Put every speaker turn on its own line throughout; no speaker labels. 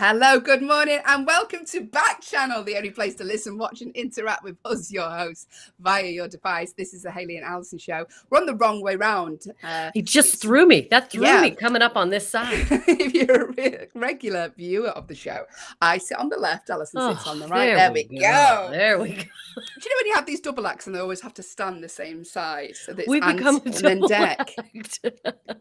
Hello, good morning, and welcome to Backchannel, the only place to listen, watch, and interact with us, your hosts, via your device. This is the Hayley and Allyson show. We're on the wrong way round.
He just threw me. That threw me coming up on this side.
If you're a regular viewer of the show, I sit on the left, Allyson sits on the right. There we go.
There we go.
Do you know when you have these double acts and they always have to stand the same side? So that
We become
and then deck.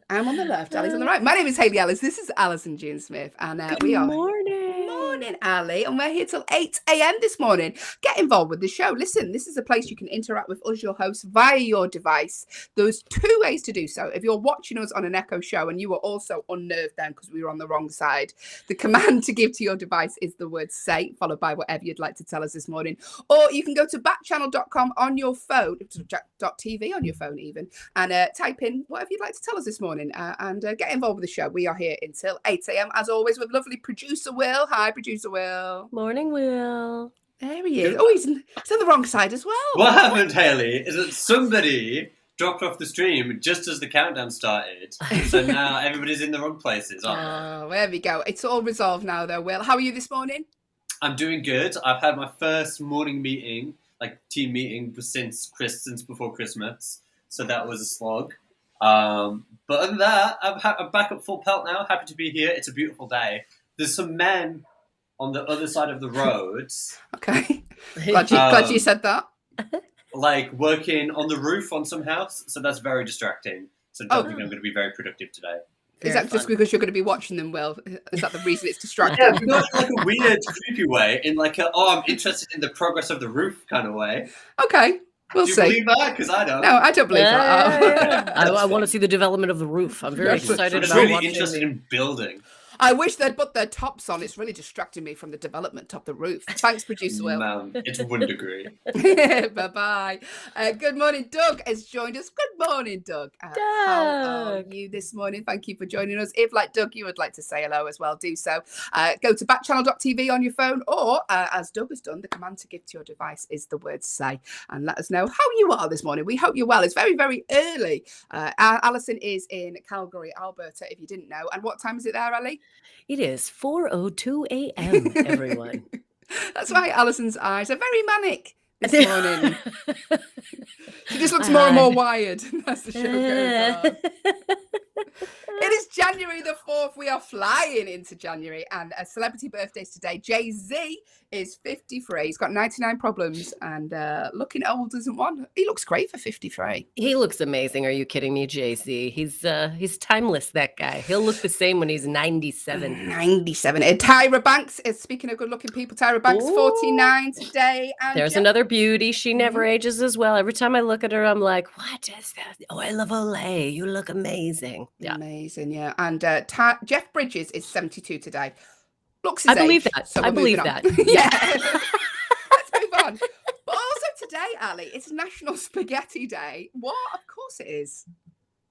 I'm on the left, Ally's on the right. My name is Hayley Ellis. This is Allyson Jean Smith, and we are. Morning, Ali, and we're here till 8 a.m. this morning. Get involved with the show. Listen, this is a place you can interact with us, your hosts, via your device. There's two ways to do so. If you're watching us on an Echo show and you were also unnerved then because we were on the wrong side, the command to give to your device is the word say, followed by whatever you'd like to tell us this morning. Or you can go to backchannel.com on your phone, .tv on your phone even, and type in whatever you'd like to tell us this morning and get involved with the show. We are here until 8 a.m. as always with lovely producer Will. Hi, producer Will.
Morning, Will.
There he is. Oh, he's on the wrong side as well.
What happened, Hayley, is that somebody dropped off the stream just as the countdown started. So now everybody's in the wrong places, aren't they?
Oh, there we go. It's all resolved now, though, Will. How are you this morning?
I'm doing good. I've had my first morning meeting, like team meeting, since before Christmas. So that was a slog. But other than that, I'm back at full pelt now. Happy to be here. It's a beautiful day. There's some men on the other side of the roads.
Okay. Glad you said that.
Like working on the roof on some house. So that's very distracting. So I don't think I'm going to be very productive today.
Is that just because you're going to be watching them, Will? Is that the reason it's distracting?
Yeah, not in like a weird, creepy way. In like I'm interested in the progress of the roof kind of way.
Okay. We'll see.
Do you believe that? Because I don't.
No, I don't believe that.
I want to see the development of the roof. I'm very excited about
really interested in building.
I wish they'd put their tops on. It's really distracting me from the development of the roof. Thanks, producer Will.
Man, it's 1 degree.
Bye-bye. Good morning, Doug has joined us. Good morning, Doug. How are you this morning? Thank you for joining us. If, like Doug, you would like to say hello as well, do so. Go to backchannel.tv on your phone, or as Doug has done, the command to give to your device is the word say, and let us know how you are this morning. We hope you're well. It's very, very early. Allyson is in Calgary, Alberta, if you didn't know. And what time is it there, Ali?
It is 4:02 a.m., everyone.
That's why Allison's eyes are very manic this morning. She just looks more and more wired as the show goes on. It is January the 4th. We are flying into January, and a celebrity birthdays today. Jay-Z is 53. He's got 99 problems, and looking old isn't one. He looks great for 53.
He looks amazing. Are you kidding me, Jay-Z? He's timeless, that guy. He'll look the same when he's 97.
97. Tyra Banks is, speaking of good-looking people, Tyra Banks, 49 today. And
there's another beauty. She never ages as well. Every time I look at her, I'm like, what is that? Oil of Olay. You look amazing. Yeah.
Amazing, yeah. And Jeff Bridges is 72 today. Looks his
I believe
age,
that.
so
I believe that.
Yeah. Let's move on. But also today, Ali, it's National Spaghetti Day. What? Of course it is.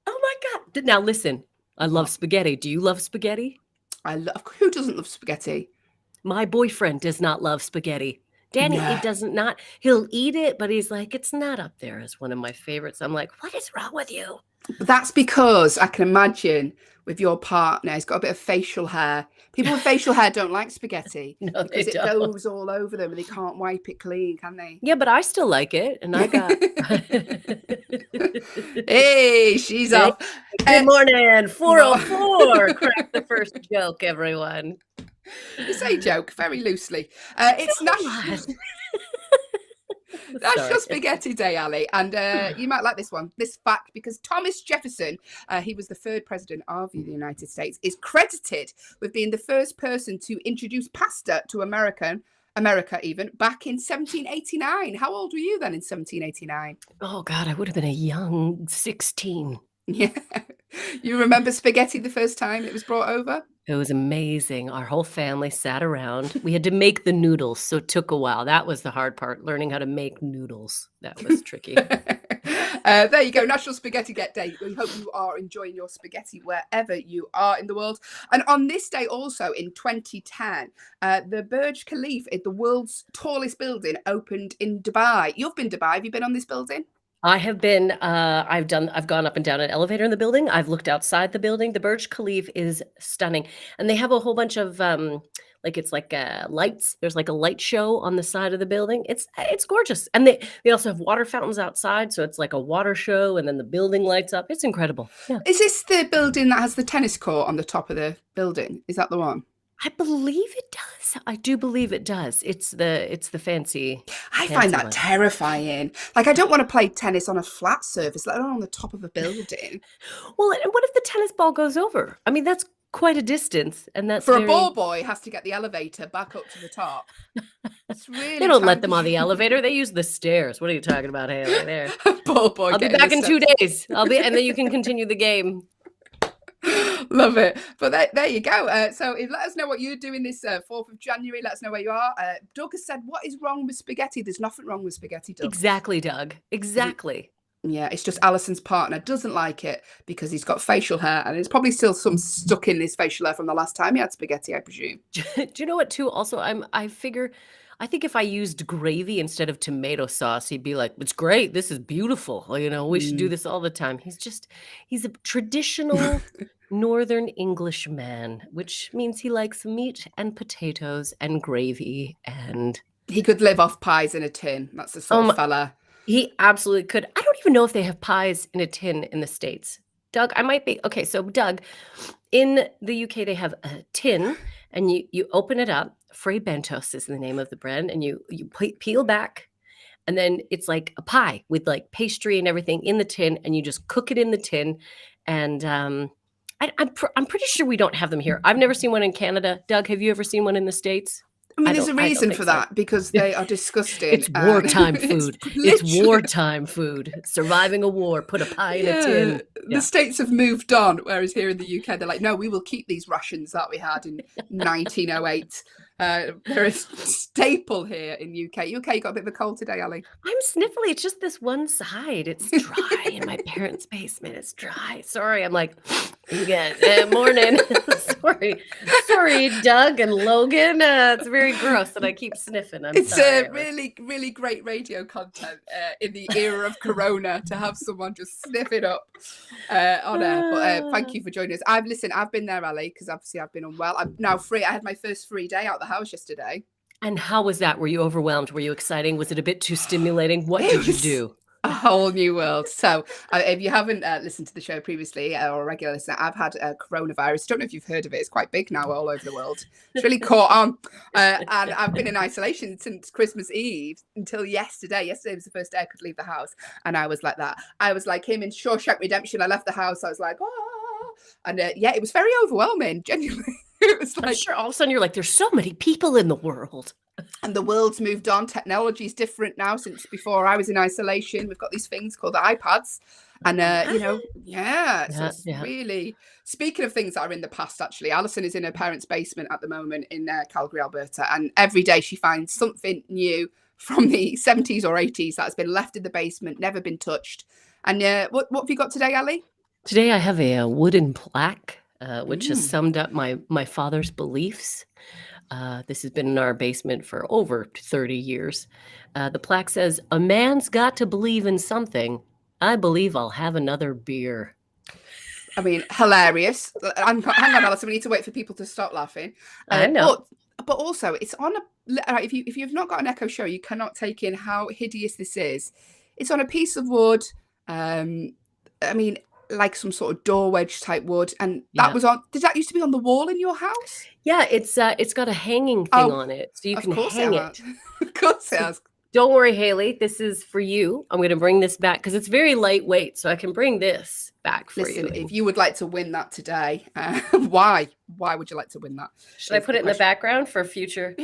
Oh my God. Now listen, I love spaghetti. Do you love spaghetti?
Who doesn't love spaghetti?
My boyfriend does not love spaghetti. Danny, he doesn't not. He'll eat it, but he's like, it's not up there as one of my favorites. I'm like, what is wrong with you?
That's because I can imagine with your partner, he's got a bit of facial hair. People with facial hair don't like spaghetti because it goes all over them and they can't wipe it clean, can they?
Yeah, but I still like it. And I got.
Hey, she's up.
Good morning. 4:04. Crack the first joke, everyone.
You say joke very loosely. It's National Spaghetti Day, Ali, and you might like this fact, because Thomas Jefferson, he was the third president of the United States, is credited with being the first person to introduce pasta to America even back in 1789. How old were you then in 1789?
Oh God, I would have been a young 16.
Yeah. You remember spaghetti the first time it was brought over?
It was amazing. Our whole family sat around. We had to make the noodles, so it took a while. That was the hard part, learning how to make noodles. That was tricky.
There you go, National Spaghetti Day. We hope you are enjoying your spaghetti wherever you are in the world. And on this day also in 2010, the Burj Khalifa, the world's tallest building, opened in Dubai. You've been to Dubai. Have you been on this building?
I have been, I've gone up and down an elevator in the building. I've looked outside the building. The Burj Khalifa is stunning. And they have a whole bunch of like it's like lights. There's like a light show on the side of the building. It's gorgeous, and they also have water fountains outside, so it's like a water show, and then the building lights up. It's incredible. Yeah.
Is this the building that has the tennis court on the top of the building? Is that the one?
I believe it does. I do believe it does. It's the fancy.
I find that terrifying. Like, I don't want to play tennis on a flat surface, let alone on the top of a building.
Well, and what if the tennis ball goes over? I mean, that's quite a distance, and that's
for a ball boy has to get the elevator back up to the top. It's really
they don't let them on the elevator. They use the stairs. What are you talking about, Hayley? There,
ball boy.
I'll be back in 2 days. And then you can continue the game.
Love it. But there you go. So let us know what you're doing this 4th of January. Let us know where you are. Doug has said, what is wrong with spaghetti? There's nothing wrong with spaghetti, Doug.
Exactly, Doug. Exactly.
Yeah, it's just Allison's partner doesn't like it because he's got facial hair, and there's probably still some stuck in his facial hair from the last time he had spaghetti, I presume.
Do you know what, too? Also, I think if I used gravy instead of tomato sauce, he'd be like, it's great. This is beautiful. We should do this all the time. He's a traditional Northern English man, which means he likes meat and potatoes and gravy. And
he could live off pies in a tin. That's the sort of fella.
He absolutely could. I don't even know if they have pies in a tin in the States. Doug, I might be. Okay, so Doug, in the UK, they have a tin, and you open it up. Frey Bentos is the name of the brand, and you peel back, and then it's like a pie with like pastry and everything in the tin, and you just cook it in the tin. And I'm pretty sure we don't have them here. I've never seen one in Canada. Doug, have you ever seen one in the States?
I mean, there's a reason for that, because they are disgusting.
It's wartime food. It's wartime food. Surviving a war. Put a pie in a tin.
The States have moved on, whereas here in the UK, they're like, no, we will keep these rations that we had in 1908. They're a staple here in UK. You got a bit of a cold today, Ali?
I'm sniffly. It's just this one side. It's dry in my parents' basement. It's dry. Sorry. I'm like, morning. Sorry, Doug and Logan. It's very gross that I keep sniffing.
It's really, really great radio content in the era of Corona to have someone just sniff it up on air. But thank you for joining us. I've been there, Ali, because obviously I've been unwell. I'm now free. I had my first free day out the house yesterday.
And how was that? Were you overwhelmed? Were you exciting? Was it a bit too stimulating? What did you do?
A whole new world. So if you haven't listened to the show previously or a regular listener, I've had coronavirus. Don't know if you've heard of it. It's quite big now all over the world. It's really caught on. And I've been in isolation since Christmas Eve until yesterday. Yesterday was the first day I could leave the house. And I was like that. I was like him in Shawshank Redemption. I left the house. I was like, oh. And it was very overwhelming, genuinely. It was like,
I'm sure all of a sudden you're like, there's so many people in the world.
And the world's moved on. Technology is different now since before I was in isolation. We've got these things called the iPads. And, it's really... Speaking of things that are in the past, actually, Allyson is in her parents' basement at the moment in Calgary, Alberta. And every day she finds something new from the 70s or 80s that has been left in the basement, never been touched. And what have you got today, Ali?
Today I have a wooden plaque, which has summed up my father's beliefs. This has been in our basement for over 30 years. The plaque says, "A man's got to believe in something. I believe I'll have another beer."
I mean, hilarious. Hang on, Allyson. We need to wait for people to stop laughing.
I know.
But also, it's on a... If you've not got an Echo show, you cannot take in how hideous this is. It's on a piece of wood. Like some sort of door wedge type wood, and that was on. Did that used to be on the wall in your house?
Yeah, it's got a hanging thing on it, so you can hang it.
Of course it has.
Don't worry, Hayley. This is for you. I'm going to bring this back because it's very lightweight, so I can bring this back for you.
Listen, if you would like to win that today, why would you like to win that?
Should I put it in the background for future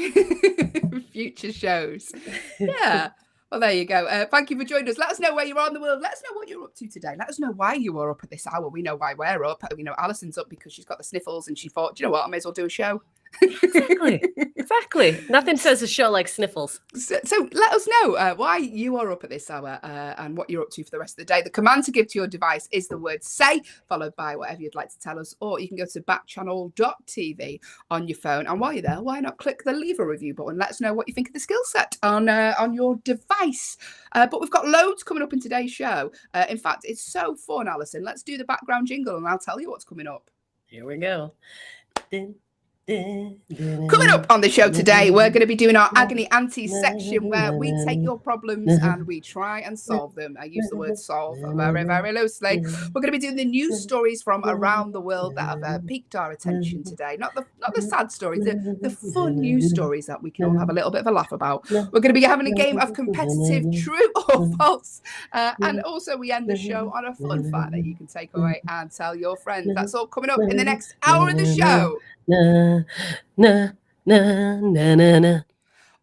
shows? Yeah. Well, there you go. Thank you for joining us. Let us know where you are in the world. Let us know what you're up to today. Let us know why you are up at this hour. We know why we're up. Allison's up because she's got the sniffles and she thought, do you know what? I may as well do a show.
Exactly. Nothing says a show like sniffles.
So let us know why you are up at this hour and what you're up to for the rest of the day. The command to give to your device is the word say, followed by whatever you'd like to tell us, or you can go to backchannel.tv on your phone. And while you're there, why not click the leave a review button? Let us know what you think of the skill set on your device. But we've got loads coming up in today's show. In fact, it's so fun, Allyson. Let's do the background jingle and I'll tell you what's coming up.
Here we go. Dun,
Coming up on the show today, we're going to be doing our Agony Aunties section where we take your problems and we try and solve them. I use the word solve very, very loosely. We're going to be doing the news stories from around the world that have piqued our attention today. Not the sad stories, the fun news stories that we can all have a little bit of a laugh about. We're going to be having a game of competitive true or false. And also we end the show on a fun fact that you can take away and tell your friends. That's all coming up in the next hour of the show.
Na, na, na, na, na, na.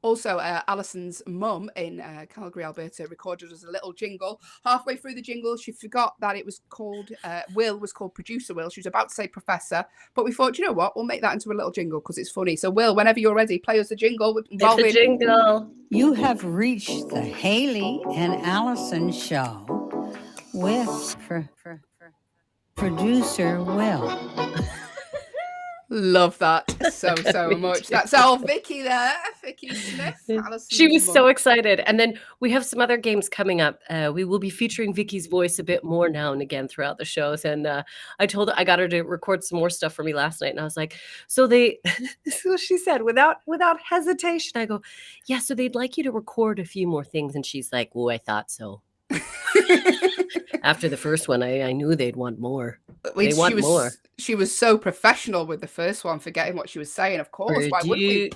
Also, Alyson's mum in Calgary, Alberta, recorded us a little jingle. Halfway through the jingle, she forgot that it was called, Will was called Producer Will. She was about to say Professor, but we thought, you know what, we'll make that into a little jingle because it's funny. So, Will, whenever you're ready, play us the jingle.
Involving... the jingle.
You have reached the Hayley and Allyson show with Producer Will.
Love that so much. That's all Vicky there, Vicky Smith.
She was so excited. And then we have some other games coming up. We will be featuring Vicky's voice a bit more now and again throughout the shows. And I got her to record some more stuff for me last night. And I was like, so this is what she said without hesitation. I go, yeah, so they'd like you to record a few more things. And she's like, oh, I thought so. After the first one, I knew they'd want more. They want more.
She was so professional with the first one, forgetting what she was saying. Of course, why wouldn't we?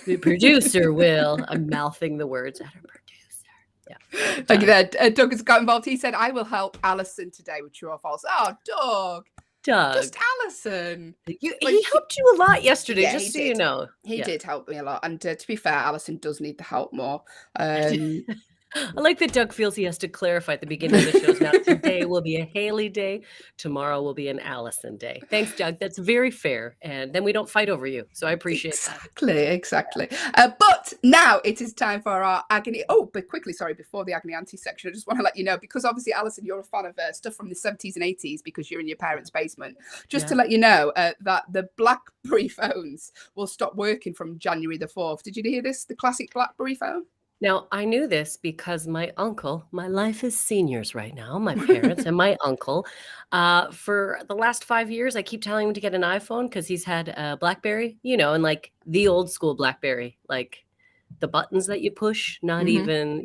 The producer Will. I'm mouthing the words at her producer. Yeah.
Like that. Doug has got involved. He said, "I will help Allyson today with true or false." Oh, Doug. Just Allyson.
He helped you a lot yesterday,
yeah,
just so you know.
He did help me a lot. And to be fair, Allyson does need the help more.
I like that Doug feels he has to clarify at the beginning of the shows. Now, today will be a Hayley day. Tomorrow will be an Allyson day. Thanks, Doug. That's very fair. And then we don't fight over you. So I appreciate that.
Exactly. But now it is time for our agony. Oh, but quickly, sorry, before the agony auntie section, I just want to let you know, because obviously, Allyson, you're a fan of stuff from the 70s and 80s because you're in your parents' basement. Just to let you know that the BlackBerry phones will stop working from January the 4th. Did you hear this? The classic BlackBerry phone?
Now, I knew this because my life is seniors right now, my parents and my uncle. For the last 5 years, I keep telling him to get an iPhone because he's had a BlackBerry, and like the old school BlackBerry, like the buttons that you push, not even,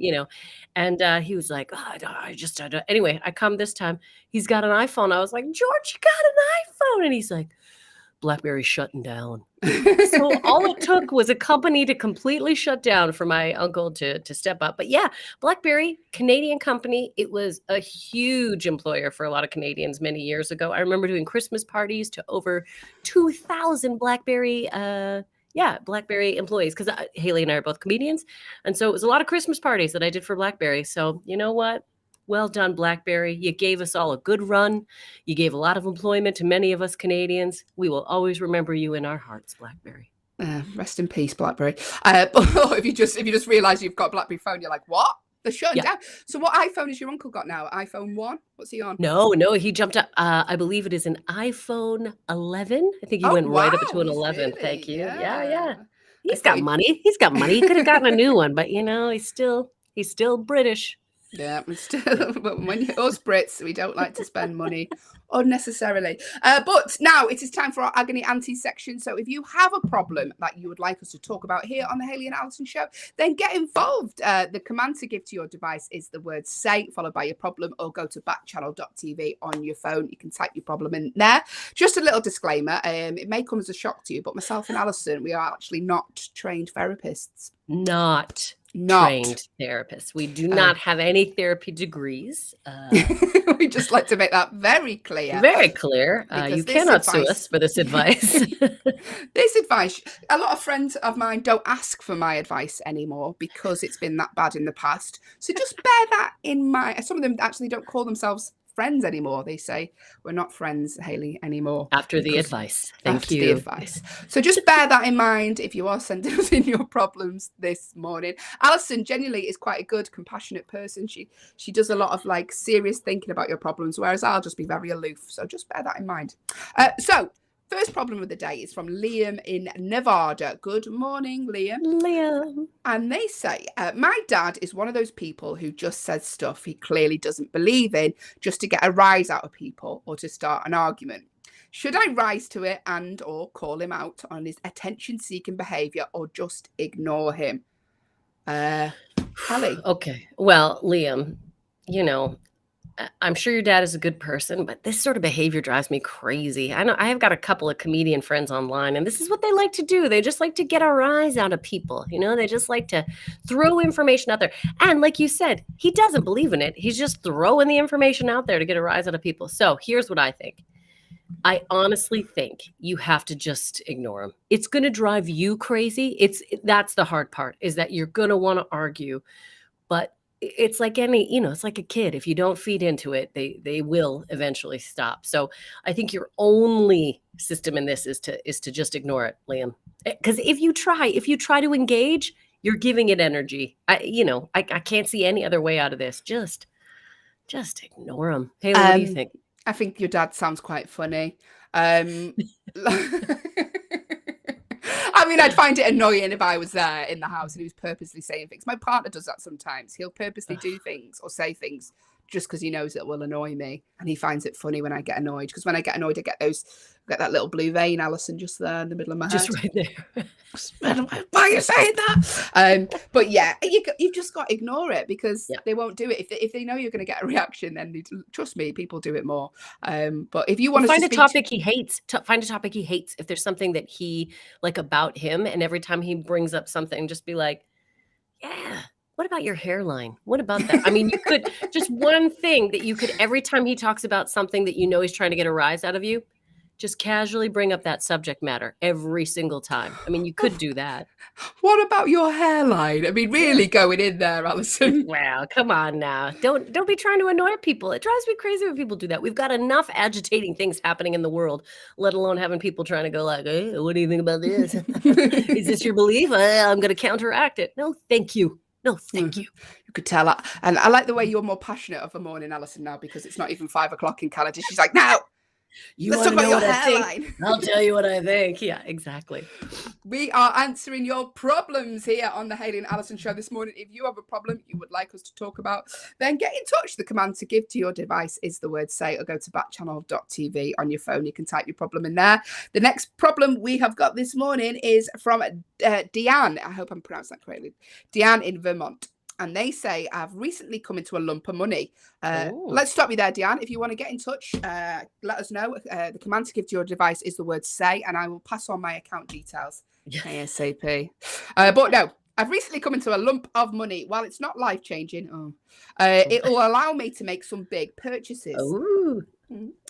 And he was like, oh, I don't. Anyway, I come this time. He's got an iPhone. I was like, George, you got an iPhone. And he's like, BlackBerry shutting down. So all it took was a company to completely shut down for my uncle to step up. But yeah, BlackBerry, Canadian company. It was a huge employer for a lot of Canadians many years ago. I remember doing Christmas parties to over 2,000 BlackBerry BlackBerry employees, because Hayley and I are both comedians. And so it was a lot of Christmas parties that I did for BlackBerry. So you know what? Well done, BlackBerry. You gave us all a good run. You gave a lot of employment to many of us Canadians. We will always remember you in our hearts, BlackBerry.
Rest in peace, BlackBerry. But if you just realize you've got a BlackBerry phone, you're like, what? They're shutting down. So what iPhone has your uncle got now? iPhone 1? What's he on?
No, he jumped up. I believe it is an iPhone 11. I think he went right up to an 11. Really? Thank you. Yeah. He's got money. He could have gotten a new one, but he's still British.
Yeah, but when us Brits, we don't like to spend money unnecessarily. But now it is time for our agony auntie section. So if you have a problem that you would like us to talk about here on the Hayley and Allyson show, then get involved. The command to give to your device is the word say, followed by your problem, or go to backchannel.tv on your phone. You can type your problem in there. Just a little disclaimer. It may come as a shock to you, but myself and Allyson, we are actually not trained therapists.
Not trained therapists. We do not have any therapy degrees.
We just like to make that very clear.
Very clear. You cannot sue us for this advice.
This advice, a lot of friends of mine don't ask for my advice anymore because it's been that bad in the past. So just bear that in mind. Some of them actually don't call themselves friends anymore. They say, we're not friends, Hayley, anymore.
After the advice. Thank you.
The advice. So just bear that in mind if you are sending us in your problems this morning. Allyson genuinely is quite a good, compassionate person. She does a lot of like serious thinking about your problems, whereas I'll just be very aloof. So just bear that in mind. So first problem of the day is from Liam in Nevada. Good morning, Liam. And they say, my dad is one of those people who just says stuff he clearly doesn't believe in just to get a rise out of people or to start an argument. Should I rise to it and or call him out on his attention-seeking behavior or just ignore him? Hallie.
Okay. Well, Liam, you know, I'm sure your dad is a good person, but this sort of behavior drives me crazy. I know I have got a couple of comedian friends online, and this is what they like to do. They just like to get a rise out of people. They just like to throw information out there. And like you said, he doesn't believe in it. He's just throwing the information out there to get a rise out of people. So here's what I think. I honestly think you have to just ignore him. It's going to drive you crazy. That's the hard part, is that you're going to want to argue, but it's like it's like a kid. If you don't feed into it, they will eventually stop. So I think your only system in this is to just ignore it, Liam. Because if you try to engage, you're giving it energy. I can't see any other way out of this. Just ignore him. Hayley, what do you think?
I think your dad sounds quite funny. I mean, I'd find it annoying if I was there in the house and he was purposely saying things. My partner does that sometimes. He'll purposely do things or say things just because he knows it will annoy me. And he finds it funny when I get annoyed. Because when I get annoyed, I get that little blue vein, Allyson, just there in the middle of my head.
Just right there.
Why are you saying that? But yeah, you've just got to ignore it because they won't do it. If they know you're going to get a reaction, then trust me, people do it more. But if you want to
find a topic he hates, find a topic he hates. If there's something that he like about him, and every time he brings up something, just be like, yeah. What about your hairline? What about that? I mean, you could just one thing that you could, every time he talks about something that he's trying to get a rise out of you, just casually bring up that subject matter every single time. I mean, you could do that.
What about your hairline? I mean, really going in there, Allyson.
Well, come on now. Don't be trying to annoy people. It drives me crazy when people do that. We've got enough agitating things happening in the world, let alone having people trying to go like, hey, what do you think about this? Is this your belief? I'm going to counteract it. No, thank you. No, thank you.
You could tell that. And I like the way you're more passionate of a morning, Allyson, now, because it's not even 5 o'clock in Canada. She's like, now, let's talk about your hairline.
I'll tell you what I think. Yeah, exactly.
We are answering your problems here on the Hayley and Allyson show this morning. If you have a problem you would like us to talk about, then get in touch. The command to give to your device is the word say, or go to backchannel.tv on your phone. You can type your problem in there. The next problem we have got this morning is from Deanne. I hope I'm pronouncing that correctly. Deanne in Vermont. And they say, I've recently come into a lump of money. Let's stop you there, Deanne. If you want to get in touch, let us know. The command to give to your device is the word say, and I will pass on my account details ASAP. But no, I've recently come into a lump of money. While it's not life-changing, it will allow me to make some big purchases.
Ooh.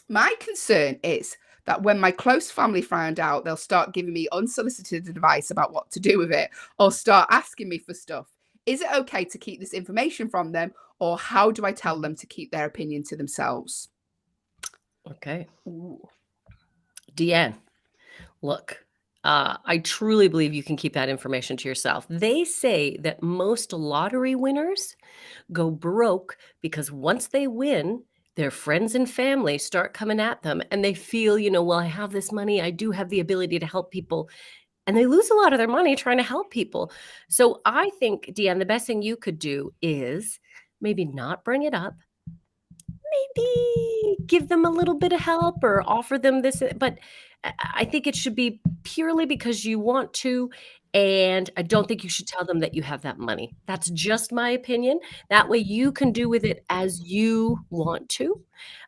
My concern is that when my close family find out, they'll start giving me unsolicited advice about what to do with it, or start asking me for stuff. Is it okay to keep this information from them, or how do I tell them to keep their opinion to themselves?
Okay. Ooh. Deanne, look, I truly believe you can keep that information to yourself. They say that most lottery winners go broke because once they win, their friends and family start coming at them and they feel, well, I have this money. I do have the ability to help people. And they lose a lot of their money trying to help people. So I think, Deanne, the best thing you could do is maybe not bring it up. Maybe give them a little bit of help or offer them this. But I think it should be purely because you want to. And I don't think you should tell them that you have that money. That's just my opinion. That way you can do with it as you want to.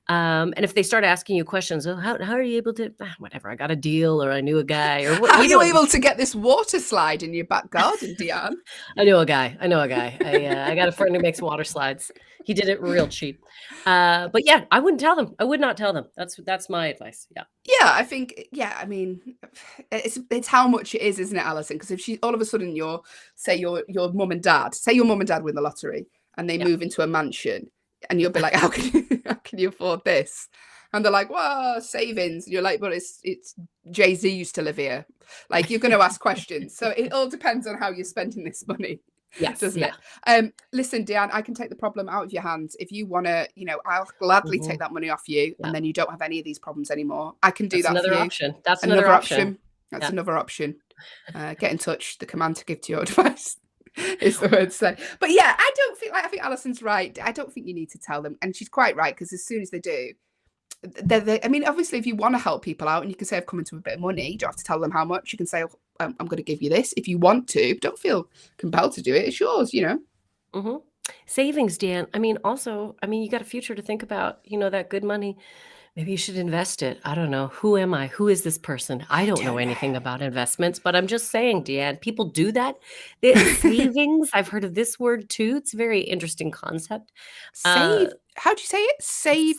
And if they start asking you questions, how are you able to, whatever, I got a deal or I knew a guy or what.
How are you able to get this water slide in your back garden, Deanne?
I know a guy. I got a friend who makes water slides. He did it real cheap. But yeah, I wouldn't tell them. I would not tell them. That's my advice. Yeah.
Yeah, I think, I mean, it's how much it is, isn't it, Allyson? Because if she, all of a sudden your mum and dad win the lottery and they move into a mansion and you'll be like, how can you afford this? And they're like, well, savings. And you're like, but it's Jay-Z used to live here. Like, you're going to ask questions. So it all depends on how you're spending this money.
Yes,
doesn't it? Listen, Deanne, I can take the problem out of your hands. If you want to, I'll gladly take that money off you, and then you don't have any of these problems anymore. I can do that for you.
Option. That's another option.
That's another option. Get in touch. The command to give to your advice is the word to say. But yeah, I think Alyson's right. I don't think you need to tell them, and she's quite right, because as soon as they do, I mean, obviously, if you want to help people out and you can say, I've come into a bit of money, you don't have to tell them how much. You can say, I'm going to give you this if you want to. Don't feel compelled to do it. It's yours, you know.
Mm-hmm. Savings, Dan. I mean, also, you got a future to think about, that good money. Maybe you should invest it. I don't know. Who am I? Who is this person? I don't know anything about investments, but I'm just saying, Deanne, people do that. Savings, I've heard of this word too. It's a very interesting concept.
Save. How do you say it? Save.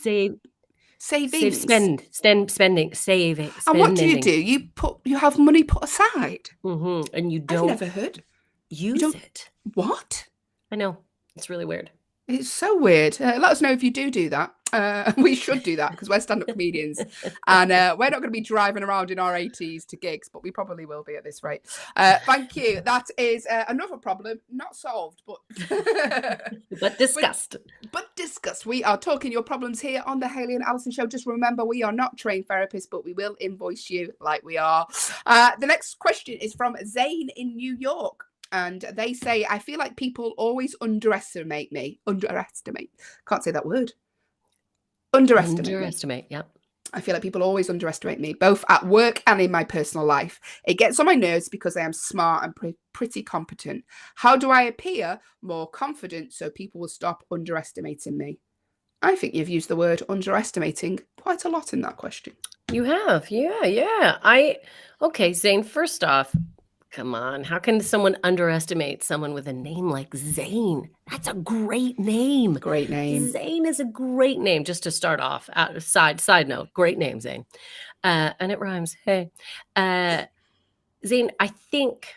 Savings.
Spending. Saving.
And what do? You have money put aside.
Mm-hmm. And you don't.
I've never heard.
Use it.
What?
I know. It's really weird.
It's so weird. Let us know if you do that. We should do that because we're stand-up comedians and we're not going to be driving around in our 80s to gigs, but we probably will be at this rate. Thank you. That is another problem, not solved, but
but discussed.
But discussed. We are talking your problems here on the Hayley and Allyson show. Just remember, we are not trained therapists, but we will invoice you like we are. The next question is from Zane in New York. And they say, I feel like people always underestimate me. Can't say that word. Underestimate.
Yep.
I feel like people always underestimate me, both at work and in my personal life. It gets on my nerves because I am smart and pretty competent. How do I appear more confident so people will stop underestimating me? I think you've used the word underestimating quite a lot in that question.
You have. Yeah. Okay, Zane, first off, come on. How can someone underestimate someone with a name like Zane? That's a great name.
Great name.
Zane is a great name. Just to start off, side note, great name, Zane. And it rhymes. Hey. Zane, I think,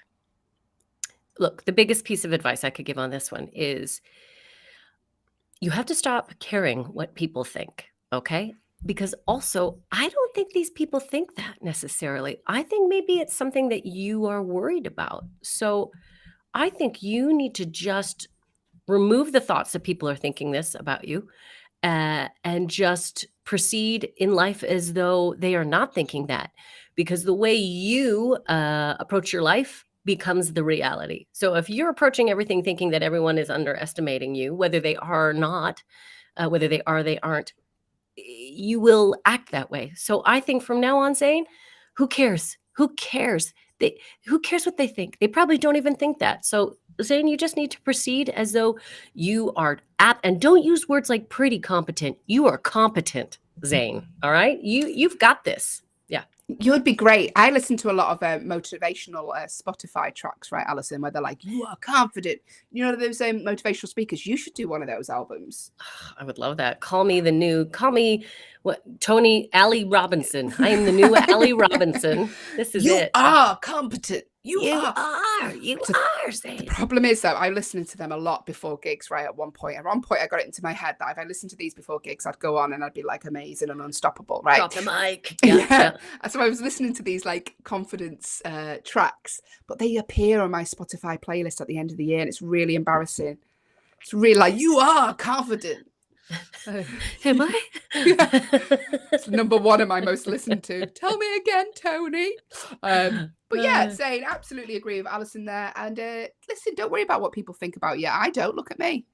look, the biggest piece of advice I could give on this one is you have to stop caring what people think, okay? Because also, I don't think these people think that necessarily. I think maybe it's something that you are worried about. So I think you need to just remove the thoughts that people are thinking this about you and just proceed in life as though they are not thinking that. Because the way you approach your life becomes the reality. So if you're approaching everything thinking that everyone is underestimating you, whether they are or not, whether they are, they aren't, you will act that way. So I think from now on, Zane, who cares? Who cares? Who cares what they think? They probably don't even think that. So Zane, you just need to proceed as though you are and don't use words like pretty competent. You are competent, Zane. All right. You've got this. Yeah.
You would be great. I listen to a lot of motivational Spotify tracks, right, Allyson, where they're like, you are confident. You know, those motivational speakers. You should do one of those albums.
I would love that. Call me Tony Allie Robinson. I am the new Allie Robinson. This is it.
You are competent. You are,
Zane.
The problem is that I listened to them a lot before gigs, right? At one point, I got it into my head that if I listened to these before gigs, I'd go on and I'd be like amazing and unstoppable, right?
Drop the mic.
Yeah. So I was listening to these like confidence tracks, but they appear on my Spotify playlist at the end of the year, and it's really embarrassing. It's really like, you are confident.
Am I?
Yeah. It's number one of my most listened to. Tell me again, Tony. But yeah, Zane, absolutely agree with Allyson there. And listen, don't worry about what people think about you. I don't. Look at me.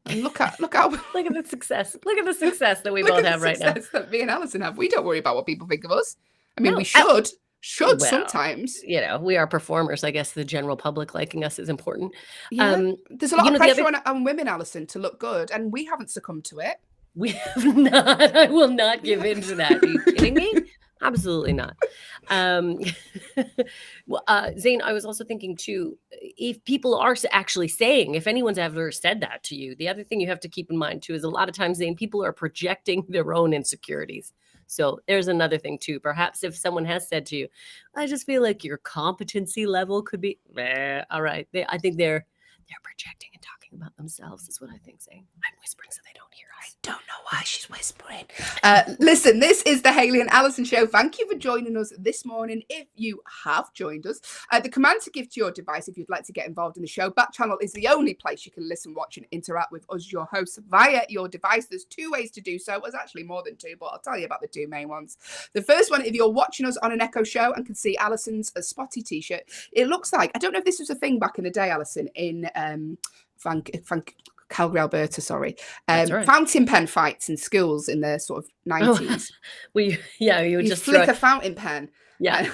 And look at look at
the success. Look at the success that we both have right now.
That me and Allyson have. We don't worry about what people think of us. I mean, we should sometimes.
You know, we are performers. I guess the general public liking us is important.
Yeah. There's a lot of pressure on women, Allyson, to look good, and we haven't succumbed to it.
We have not. I will not give in to that. Are you kidding me? Absolutely not. Zane, I was also thinking too, if people are actually saying, if anyone's ever said that to you, the other thing you have to keep in mind too is a lot of times, Zane, people are projecting their own insecurities. So there's another thing too. Perhaps if someone has said to you, I just feel like your competency level could be, all right. I think they're projecting and talking about themselves is what I think, Zane. I'm whispering so they don't hear us.
I don't know why she's whispering. Listen, this is the Hayley and Allyson show. Thank you for joining us this morning. If you have joined us, the command to give to your device if you'd like to get involved in the show. Backchannel is the only place you can listen, watch, and interact with us, your hosts, via your device. There's two ways to do so. There's actually more than two, but I'll tell you about the two main ones. The first one, if you're watching us on an Echo show and can see Alyson's spotty t-shirt, it looks like, I don't know if this was a thing back in the day, Allyson, in Calgary, Alberta, sorry.
That's right.
Fountain pen fights in schools in the sort of 90s.
You would
You
just
flick a fountain pen.
Yeah.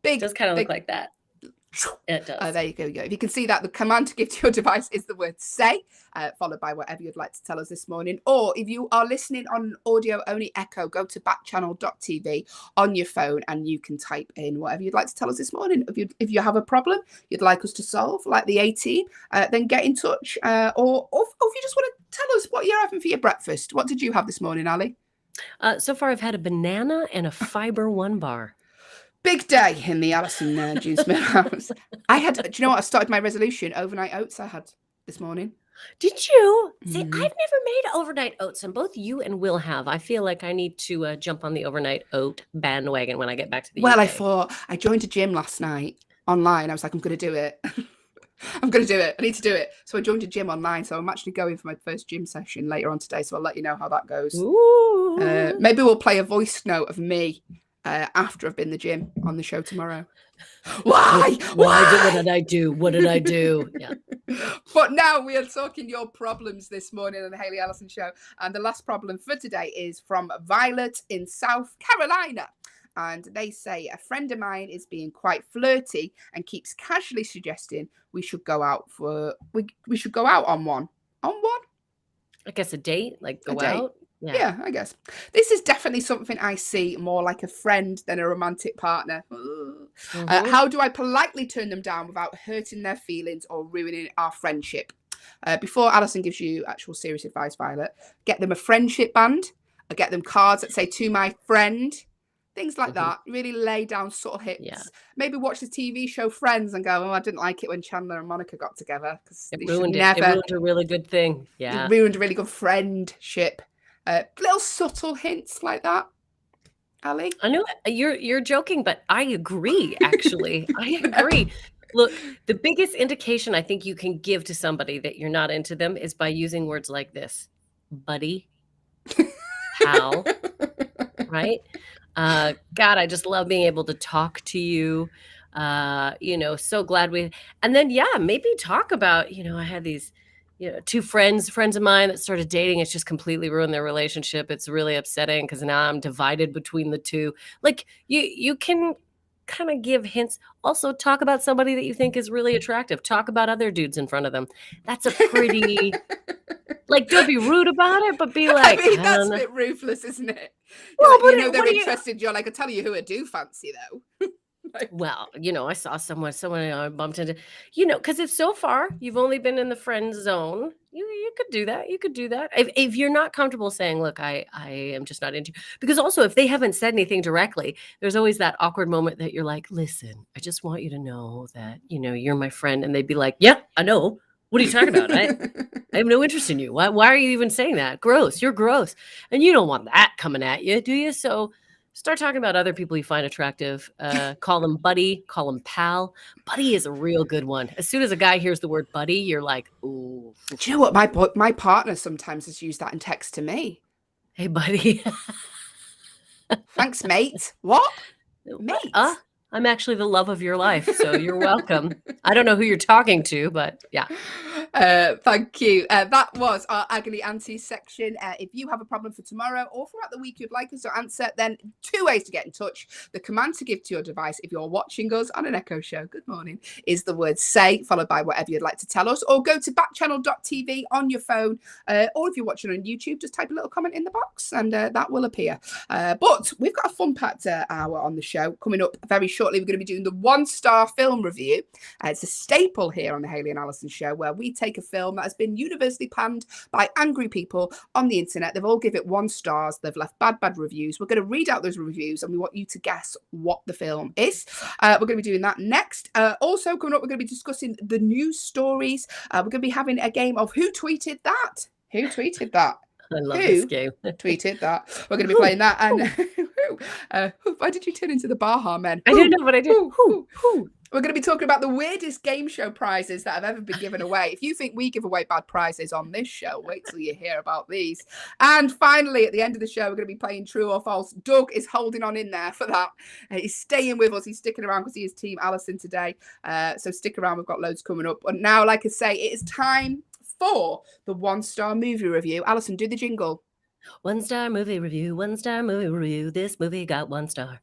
Big,
does kind of look like that. It does.
There you go. If you can see that, the command to give to your device is the word say, followed by whatever you'd like to tell us this morning. Or if you are listening on audio only echo, go to backchannel.tv on your phone and you can type in whatever you'd like to tell us this morning. If you have a problem you'd like us to solve, like the A-Team, then get in touch. Or if you just want to tell us what you're having for your breakfast. What did you have this morning, Ali?
So far I've had a banana and a Fiber One bar.
Big day in the Allyson June Smith house. Do you know what? I started my resolution, overnight oats I had this morning.
Did you? See, I've never made overnight oats, and both you and Will have. I feel like I need to jump on the overnight oat bandwagon when I get back to the UK.
I thought, I joined a gym last night online. I was like, I'm going to do it. I'm going to do it. I need to do it. So I joined a gym online. So I'm actually going for my first gym session later on today. So I'll let you know how that goes. Maybe we'll play a voice note of me after I've been to the gym on the show tomorrow. Why?
What did I do? What did I do? Yeah.
But now we are talking your problems this morning on the Hayley Allyson Show. And the last problem for today is from Violet in South Carolina. And they say, a friend of mine is being quite flirty and keeps casually suggesting we should go out on one. On one?
I guess a date, like go
A date.
out.
Yeah, I guess. This is definitely something I see more like a friend than a romantic partner. How do I politely turn them down without hurting their feelings or ruining our friendship? Before Allyson gives you actual serious advice, Violet, get them a friendship band. Or get them cards that say, to my friend. Things like that. Really lay down subtle hits.
Yeah.
Maybe watch the TV show Friends and go, I didn't like it when Chandler and Monica got together. Because
it ruined a really good thing. Yeah.
It ruined a really good friendship. Little subtle hints like that. Ali?
I know you're joking, but I agree, actually. I agree. Look, the biggest indication I think you can give to somebody that you're not into them is by using words like this. Buddy. Pal. Right? God, I just love being able to talk to you. So glad and then, maybe talk about, I had these, two friends of mine that started dating. It's just completely ruined their relationship. It's really upsetting because now I'm divided between the two. Like you can kind of give hints. Also talk about somebody that you think is really attractive. Talk about other dudes in front of them. That's a pretty, don't be rude about it, but be like,
that's a bit ruthless, isn't it?
Well, but
they're interested. You're like, I'll tell you who I do fancy though.
Well, I saw someone I bumped into, because if so far you've only been in the friend zone, you could do that. You could do that. If you're not comfortable saying, look, I am just not into, because also if they haven't said anything directly, there's always that awkward moment that you're like, listen, I just want you to know that, you're my friend. And they'd be like, yeah, I know. What are you talking about? I have no interest in you. Why are you even saying that? Gross. You're gross. And you don't want that coming at you, do you? So start talking about other people you find attractive. Call them buddy, call them pal. Buddy is a real good one. As soon as a guy hears the word buddy, you're like, ooh.
Do you know what? My partner sometimes has used that in text to me.
Hey, buddy.
Thanks, mate. What? Mate?
I'm actually the love of your life, so you're welcome. I don't know who you're talking to, but yeah.
Thank you. That was our Agony Aunties section. If you have a problem for tomorrow or throughout the week you'd like us to answer, then 2 ways to get in touch. The command to give to your device if you're watching us on an Echo show, good morning, is the word say, followed by whatever you'd like to tell us, or go to backchannel.tv on your phone, or if you're watching on YouTube, just type a little comment in the box and that will appear. But we've got a fun-packed hour on the show coming up very shortly. We're going to be doing the 1-star film review. It's a staple here on the Hayley and Allyson Show where we take a film that has been universally panned by angry people on the internet. They've all given it 1 star. They've left bad reviews. We're going to read out those reviews and we want you to guess what the film is. We're going to be doing that next. Also coming up, we're going to be discussing the news stories. We're going to be having a game of Who Tweeted That? Who tweeted that?
I love this game.
Tweeted that. We're going to be playing that. And why did you turn into the Baha Men?
I don't know what I did.
We're going to be talking about the weirdest game show prizes that have ever been given away. If you think we give away bad prizes on this show, wait till you hear about these. And finally, at the end of the show, we're going to be playing True or False. Doug is holding on in there for that. He's staying with us. He's sticking around because he is Team Allyson today. So stick around. We've got loads coming up. But now, like I say, it is time for the 1-star movie review. Allyson, do the jingle.
1-star movie review. 1-star movie review. This movie got 1 star.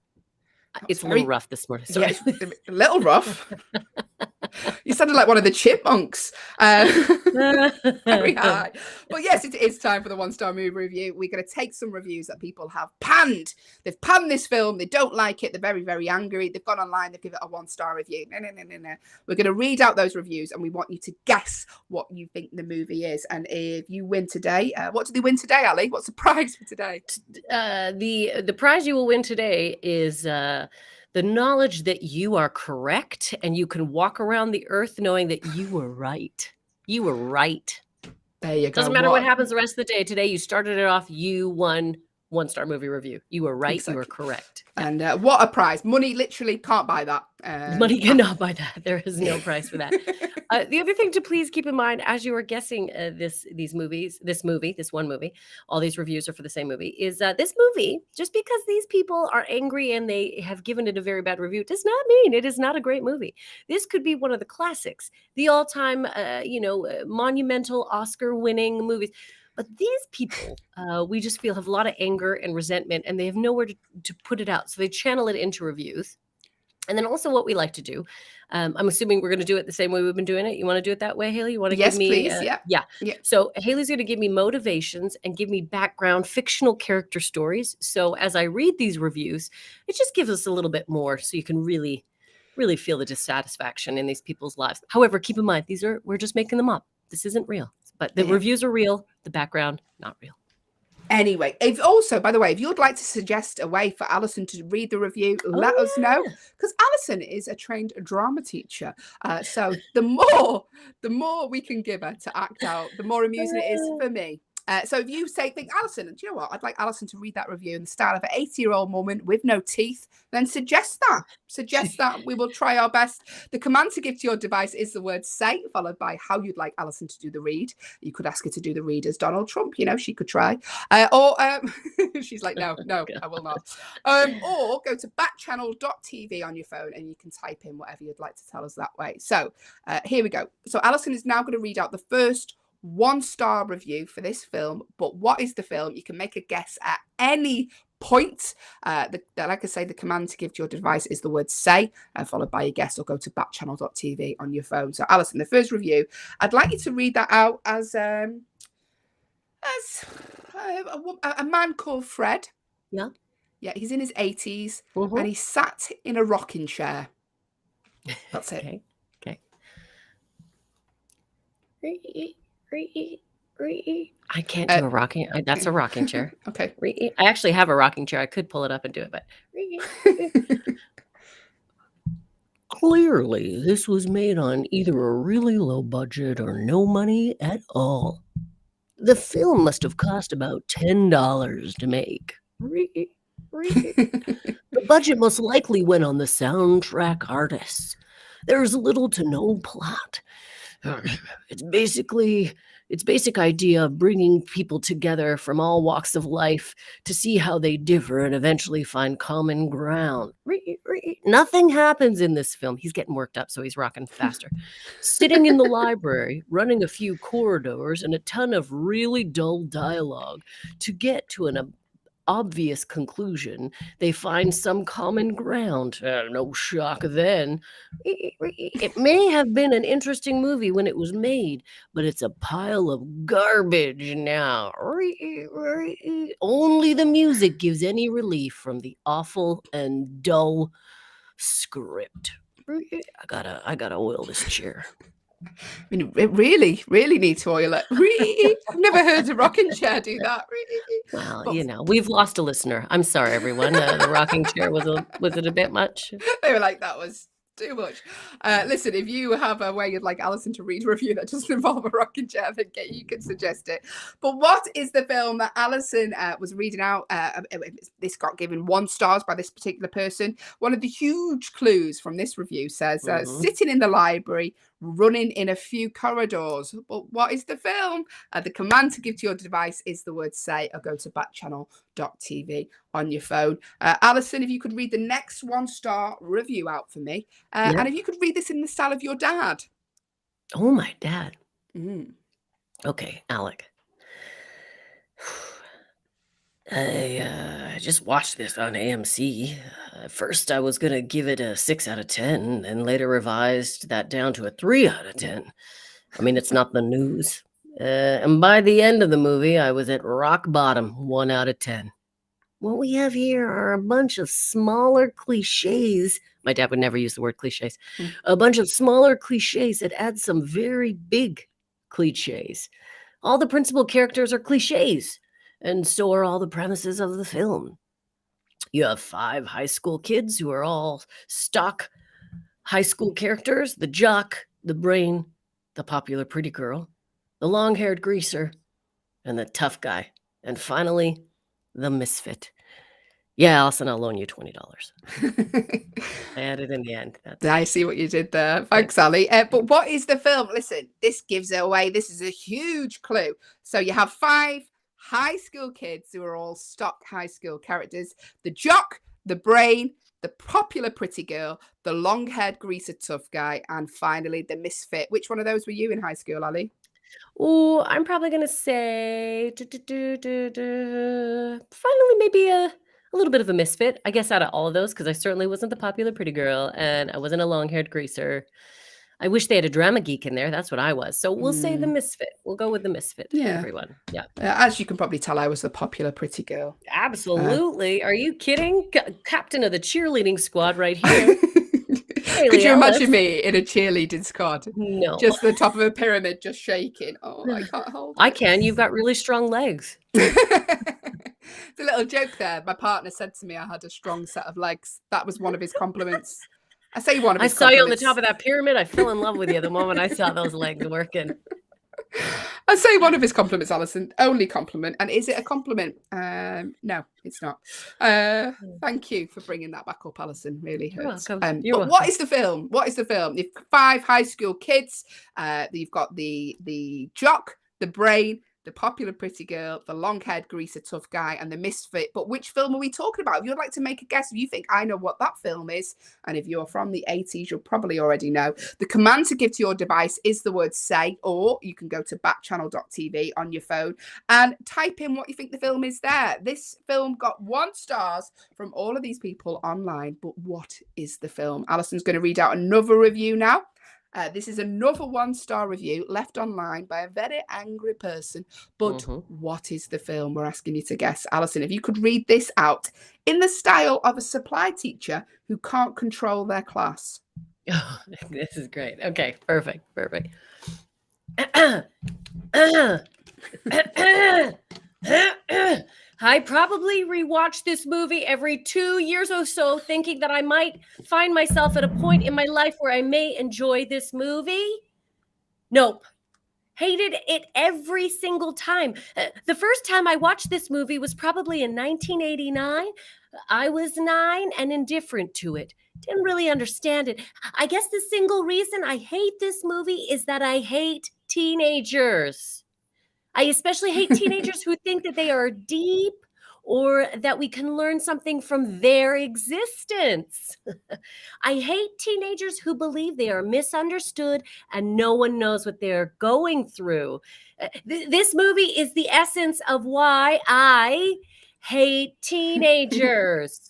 It's
very...
a little rough this morning. Sorry.
Yeah, it's a little rough. You sounded like one of the chipmunks. Very high. But yes, it is time for the 1-star movie review. We're going to take some reviews that people have panned. They've panned this film. They don't like it. They're very, very angry. They've gone online. They've given it a 1-star review. No. We're going to read out those reviews and we want you to guess what you think the movie is. And if you win today, what do they win today, Ali? What's the prize for today?
The prize you will win today is... the knowledge that you are correct and you can walk around the earth knowing that you were right. You were right.
There you go.
Doesn't matter what happens the rest of the day. Today, you started it off. You won 1-star movie review. You were right. Exactly. You were correct.
And what a prize. Money literally can't buy that.
Money cannot buy that. There is no price for that. The other thing to please keep in mind as you are guessing this one movie, all these reviews are for the same movie, is this movie, just because these people are angry and they have given it a very bad review, does not mean it is not a great movie. This could be one of the classics, the all-time, monumental Oscar-winning movies. But these people, we just feel have a lot of anger and resentment, and they have nowhere to put it out. So they channel it into reviews. And then also what we like to do, I'm assuming we're going to do it the same way we've been doing it. You want to do it that way, Hayley? You want to give me?
Yes, please. Yeah.
So Hayley's going to give me motivations and give me background fictional character stories. So as I read these reviews, it just gives us a little bit more so you can really, really feel the dissatisfaction in these people's lives. However, keep in mind, we're just making them up. This isn't real. But the reviews are real. The background, not real.
Anyway, by the way, if you'd like to suggest a way for Allyson to read the review, let us know. Because Allyson is a trained drama teacher. So the more we can give her to act out, the more amusing it is for me. So if you think, Allyson, do you know what? I'd like Allyson to read that review in the style of an 80-year-old woman with no teeth, then suggest that. We will try our best. The command to give to your device is the word say, followed by how you'd like Allyson to do the read. You could ask her to do the read as Donald Trump. She could try. She's like, no, I will not. Or go to backchannel.tv on your phone and you can type in whatever you'd like to tell us that way. So here we go. So Allyson is now going to read out the first 1-star review for this film. But what is the film? You can make a guess at any point. Like I say, the command to give to your device is the word say, followed by a guess, or go to backchannel.tv on your phone. So Allyson, the first review, I'd like you to read that out as a man called Fred.
Yeah,
he's in his 80s and he sat in a rocking chair. That's it.
Okay. I can't do a rocking. That's a rocking chair.
Okay.
I actually have a rocking chair. I could pull it up and do it, but clearly this was made on either a really low budget or no money at all. The film must have cost about $10 to make. The budget most likely went on the soundtrack artists. There's little to no plot. Its basic idea of bringing people together from all walks of life to see how they differ and eventually find common ground. Nothing happens in this film. He's getting worked up, so he's rocking faster. Sitting in the library, running a few corridors and a ton of really dull dialogue to get to an obvious conclusion, they find some common ground. No shock then. It may have been an interesting movie when it was made, but it's a pile of garbage now. Only the music gives any relief from the awful and dull script. I gotta oil this chair.
I mean, it really needs to oil it. I've never heard a rocking chair do that.
Well, we've lost a listener. I'm sorry, everyone. The rocking chair was it a bit much?
They were like, that was too much. Listen, if you have a way you'd like Allyson to read a review that doesn't involve a rocking chair, then you can suggest it. But what is the film that Allyson was reading out? This got given 1 star by this particular person. One of the huge clues from this review says, sitting in the library, running in a few corridors. But what is the film? The command to give to your device is the word say, or go to backchannel.tv on your phone. Allyson, if you could read the next 1-star review out for me. And if you could read this in the style of your dad.
Oh, my dad. Okay, Alec. I just watched this on AMC. At first, I was going to give it a 6 out of 10, and later revised that down to a 3 out of 10. I mean, it's not the news. And by the end of the movie, I was at rock bottom, 1 out of 10. What we have here are a bunch of smaller cliches. My dad would never use the word cliches. A bunch of smaller cliches that add some very big cliches. All the principal characters are cliches, and so are all the premises of the film. You have 5 high school kids who are all stock high school characters: the jock, the brain, the popular pretty girl, the long-haired greaser, and the tough guy. And finally, the misfit. Yeah, Allyson, I'll loan you $20. I added in the end.
I see what you did there. Thanks, Ally. But what is the film? Listen, this gives it away. This is a huge clue. So you have 5 high school kids who are all stock high school characters: the jock, the brain, the popular pretty girl, the long-haired greaser tough guy, and finally the misfit. Which one of those were you in high school, Ally?
Oh, I'm probably going to say finally maybe a little bit of a misfit, I guess, out of all of those, because I certainly wasn't the popular pretty girl, and I wasn't a long-haired greaser. I wish they had a drama geek in there. That's what I was. So we'll say the misfit. We'll go with the misfit, everyone. Yeah.
As you can probably tell, I was the popular pretty girl.
Absolutely. Are you kidding? Captain of the cheerleading squad right here.
Could you imagine me in a cheerleading squad?
No.
Just the top of a pyramid, just shaking. Oh, I can't hold it.
I can. You've got really strong legs.
It's a little joke there. My partner said to me I had a strong set of legs. That was one of his compliments. I say one of his
compliments. I saw you on the top of that pyramid. I fell in love with you the moment I saw those legs working.
I say one of his compliments, Allyson. Only compliment. And is it a compliment? No, it's not. Thank you for bringing that back up, Allyson. Really hurts.
You're welcome.
But what is the film? What is the film? You've 5 high school kids. You've got the jock, the brain, the popular pretty girl, the long-haired greaser tough guy, and the misfit. But which film are we talking about? If you'd like to make a guess, if you think I know what that film is, and if you're from the 80s, you'll probably already know. The command to give to your device is the word say, or you can go to backchannel.tv on your phone and type in what you think the film is there. This film got 1 star from all of these people online, but what is the film? Allison's going to read out another review now. This is another 1-star review left online by a very angry person. But what is the film? We're asking you to guess. Allyson, if you could read this out in the style of a supply teacher who can't control their class.
Oh, this is great. Okay, perfect. I probably rewatch this movie every 2 years or so, thinking that I might find myself at a point in my life where I may enjoy this movie. Nope. Hated it every single time. The first time I watched this movie was probably in 1989. I was 9 and indifferent to it. Didn't really understand it. I guess the single reason I hate this movie is that I hate teenagers. I especially hate teenagers who think that they are deep or that we can learn something from their existence. I hate teenagers who believe they are misunderstood and no one knows what they're going through. This movie is the essence of why I hate teenagers.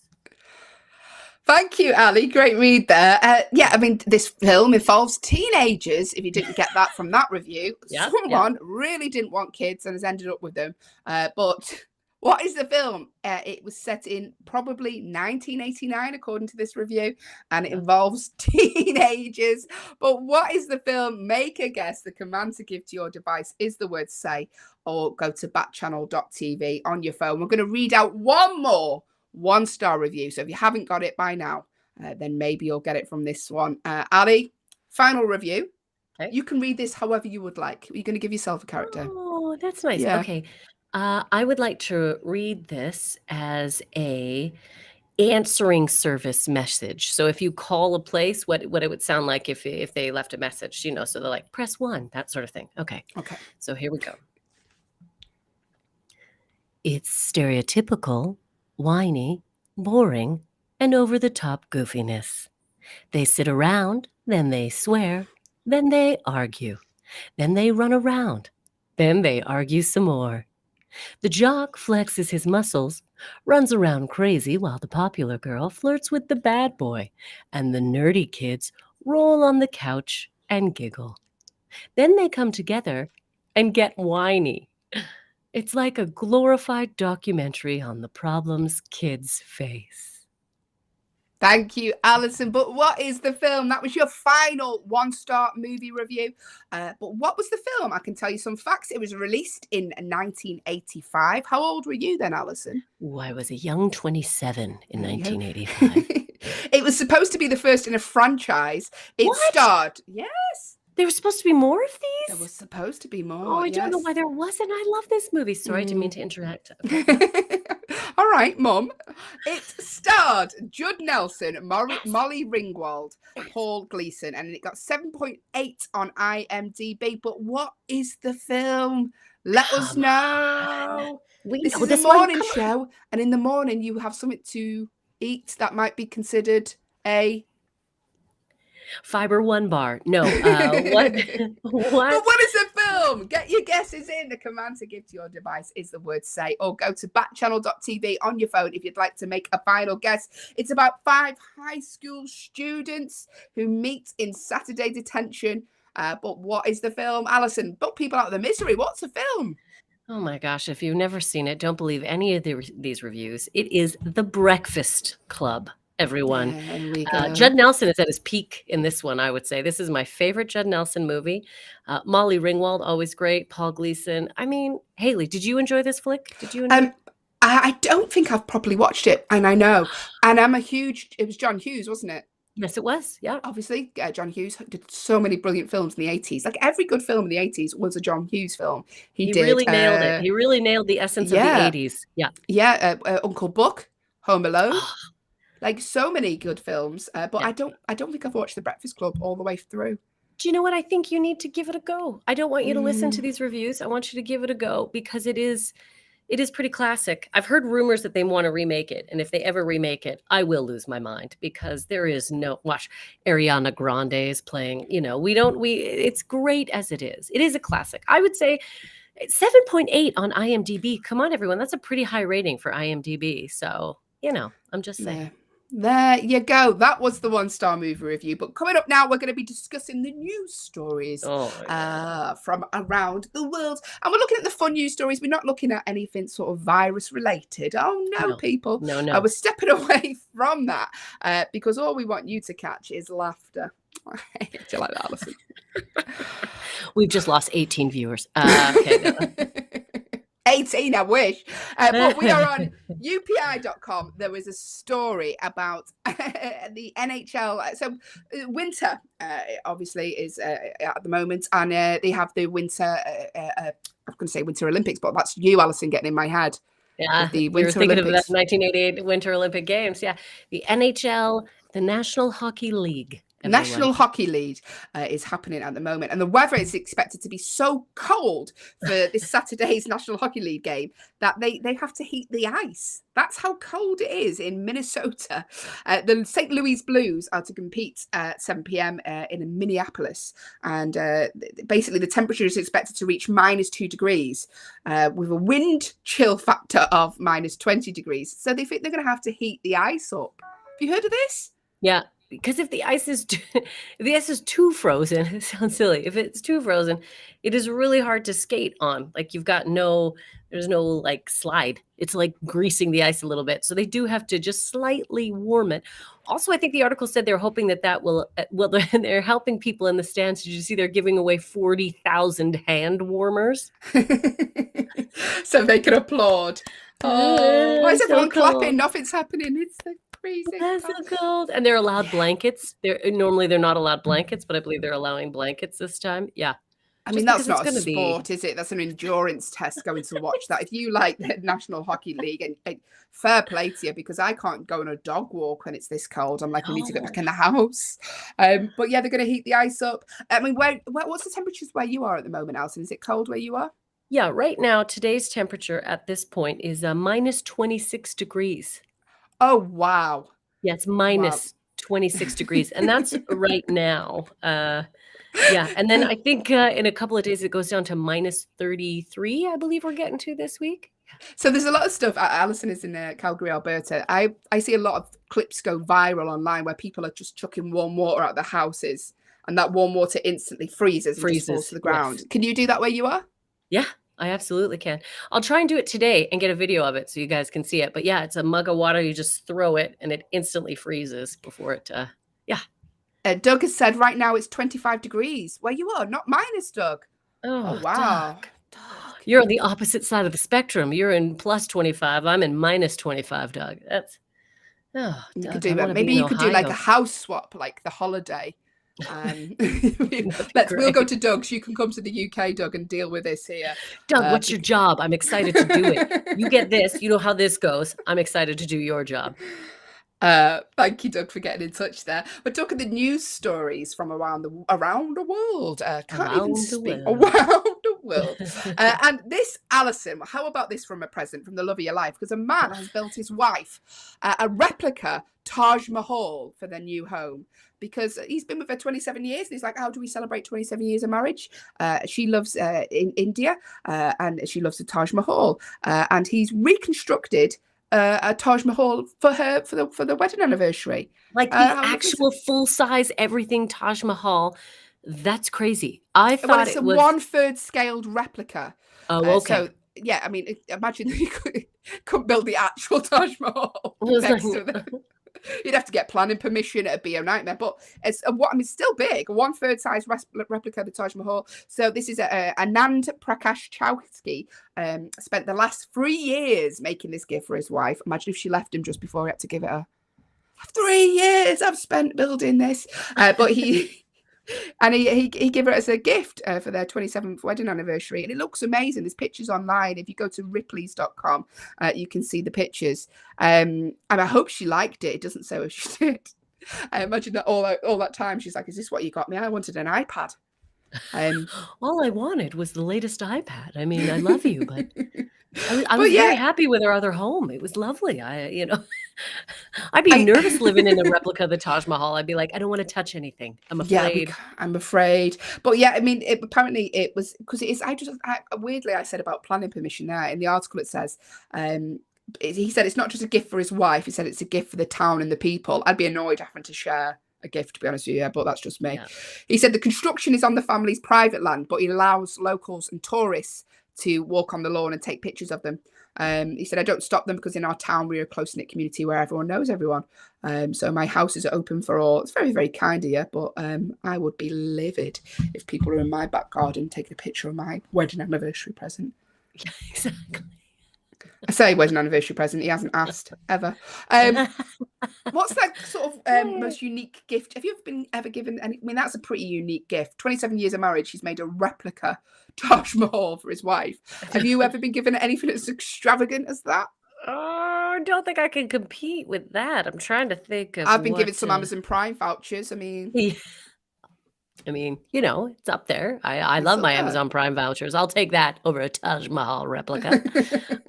Thank you, Ali. Great read there. I mean, this film involves teenagers. If you didn't get that from that review, someone really didn't want kids and has ended up with them. But what is the film? It was set in probably 1989, according to this review, and it involves teenagers. But what is the film? Make a guess. The command to give to your device is the word say, or go to backchannel.tv on your phone. We're going to read out one more 1-star review. So if you haven't got it by now, then maybe you'll get it from this one. Ali, final review. Okay. You can read this however you would like. Are you going to give yourself a character?
Oh, that's nice. Yeah. Okay. I would like to read this as a answering service message. So if you call a place, what it would sound like if they left a message, so they're like, press 1, that sort of thing. Okay. So here we go. It's stereotypical, whiny, boring, and over-the-top goofiness. They sit around, then they swear, then they argue, then they run around, Then they argue some more. The jock flexes his muscles, runs around crazy while the popular girl flirts with the bad boy, and the nerdy kids roll on the couch and giggle. Then they come together and get whiny. It's like a glorified documentary on the problems kids face.
Thank you, Allyson. But what is the film? That was your final 1-star movie review. But what was the film? I can tell you some facts. It was released in 1985. How old were you then, Allyson?
Ooh, I was a young 27 in 1985.
It was supposed to be the first in a franchise. It starred, yes.
There was supposed to be more of these?
There was supposed to be more.
Oh, I don't know why there wasn't. I love this movie. Sorry, I didn't mean to interact.
All right, Mum. It starred Judd Nelson, Molly Ringwald, Paul Gleason, and it got 7.8 on IMDb. But what is the film? Let us know. This is a morning show, and in the morning you have something to eat that might be considered a
Fiber One bar. No. What?
But what is the film? Get your guesses in. The command to give to your device is the word say, or go to backchannel.tv on your phone if you'd like to make a final guess. It's about 5 high school students who meet in Saturday detention. But what is the film? Allyson, book people out of the misery. What's the film?
Oh my gosh, if you've never seen it, don't believe any of these reviews. It is The Breakfast Club. Everyone. Judd Nelson is at his peak in this one, I would say. This is my favorite Judd Nelson movie. Molly Ringwald, always great. Paul Gleason. I mean, Hayley, did you enjoy this flick? Did you enjoy it?
I don't think I've properly watched it, and I know. And it was John Hughes, wasn't it?
Yes, it was. Yeah.
Obviously, John Hughes did so many brilliant films in the 80s. Like every good film in the 80s was a John Hughes film. He
really nailed it. He really nailed the essence of the 80s. Yeah.
Yeah. Uncle Buck, Home Alone. Like so many good films, but I don't think I've watched The Breakfast Club all the way through.
Do you know what? I think you need to give it a go. I don't want you to listen to these reviews. I want you to give it a go because it is pretty classic. I've heard rumors that they want to remake it, and if they ever remake it, I will lose my mind because there is no watch. Ariana Grande is playing. You know, it's great as it is. It is a classic. I would say 7.8 on IMDb. Come on, everyone, that's a pretty high rating for IMDb. So I'm just saying.
Yeah. There you go. That was the 1-star movie review. But coming up now, we're going to be discussing the news stories from around the world. And we're looking at the fun news stories. We're not looking at anything sort of virus related. Oh, no, people.
No.
We're stepping away from that because all we want you to catch is laughter. Do you like that, Allyson?
We've just lost 18 viewers. Okay. No.
18, I wish. But we are on upi.com. There was a story about the NHL. So winter, obviously, is at the moment. And they have the winter, I'm going to say Winter Olympics, but that's you, Allyson, getting in my head.
Yeah,
the Winter
thinking
Olympics.
Of that 1988 Winter Olympic Games. Yeah, the NHL, the National Hockey League.
National Hockey League is happening at the moment, and the weather is expected to be so cold for this Saturday's National Hockey League game that they have to heat the ice. That's how cold it is in Minnesota. The St. Louis Blues are to compete at 7 p.m. In Minneapolis, and basically the temperature is expected to reach -2 degrees with a wind chill factor of -20 degrees. So they think they're going to have to heat the ice up. Have you heard of this?
Yeah. Because if the ice is too frozen, it sounds silly. If it's too frozen, it is really hard to skate on. Like there's no like slide. It's like greasing the ice a little bit. So they do have to just slightly warm it. Also, I think the article said they're hoping that will, they're helping people in the stands. Did you see they're giving away 40,000 hand warmers?
So they can applaud. Oh, why is everyone
cool.
clapping? Nothing's happening. It's so crazy.
That's so cold. And they're allowed blankets. Normally they're not allowed blankets, but I believe they're allowing blankets this time. Yeah.
I mean, that's not a sport, is it? That's an endurance test going to watch that. If you like the National Hockey League, and fair play to you, because I can't go on a dog walk when it's this cold. I'm like, I need to get back in the house. But yeah, they're going to heat the ice up. I mean, what's the temperatures where you are at the moment, Allyson? Is it cold where you are?
Yeah, right now, today's temperature at this point is -26 degrees.
Oh, wow.
Yeah, it's -26 degrees. And that's right now. Yeah, and then I think in a couple of days it goes down to minus 33, I believe we're getting to this week.
So there's a lot of stuff. Allyson is in Calgary, Alberta. I see a lot of clips go viral online where people are just chucking warm water out of their houses, and that warm water instantly freezes and just falls to the ground. Yes. Can you do that where you are?
Yeah, I absolutely can. I'll try and do it today and get a video of it so you guys can see it. But yeah, it's a mug of water. You just throw it and it instantly freezes before it. Yeah.
Doug has said right now it's 25 degrees where you are, not minus, Doug.
Oh
wow.
Doug. You're on the opposite side of the spectrum. You're in plus 25. I'm in minus 25, Doug. That's
you could do that. Maybe you could do like a house swap, like the holiday. We'll go to Doug's. You can come to the UK, Doug, and deal with this here.
Doug, what's your job? I'm excited to do it. You get this. You know how this goes. I'm excited to do your job.
Thank you, Doug, for getting in touch there. We're talking the news stories from around the world. Around the world. And this, Allyson, how about this from a present from the love of your life? Because a man has built his wife a replica Taj Mahal for their new home. Because he's been with her 27 years. And he's like, how do we celebrate 27 years of marriage? She loves in India and she loves the Taj Mahal. And he's reconstructed a Taj Mahal for her for the wedding anniversary.
Like the actual full-size everything Taj Mahal. That's crazy. I thought
it's a 1/3 scaled replica.
Oh, okay.
So yeah, I mean, imagine that you couldn't build the actual Taj Mahal next to them. You'd have to get planning permission. It'd be a nightmare. But it's still big. A 1/3 size replica of the Taj Mahal. So this is Anand Prakash Chowsky. Spent the last 3 years making this gift for his wife. Imagine if she left him just before he had to give it her. 3 years I've spent building this. But he gave her it as a gift for their 27th wedding anniversary, and it looks amazing. There's pictures online. If you go to ripleys.com, you can see the pictures. And I hope she liked it. It doesn't say what she did. I imagine that all that time she's like, "Is this what you got me? I wanted an iPad."
All I wanted was the latest iPad. I mean, I love you, but I was very happy with our other home. It was lovely. I'd be nervous living in a replica of the Taj Mahal. I'd be like, I don't want to touch anything. I'm afraid.
Yeah, I'm afraid. But yeah, I mean, apparently it was because it is. Weirdly, I said about planning permission there in the article. It says, he said it's not just a gift for his wife. He said it's a gift for the town and the people. I'd be annoyed having to share a gift, to be honest with you, but that's just me. Yeah. He said the construction is on the family's private land, but he allows locals and tourists to walk on the lawn and take pictures of them. He said, I don't stop them because in our town, we're a close-knit community where everyone knows everyone. So my house is open for all. It's very, very kind of you, but I would be livid if people are in my back garden taking a picture of my wedding anniversary present.
Yeah, exactly.
I say wedding anniversary present. He hasn't asked ever. What's that sort of most unique gift? Have you ever given any? I mean, that's a pretty unique gift. 27 years of marriage, he's made a replica Taj Mahal for his wife. Have you ever been given anything as extravagant as that?
I don't think I can compete with that. I'm trying to think of.
I've been given some Amazon Prime vouchers. I mean,
it's up there. I love my Amazon Prime vouchers. I'll take that over a Taj Mahal replica.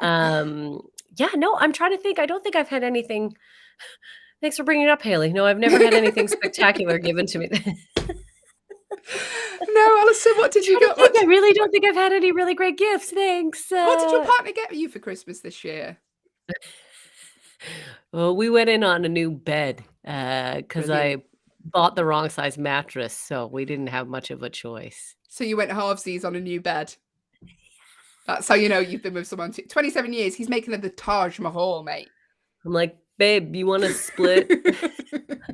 I'm trying to think. I don't think I've had anything. Thanks for bringing it up, Hayley. No, I've never had anything spectacular given to me.
No, Allyson, what did you get?
I really don't think I've had any really great gifts. Thanks.
What did your partner get you for Christmas this year?
Well, we went in on a new bed because I bought the wrong size mattress, so we didn't have much of a choice.
So you went halvesies on a new bed. That's how you know you've been with someone 27 years. He's making it the Taj Mahal, mate.
I'm like, babe, you want to split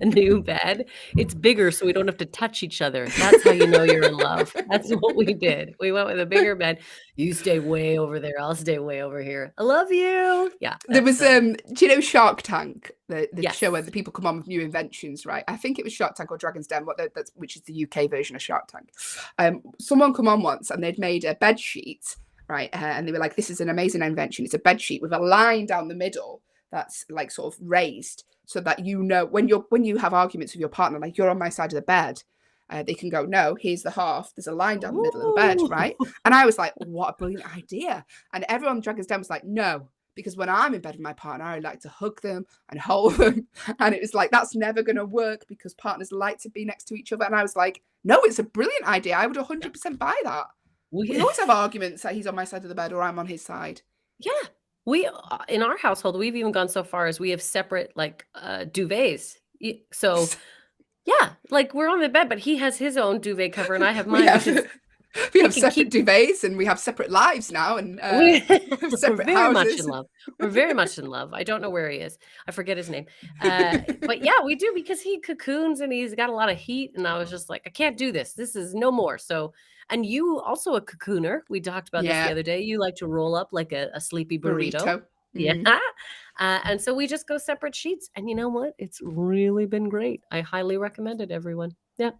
a new bed? It's bigger, so we don't have to touch each other. That's how you know you're in love. That's what we did. We went with a bigger bed. You stay way over there. I'll stay way over here. I love you. Yeah.
There was, do you know Shark Tank? The show where the people come on with new inventions, right? I think it was Shark Tank or Dragon's Den, which is the UK version of Shark Tank. Someone come on once and they'd made a bed sheet, right? And they were like, this is an amazing invention. It's a bed sheet with a line down the middle that's like sort of raised so that when you have arguments with your partner, like you're on my side of the bed, they can go, no, here's the half. There's a line down the middle of the bed, right? And I was like, what a brilliant idea. And everyone on Dragon's Den was like, no, because when I'm in bed with my partner, I like to hug them and hold them. And it was like, that's never going to work because partners like to be next to each other. And I was like, no, it's a brilliant idea. I would 100% buy that. We always have arguments that he's on my side of the bed or I'm on his side.
Yeah. We, in our household, we've even gone so far as we have separate like duvets. So yeah, like we're on the bed, but he has his own duvet cover and I have mine.
We have separate duvets and we have separate lives now, and
we're very much in love. We're very much in love. I don't know where he is. I forget his name. But yeah, we do, because he cocoons and he's got a lot of heat. And I was just like, I can't do this. This is no more. So, and you also a cocooner. We talked about this the other day. You like to roll up like a sleepy burrito. Yeah. And so we just go separate sheets. And you know what? It's really been great. I highly recommend it, everyone. Yeah.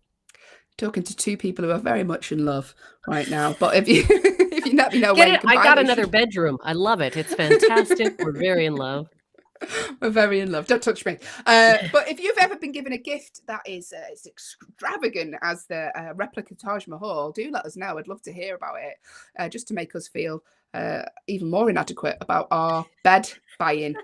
Talking to two people who are very much in love right now. But if you let me know
where you can buy I got another bedroom. I love it. It's fantastic. We're very in love.
We're very in love. Don't touch me. But if you've ever been given a gift that is as extravagant as the replica Taj Mahal, do let us know. I'd love to hear about it, just to make us feel even more inadequate about our bed buying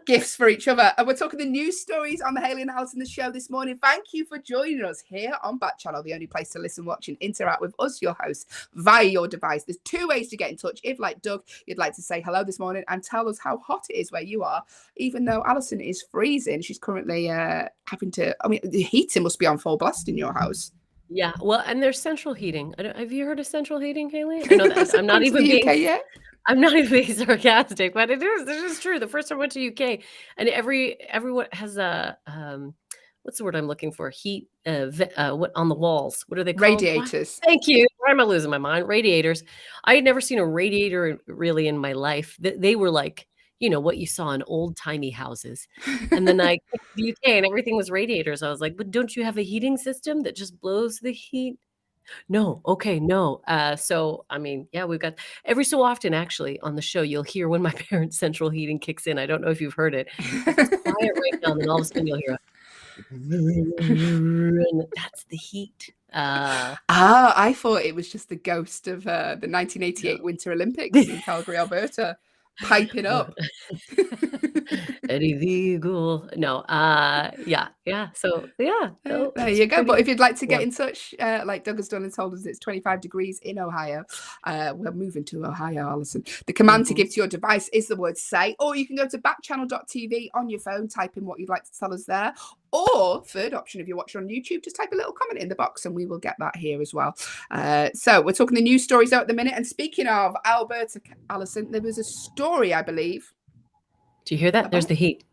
gifts for each other. And we're talking the news stories on the Hayley and Allyson the show this morning. Thank you for joining us here on Backchannel, the only place to listen, watch, and interact with us, your hosts, via your device. There's two ways to get in touch. If, like Doug, you'd like to say hello this morning and tell us how hot it is where you are, even though Allyson is freezing. She's currently having to, the heating must be on full blast in your house.
Yeah, well, and there's central heating. Have you heard of central heating, Hayley? I know that I'm not even being I'm not even being sarcastic, but it is true. The first time I went to UK, and everyone has a what's the word I'm looking for? Heat what on the walls? What are they called?
Radiators.
What? Thank you. Why am I losing my mind? Radiators. I had never seen a radiator really in my life. They were like, what you saw in old timey houses. And then I came to the UK and everything was radiators. I was like, but don't you have a heating system that just blows the heat? No. Okay. No. So, we've got every so often actually on the show, you'll hear when my parents' central heating kicks in. I don't know if you've heard it. It's quiet right now. And then all of a sudden you'll hear and that's the heat.
I thought it was just the ghost of the 1988 Winter Olympics in Calgary, Alberta. Piping up.
Eddie the Eagle. No, yeah. So yeah. No,
there you go. But if you'd like to get in touch, like Doug has done and told us it's 25 degrees in Ohio. We're moving to Ohio, Allyson. The command to give to your device is the word say, or you can go to backchannel.tv on your phone, type in what you'd like to tell us there. Or third option, if you're watching on YouTube, just type a little comment in the box and we will get that here as well. So we're talking the news stories out at the minute. And speaking of Alberta, Allyson, there was a story, I believe.
Do you hear that? There's the heat.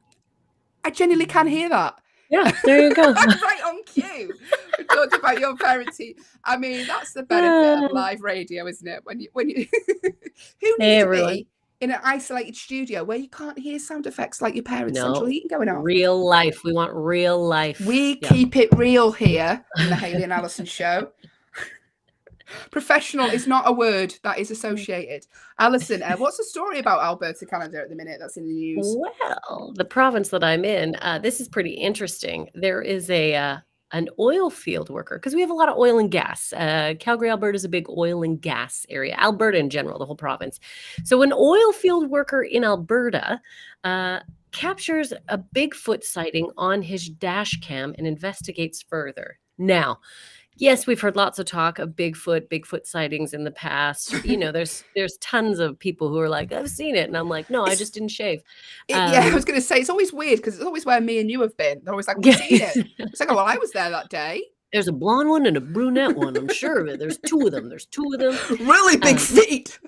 I genuinely can hear that.
Yeah, there you go.
Right on cue. We talked about your parenting. That's the benefit of live radio, isn't it? When you who needs to be in an isolated studio where you can't hear sound effects like your parents' central heating going on?
Real life. We want real life.
We keep it real here in the Hayley and Allyson show. Professional is not a word that is associated. Allyson, what's the story about Alberta, Canada at the minute that's in the news?
Well, the province that I'm in, this is pretty interesting. There is an oil field worker, because we have a lot of oil and gas. Calgary, Alberta is a big oil and gas area. Alberta in general, the whole province. So an oil field worker in Alberta captures a Bigfoot sighting on his dash cam and investigates further. Now, yes, we've heard lots of talk of Bigfoot sightings in the past. There's tons of people who are like, I've seen it. And I'm like, no, I just didn't shave.
I was going to say, it's always weird because it's always where me and you have been. They're always like, we've seen it. It's like, well, I was there that day.
There's a blonde one and a brunette one. I'm sure of it. There's two of them.
Really big feet.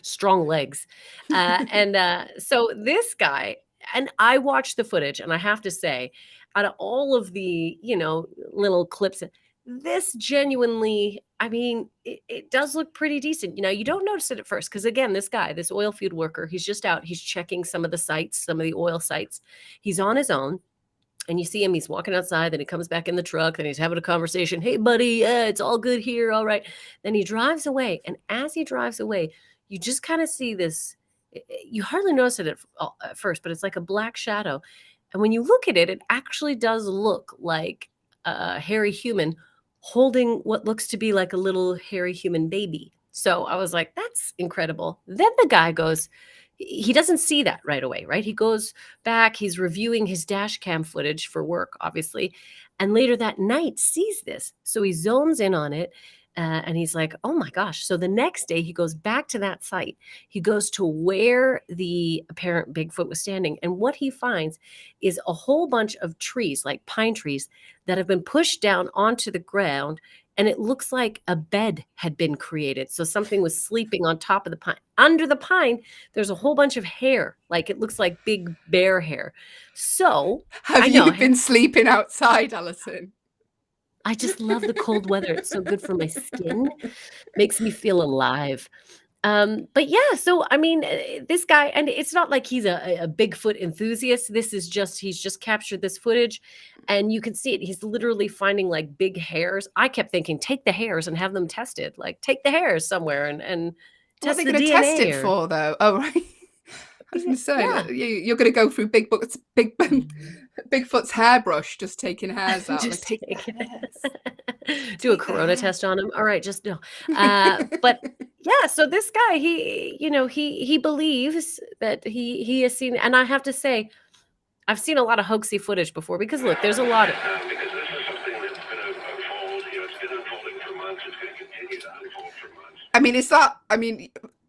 Strong legs. So this guy, and I watched the footage, and I have to say, out of all of the, little clips, this genuinely, it does look pretty decent. You don't notice it at first because, again, this guy, this oil field worker, he's just out. He's checking some of the sites, some of the oil sites. He's on his own. And you see him, he's walking outside, then he comes back in the truck, then he's having a conversation. Hey, buddy, it's all good here. All right. Then he drives away. And as he drives away, you just kind of see this. You hardly notice it at first, but it's like a black shadow. And when you look at it, it actually does look like a hairy human holding what looks to be like a little hairy human baby. So I was like, that's incredible. Then the guy goes, he doesn't see that right away, right? He goes back, he's reviewing his dash cam footage for work, obviously, and later that night sees this. So he zones in on it. And he's like, oh my gosh. So the next day he goes back to that site. He goes to where the apparent Bigfoot was standing. And what he finds is a whole bunch of trees, like pine trees, that have been pushed down onto the ground. And it looks like a bed had been created. So something was sleeping on top of the pine. Under the pine, there's a whole bunch of hair. Like it looks like big bear hair. So
have you been sleeping outside, Allyson?
I just love the cold weather. It's so good for my skin. Makes me feel alive. But yeah, so I mean, this guy, and it's not like he's a Bigfoot enthusiast. This is just, he's just captured this footage and you can see it. He's literally finding like big hairs. I kept thinking, take the hairs and have them tested. Like take the hairs somewhere and test the DNA. What are they going to test it
for though? Oh, right. I was going to say, you're going to go through Bigfoot's hairbrush, just taking hairs out.
Just like, do a corona test on him. All right, just no. But yeah, so this guy, he believes that he has seen, and I have to say, I've seen a lot of hoaxy footage before because look, there's a lot of.
Because this is something that's been unfolded. It's been unfolding for months. It's going to continue to unfold for months.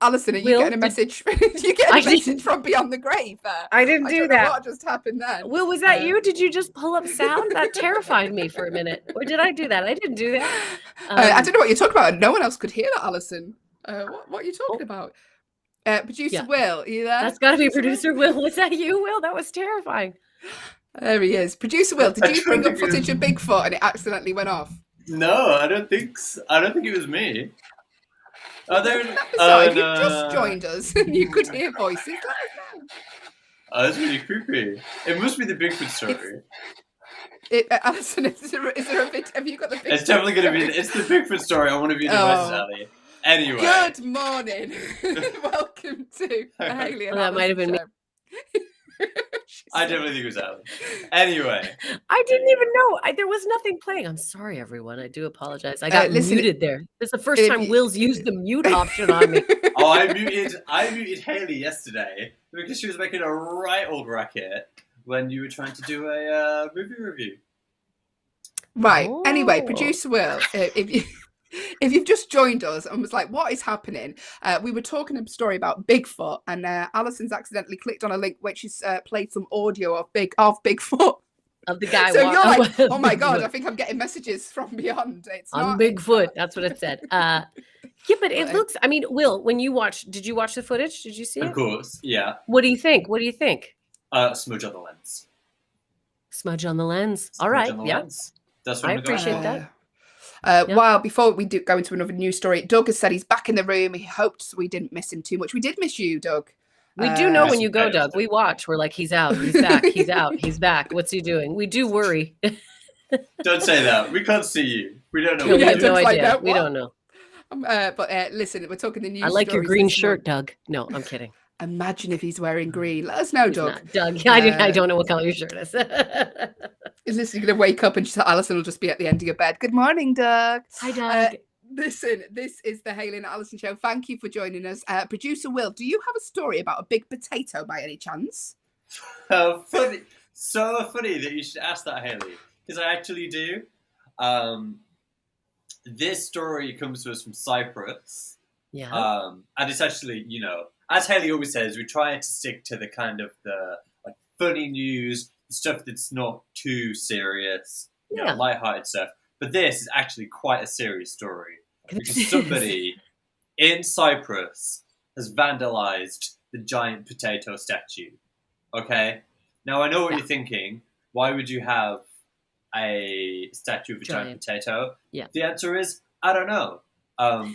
Allyson, are you getting a message? You get a message from beyond the grave there.
I didn't do that.
What just happened then?
Will, was that you? Did you just pull up sound? That terrified me for a minute. Or did I do that? I didn't do that.
I don't know what you're talking about. No one else could hear that, Allyson. What are you talking about? Producer Will, are you there?
That's got to be Producer Will. Was that you, Will? That was terrifying.
There he is. Producer Will, did you bring up footage of Bigfoot and it accidentally went off?
No, I don't think so. I don't think it was me.
If you just joined us and you could hear voices, let us know.
Oh, that's really creepy. It must be the Bigfoot story.
Allyson, is there a bit? Have you got the Bigfoot?
It's definitely going to be. It's the Bigfoot story. I want to be the voices, Ali. Anyway.
Good morning. Welcome to the Hayley and
that might have been me.
I definitely think it was Ali. Anyway.
I didn't even know. There was nothing playing. I'm sorry, everyone. I do apologize. I got muted there. It's the first time Will's used the mute option on me.
Oh, I muted Hayley yesterday because she was making a right old racket when you were trying to do a movie review.
Right. Oh. Anyway, Producer Will, if you've just joined us and was like, what is happening? We were talking a story about Bigfoot, and Allison's accidentally clicked on a link which is played some audio of Bigfoot.
Of the guy.
So you're like, oh my God, I think I'm getting messages from beyond. It's
on
not
Bigfoot. That's what it said. Yeah, but it looks, I mean, Will, when you did you watch the footage? Did you see it?
Of course, yeah.
What do you think?
Smudge on the lens.
Smudge on the lens. All right, yeah.
That's what
I appreciate that.
While before we do go into another news story, Doug has said he's back in the room. He hoped we didn't miss him too much. We did miss you, Doug.
We do know when you go, Doug. We watch. We're like, he's out. He's back. He's out. He's back. What's he doing? We do worry.
Don't say that. We can't see you. We don't know.
We have no idea. We don't know.
But listen, we're talking the news.
I like your green shirt, Doug. No, I'm kidding.
Imagine if he's wearing green. Let us know, Doug.
Doug, I don't know what color your shirt is.
Is this going to wake up and Allyson will just be at the end of your bed? Good morning, Doug.
Hi, Doug.
Listen, this is the Hayley and Allyson show. Thank you for joining us. Producer Will, do you have a story about a big potato by any chance?
Funny. So funny that you should ask that, Hayley, because I actually do. This story comes to us from Cyprus.
Yeah.
And it's actually, as Hayley always says, we try to stick to the kind of the funny news, stuff that's not too serious, lighthearted stuff. But this is actually quite a serious story because somebody in Cyprus has vandalized the giant potato statue. Okay? Now, I know what you're thinking. Why would you have a statue of a giant potato?
Yeah.
The answer is, I don't know.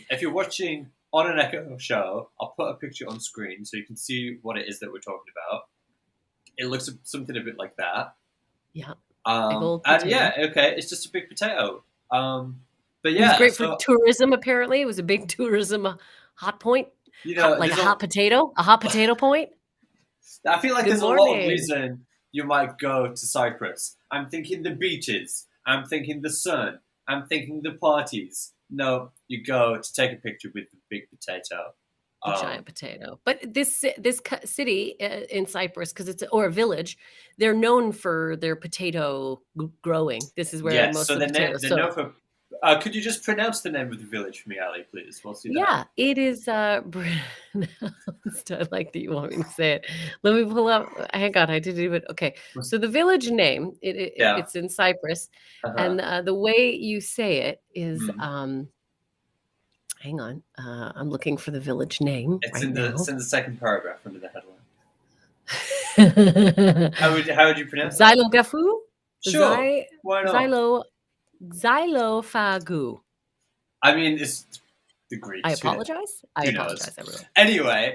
If you're watching on an Echo show, I'll put a picture on screen so you can see what it is that we're talking about. It looks something a bit like that.
Yeah.
And yeah, okay, it's just a big potato. But yeah,
it's great for tourism. Apparently, it was a big tourism hot point. Like a hot potato point.
I feel like there's a lot of reason you might go to Cyprus. I'm thinking the beaches. I'm thinking the sun. I'm thinking the parties. No, you go to take a picture with the big potato.
giant potato. But this city in Cyprus, because or a village, they're known for their potato growing. This is where most of the potatoes.
They're known for. Could you just pronounce the name of the village for me, Ali, please? We'll see that.
Yeah, it is. I like that you want me to say it. Let me pull up. Hang on, I didn't even. Okay, so the village name. It's in Cyprus, and the way you say it is. Hang on, I'm looking for the village name.
It's
in
the second paragraph under the headline. How would you pronounce it?
Xylogafu?
Sure. Why not?
Xylophagu.
I mean, it's the Greeks.
I apologize. Apologize, everyone.
Anyway,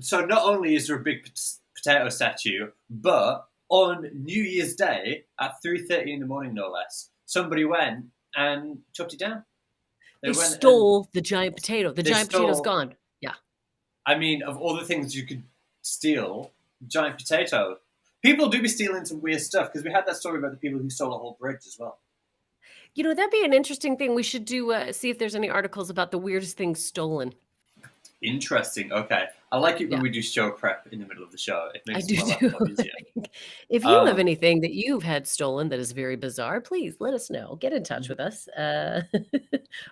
so not only is there a big potato statue, but on New Year's Day at 3:30 in the morning, no less, somebody went and chopped it down.
They stole the giant potato. The giant potato's gone. Yeah.
I mean, of all the things you could steal, giant potato. People do be stealing some weird stuff, because we had that story about the people who stole a whole bridge as well.
That'd be an interesting thing. We should see if there's any articles about the weirdest things stolen.
Interesting. Okay. I like it when we do show prep in the middle of the show. It makes it a lot easier.
If you have anything that you've had stolen that is very bizarre, please let us know. Get in touch with us. But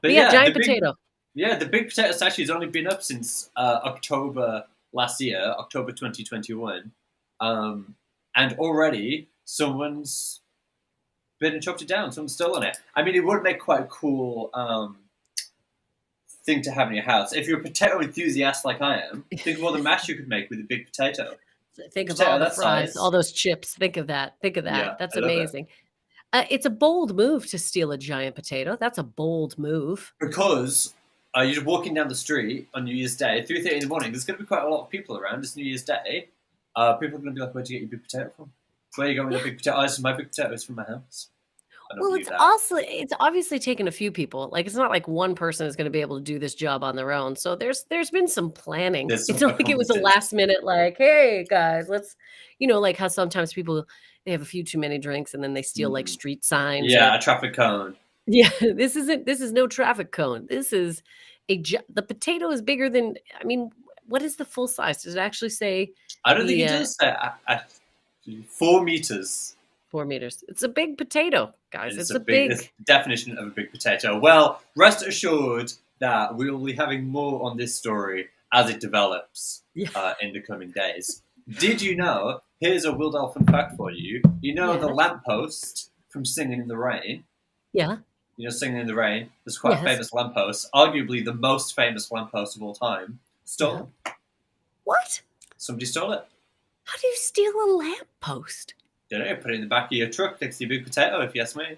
giant potato.
The big potato statue has only been up since October last year, October 2021. And already someone's been and chopped it down. Someone's stolen it. I mean, it would make quite a cool thing to have in your house. If you're a potato enthusiast like I am, think of all the mash you could make with a big potato.
Think of all the fries, all those chips. Think of that. Yeah, that's amazing. It's a bold move to steal a giant potato. That's a bold move.
Because you're just walking down the street on New Year's Day, 3:30 in the morning. There's going to be quite a lot of people around. It's New Year's Day. People are going to be like, where'd you get your big potato from? Where are you going with a big potato? My big potato is from my house.
Well, it's obviously taken a few people. Like, it's not like one person is going to be able to do this job on their own. So there's been some planning. It's not like it was a last minute, like, hey guys, let's, like how sometimes people, they have a few too many drinks and then they steal like street signs.
Yeah, a traffic cone.
Yeah, this is no traffic cone. This is the potato is bigger than, I mean, what is the full size? Does it actually say?
I don't think it does say 4 meters.
4 meters. It's a big potato, guys. It's the
definition of a big potato. Well, rest assured that we will be having more on this story as it develops in the coming days. Did you know? Here's a Will Dolphin fact for you. You know the lamppost from Singing in the Rain?
Yeah.
Singing in the Rain. There's quite a famous lamppost, arguably the most famous lamppost of all time. Stolen.
What?
Somebody stole it.
How do you steal a lamppost?
Don't know, put it in the back of your truck next to your big potato, if you ask me.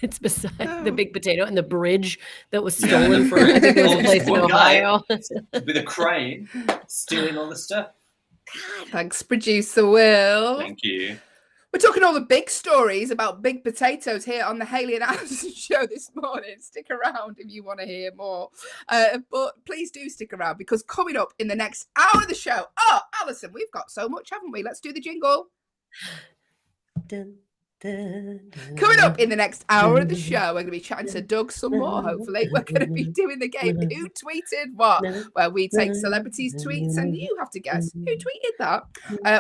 It's beside the big potato and the bridge that was stolen from, I think it was a place in Ohio.
With a crane, stealing all the stuff.
God. Thanks, producer Will.
Thank you.
We're talking all the big stories about big potatoes here on the Hayley and Allyson show this morning. Stick around if you want to hear more. But please do stick around, because coming up in the next hour of the show, Allyson, we've got so much, haven't we? Let's do the jingle. Dun, dun, dun. Coming up in the next hour of the show, we're going to be chatting to Doug some more, hopefully. We're going to be doing the game Who Tweeted What, where we take celebrities' tweets and you have to guess who tweeted that.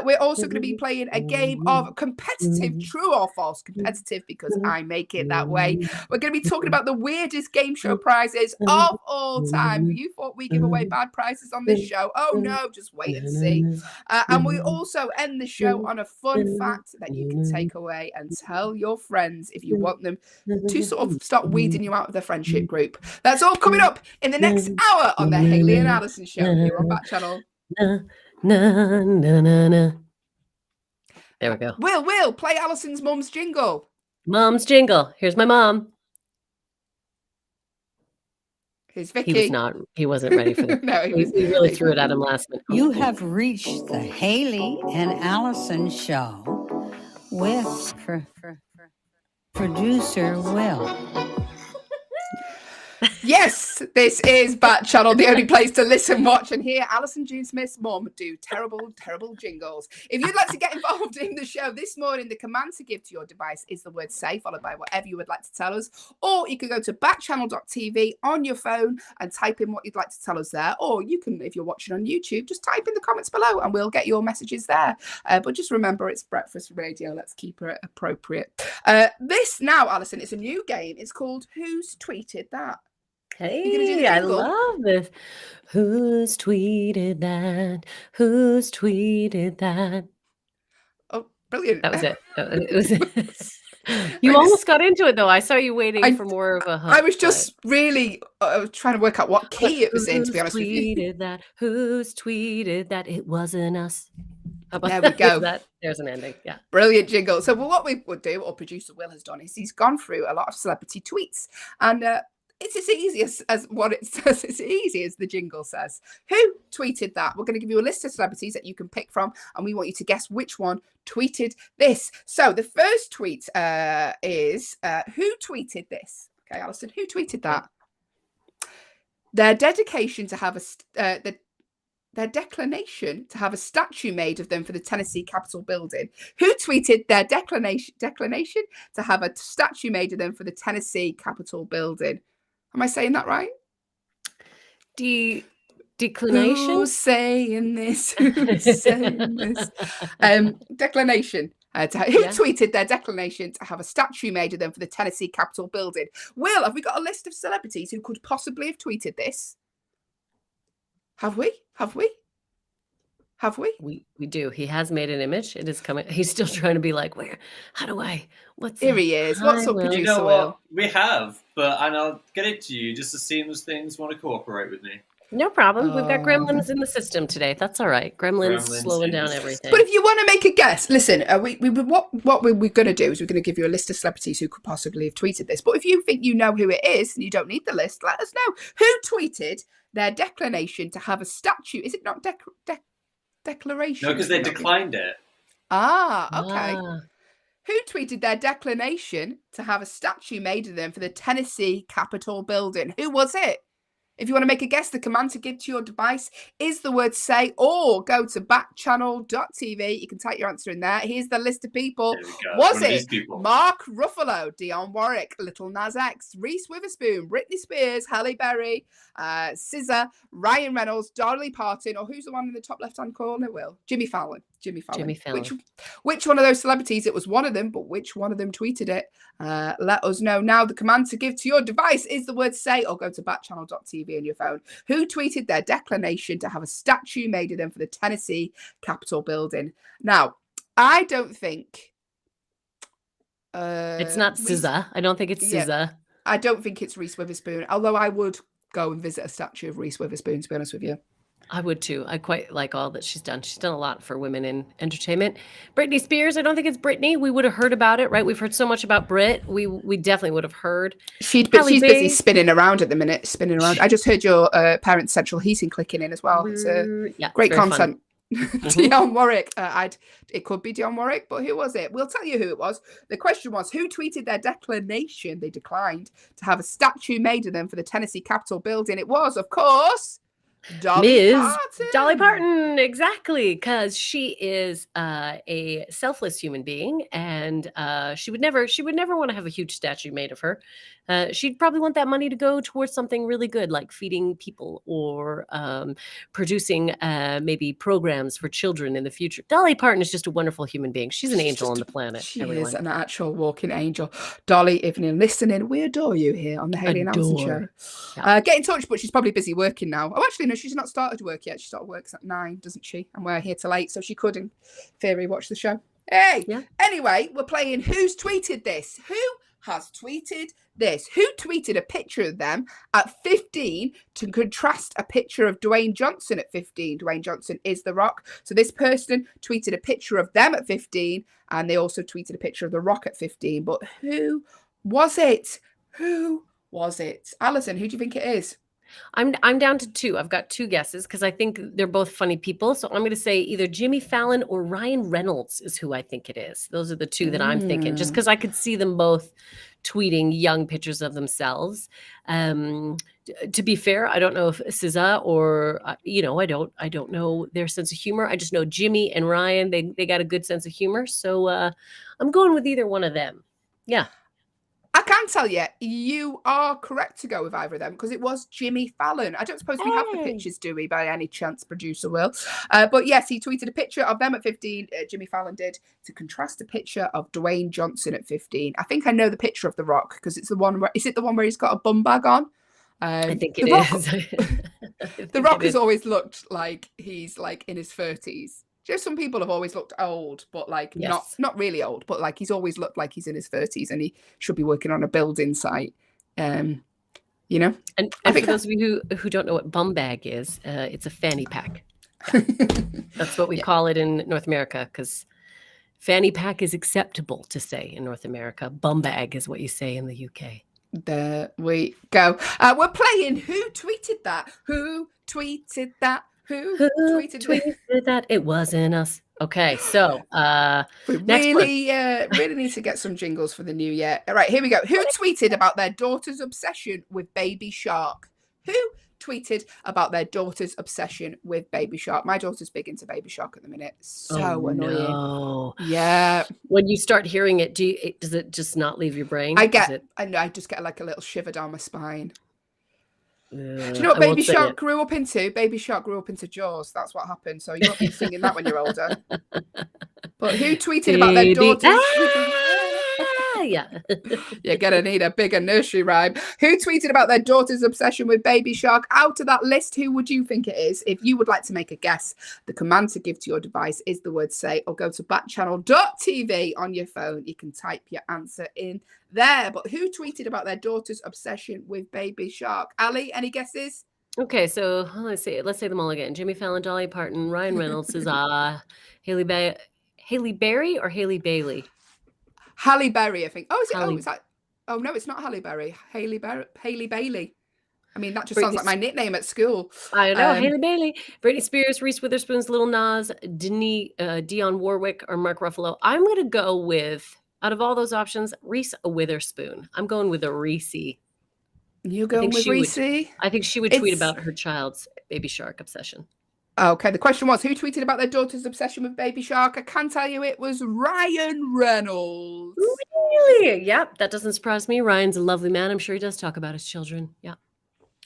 We're also going to be playing a game of competitive, true or false competitive, because I make it that way. We're going to be talking about the weirdest game show prizes of all time. You thought we give away bad prizes on this show? Oh no, just wait and see. And we also end the show on a fun fact that you can take away and tell your friends if you want them to sort of start weeding you out of their friendship group. That's all coming up in the next hour on the Hayley and Allyson show here on Backchannel.
There we go.
Will play Allison's mum's jingle.
Mom's jingle. Here's my mom.
Here's Vicky.
He wasn't ready for that.
No,
we really threw it at him last minute.
You have reached the Hayley and Allyson show with producer Will.
Yes, this is Backchannel, the only place to listen, watch, and hear Allyson June Smith's mum do terrible, terrible jingles. If you'd like to get involved in the show this morning, the command to give to your device is the word say, followed by whatever you would like to tell us. Or you can go to backchannel.tv on your phone and type in what you'd like to tell us there. Or you can, if you're watching on YouTube, just type in the comments below and we'll get your messages there. But just remember, it's breakfast radio. Let's keep it appropriate. This now, Allyson, it's a new game. It's called Who's Tweeted That?
Hey, I love this. Who's tweeted that? Who's tweeted that?
Oh, brilliant.
That was it. It was you almost got into it, though. I saw you waiting for more of a hook.
I was just really trying to work out what key it was in, to be honest with you.
Who's tweeted that? It wasn't us.
There we go.
There's an ending. Yeah.
Brilliant jingle. So what we would do, or producer Will has done, is he's gone through a lot of celebrity tweets. And it's as easy as what it says. It's easy as the jingle says. Who tweeted that? We're going to give you a list of celebrities that you can pick from, and we want you to guess which one tweeted this. So the first tweet is who tweeted this? Okay, Allyson, who tweeted that? Their dedication to have their declination to have a statue made of them for the Tennessee Capitol building. Who tweeted their declination to have a statue made of them for the Tennessee Capitol building? Am I saying that right?
Declination?
Who's saying this? Who's saying this? Declination. Who tweeted their declination to have a statue made of them for the Tennessee Capitol building? Will, have we got a list of celebrities who could possibly have tweeted this? Have we?
We do. He has made an image. It is coming. He's still trying to be like, where? How do I? What's
here? He is. What's up, producer?
You know
Will?
what? We have, and I'll get it to you just as soon as things want to cooperate with me.
No problem. We've got gremlins in the system today. That's all right. Gremlins slowing down everything.
But if you want to make a guess, listen. What we're going to do is we're going to give you a list of celebrities who could possibly have tweeted this. But if you think you know who it is and you don't need the list, let us know. Who tweeted their declination to have a statue? Is it not declaration?
No, because they declined it.
Okay. Who tweeted their declination to have a statue made of them for the Tennessee Capitol building? Who was it? If you want to make a guess, the command to give to your device is the word say, or go to backchannel.tv. You can type your answer in there. Here's the list of people. Was it Mark Ruffalo, Dionne Warwick, Little Nas X, Reese Witherspoon, Britney Spears, Halle Berry, SZA, Ryan Reynolds, Dolly Parton, or who's the one in the top left-hand corner? Will? Jimmy Fallon. Which one of those celebrities? It was one of them, but which one of them tweeted it? Let us know now. The command to give to your device is the word say, or go to backchannel.tv on your phone. Who tweeted their declination to have a statue made of them for the Tennessee Capitol building? Now, I don't think
it's not SZA. I don't think it's SZA.
Yeah, I don't think it's Reese Witherspoon, although I would go and visit a statue of Reese Witherspoon, to be honest with you.
I would too. I quite like all that she's done. She's done a lot for women in entertainment. Britney Spears, I don't think it's Britney. We would have heard about it, right? We've heard so much about Brit. We definitely would have heard.
She's busy spinning around at the minute. I just heard your parents' central heating clicking in as well. It's great content. Dionne Warwick. It could be Dionne Warwick, but who was it? We'll tell you who it was. The question was, who tweeted their declination? They declined to have a statue made of them for the Tennessee Capitol building. It was, of course, Dolly Parton,
exactly, because she is a selfless human being, and she would never want to have a huge statue made of her. She'd probably want that money to go towards something really good, like feeding people or producing maybe programs for children in the future. Dolly Parton is just a wonderful human being. She's an angel on the planet.
She is an actual walking angel. Dolly, if you're listening, we adore you here on the Hayley and Allyson Show. Yeah. Get in touch, but she's probably busy working now. Oh, actually, no, she's not started work yet. She started work at 9, doesn't she? And we're here till 8, so she could, in theory, watch the show. Hey! Yeah. Anyway, we're playing Who's Tweeted This? Who has tweeted this? Who tweeted a picture of them at 15 to contrast a picture of Dwayne Johnson at 15? Dwayne Johnson is The Rock. So this person tweeted a picture of them at 15, and they also tweeted a picture of The Rock at 15. But who was it? Who was it? Allyson, who do you think it is?
I'm down to 2. I've got 2 guesses because I think they're both funny people. So I'm going to say either Jimmy Fallon or Ryan Reynolds is who I think it is. Those are the 2 that I'm thinking, just because I could see them both tweeting young pictures of themselves. To be fair, I don't know if SZA or I don't know their sense of humor. I just know Jimmy and Ryan, they got a good sense of humor. So I'm going with either one of them. Yeah.
I can tell you, you are correct to go with either of them because it was Jimmy Fallon. I don't suppose we have the pictures, do we, by any chance, producer Will? But yes, he tweeted a picture of them at 15, Jimmy Fallon did, to contrast a picture of Dwayne Johnson at 15. I think I know the picture of The Rock because it's the one where, is it the one where he's got a bum bag on?
I think it is.
The Rock has always looked like he's like in his 30s. Just some people have always looked old, but like
Yes.
not really old, but like he's always looked like he's in his 30s and he should be working on a building site. You know?
And for those of you who don't know what bum bag is, it's a fanny pack. Yeah. That's what we call it in North America, because fanny pack is acceptable to say in North America. Bum bag is what you say in the UK.
There we go. We're playing Who Tweeted That? Who tweeted that? Who tweeted
that? It wasn't us. Okay, so
we really need to get some jingles for the new year. All right, here we go. Who tweeted about their daughter's obsession with Baby Shark? Who tweeted about their daughter's obsession with Baby Shark? My daughter's big into Baby Shark at the minute. So annoying.
No.
Yeah.
When you start hearing it, does it just not leave your brain?
I just get like a little shiver down my spine. Do you know what Baby Shark grew up into? Baby Shark grew up into Jaws. That's what happened. So you won't be singing that when you're older. But who tweeted about their daughter's...
Yeah.
You're going to need a bigger nursery rhyme. Who tweeted about their daughter's obsession with Baby Shark? Out of that list, who would you think it is? If you would like to make a guess, the command to give to your device is the word say, or go to backchannel.tv on your phone. You can type your answer in there. But who tweeted about their daughter's obsession with Baby Shark? Ali, any guesses?
Okay, so let's say them all again. Jimmy Fallon, Dolly Parton, Ryan Reynolds, Hayley Berry or Hayley Bailey?
Halle Berry, I think. Oh, is it? Oh, is that? Oh no, it's not Halle Berry. Hayley Bailey. I mean, that just sounds like my nickname at school.
I know, Hayley Bailey, Britney Spears, Reese Witherspoon's Lil Nas, Dionne Warwick, or Mark Ruffalo. I'm going to go with, out of all those options, Reese Witherspoon. I'm going with a Reese.
You're going with Reese?
I think she would tweet about her child's Baby Shark obsession.
Okay, the question was, who tweeted about their daughter's obsession with Baby Shark? I can tell you it was Ryan Reynolds.
Really? Yep, that doesn't surprise me. Ryan's a lovely man. I'm sure he does talk about his children. Yeah.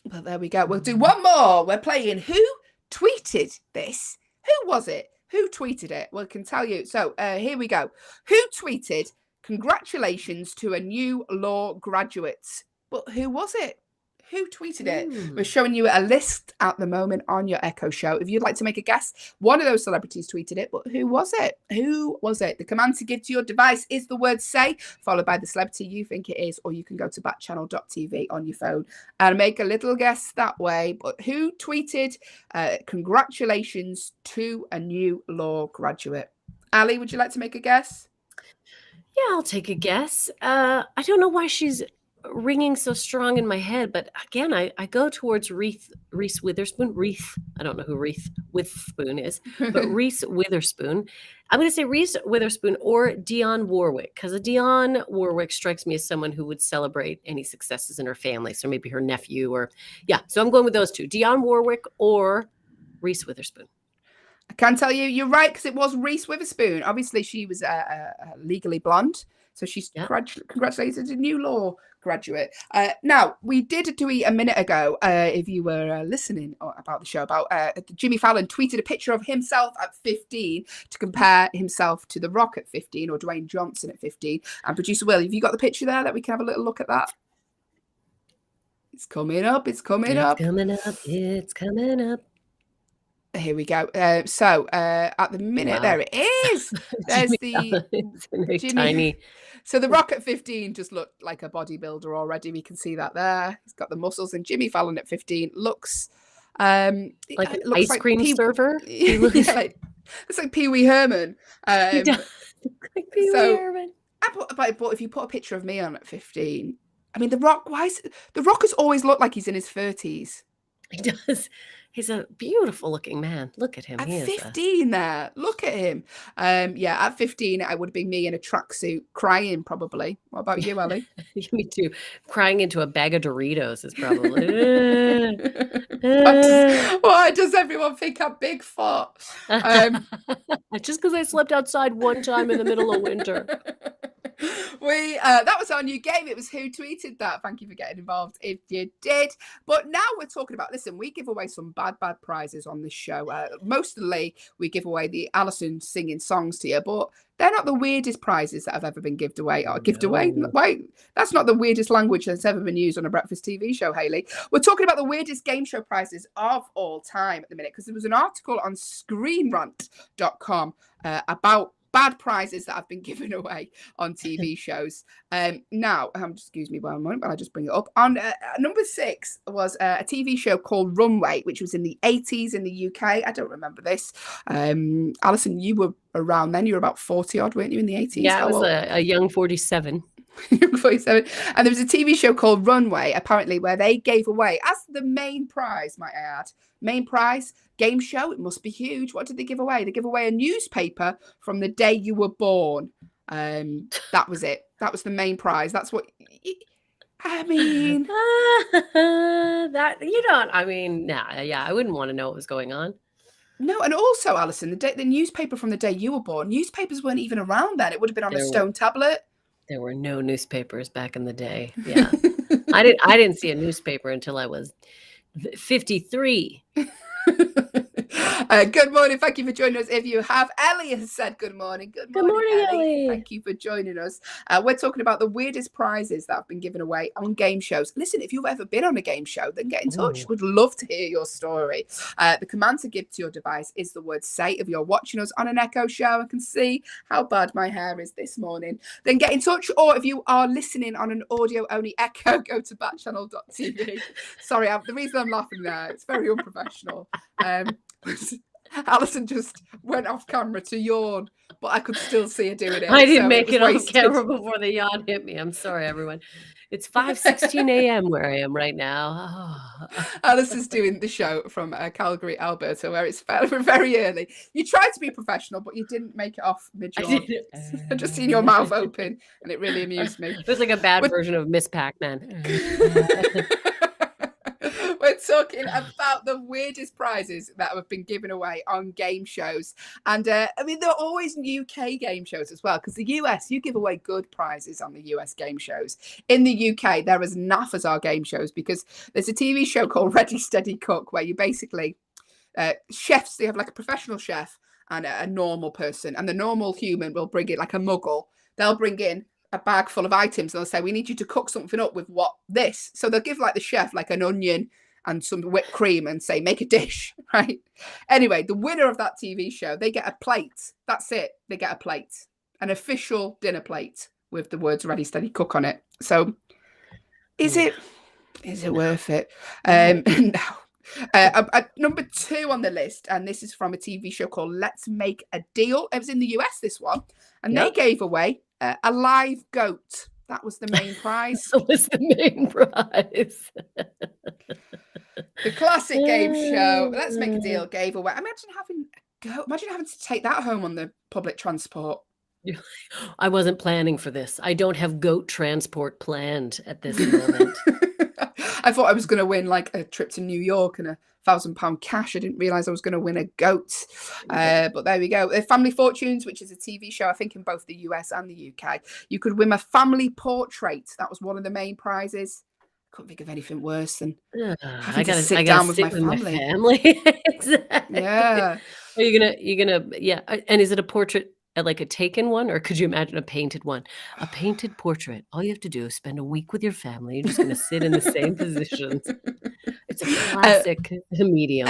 Well, there we go. We'll do one more. We're playing Who Tweeted This? Who was it? Who tweeted it? Well, I can tell you. So here we go. Who tweeted, congratulations to a new law graduate? But who was it? Who tweeted it? We're showing you a list at the moment on your Echo Show. If you'd like to make a guess, one of those celebrities tweeted it, but who was it? Who was it? The command to give to your device is the word say, followed by the celebrity you think it is, or you can go to backchannel.tv on your phone and make a little guess that way. But who tweeted, congratulations to a new law graduate? Ali, would you like to make a guess?
Yeah, I'll take a guess. I don't know why she's ringing so strong in my head, but again, I go towards Reese Witherspoon. I don't know who Reese Witherspoon is, but Reese Witherspoon. I'm going to say Reese Witherspoon or Dionne Warwick, because Dionne Warwick strikes me as someone who would celebrate any successes in her family. So maybe her nephew so I'm going with those two, Dionne Warwick or Reese Witherspoon.
I can tell you, you're right, because it was Reese Witherspoon. Obviously, she was legally blonde. So she's congratulated a new law graduate. Now, we did tweet a minute ago, if you were listening about the show, about Jimmy Fallon tweeted a picture of himself at 15 to compare himself to The Rock at 15 or Dwayne Johnson at 15. And producer Will, have you got the picture there that we can have a little look at that? It's coming up. It's coming up. Here we go. So at the minute, there it is. There's Jimmy.
Tiny.
So The Rock at 15 just looked like a bodybuilder already. We can see that there. He's got the muscles. And Jimmy Fallon at 15 looks
like an ice cream server.
It's like Pee Wee Herman.
He does look like Pee Wee Herman.
But if you put a picture of me on at 15, I mean, The Rock has always looked like he's in his 30s.
He does. He's a beautiful looking man. Look at him.
At
He is
15 there. Look at him. Yeah, at 15, I would be me in a tracksuit crying probably. What about you, Ellie?
me too. Crying into a bag of Doritos is probably.
Why does everyone think I'm Bigfoot?
Just because I slept outside one time in the middle of winter.
That was our new game. It was Who Tweeted That. Thank you for getting involved if you did. But now we're talking about, listen, we give away some bad prizes on this show. Mostly we give away the Allyson singing songs to you, but they're not the weirdest prizes that have ever been given away. Wait, that's not the weirdest language that's ever been used on a breakfast TV show, Hayley. We're talking about the weirdest game show prizes of all time at the minute, because there was an article on screenrant.com about bad prizes that have been given away on TV shows. Now, excuse me one moment, but I'll just bring it up. On number 6 was a TV show called Runway, which was in the 80s in the UK. I don't remember this. Allyson, you were around then. You were about 40 odd, weren't you, in the 80s?
Yeah, I was a young 47.
47. And there was a TV show called Runway, apparently, where they gave away, as the main prize, might I add, main prize, game show, it must be huge. What did they give away? They give away a newspaper from the day you were born. That was it. That was the main prize. That's what, I mean.
I wouldn't want to know what was going on.
No, and also, Allyson, the newspaper from the day you were born, newspapers weren't even around then. It would have been on a stone tablet.
There were no newspapers back in the day. Yeah. I didn't see a newspaper until I was 53.
Good morning. Thank you for joining us. If you have, Ellie has said good morning. Good morning, Ellie. Thank you for joining us. We're talking about the weirdest prizes that have been given away on game shows. Listen, if you've ever been on a game show, then get in touch. We'd love to hear your story. The command to give to your device is the word say. If you're watching us on an Echo show, I can see how bad my hair is this morning. Then get in touch. Or if you are listening on an audio-only Echo, go to backchannel.tv. Sorry, the reason I'm laughing there, it's very unprofessional. Allyson just went off camera to yawn, but I could still see her doing it.
I didn't make it on camera before the yawn hit me. I'm sorry, everyone. It's 5:16 a.m. where I am right now.
Alyson's doing the show from Calgary, Alberta, where it's very early. You tried to be professional, but you didn't make it off mid-yawn. I just seen your mouth open, and it really amused me.
It was like a bad version of Miss Pac-Man.
We're talking about the weirdest prizes that have been given away on game shows. And there are always UK game shows as well, because the US, you give away good prizes on the US game shows. In the UK, they're as naff as our game shows, because there's a TV show called Ready, Steady, Cook, where you basically, chefs, they have like a professional chef and a normal person, and the normal human will bring in like a muggle. They'll bring in a bag full of items, and they'll say, we need you to cook something up with this. So they'll give like the chef like an onion and some whipped cream and say, make a dish, right? Anyway, the winner of that TV show, they get a plate. That's it. They get a plate, an official dinner plate with the words Ready, Steady, Cook on it. So is it worth it? No. Number 2 on the list, and this is from a TV show called Let's Make a Deal. It was in the US, this one, and they gave away a live goat. That was the main prize.
That was the main prize.
The classic game show, Let's Make a Deal, gave away. Imagine having a goat. Imagine having to take that home on the public transport.
I wasn't planning for this. I don't have goat transport planned at this moment.
I thought I was going to win like a trip to New York and £1,000 cash. I didn't realize I was going to win a goat. But there we go. Family Fortunes, which is a TV show, I think, in both the US and the UK. You could win a family portrait. That was one of the main prizes. Couldn't think of anything worse than having to sit down with my family.
Exactly.
Yeah.
Are you gonna? Yeah. And is it a portrait? Like a taken one, or could you imagine a painted one? A painted portrait. All you have to do is spend a week with your family. You're just going to sit in the same positions. It's a classic medium.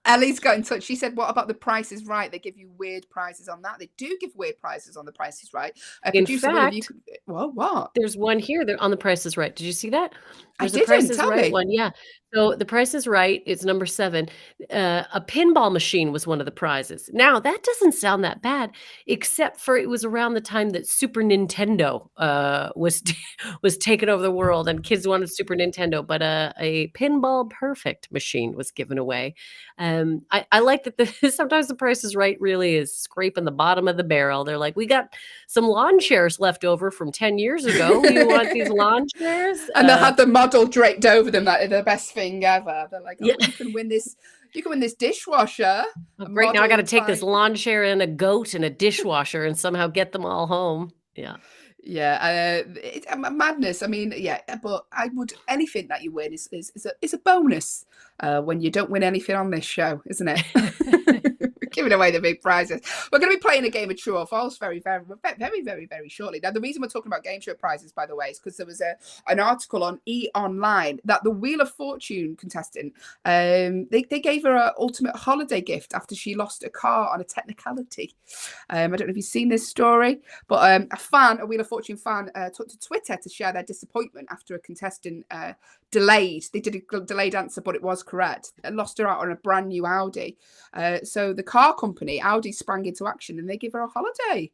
Ellie's got in touch. She said, what about The Price is Right? They give you weird prizes on that. They do give weird prizes on The Price is Right.
In
Producer Will,
fact,
if you could, what?
There's one here. They're on The Price is Right. Did you see that? There's
I
a Price
didn't.
is
Tell
Right
me.
one. Yeah. So The Price is Right is number 7. A pinball machine was one of the prizes. Now that doesn't sound that bad, except for it was around the time that Super Nintendo was taking over the world, and kids wanted Super Nintendo. But a pinball perfect machine was given away. I like that sometimes The Price is Right really is scraping the bottom of the barrel. They're like, we got some lawn chairs left over from 10 years ago. You want these lawn chairs?
And they'll have the model draped over them. Like the best thing ever. They're like, oh,
Yeah.
you can win this. You can win this dishwasher.
Oh, great. Now I got to take this lawn chair and a goat and a dishwasher and somehow get them all home. Yeah.
Yeah, it's a madness. I mean, yeah, but I would anything that you win is a bonus when you don't win anything on this show, isn't it? Giving away the big prizes. We're going to be playing a game of true or false very, very, very, very, very shortly. Now, the reason we're talking about game show prizes, by the way, is because there was an article on E! Online that the Wheel of Fortune contestant, they gave her an ultimate holiday gift after she lost a car on a technicality. I don't know if you've seen this story, but a Wheel of Fortune fan took to Twitter to share their disappointment after a contestant delayed. They did a delayed answer, but it was correct. And lost her out on a brand new Audi. So the car company, Audi, sprang into action and they give her a holiday.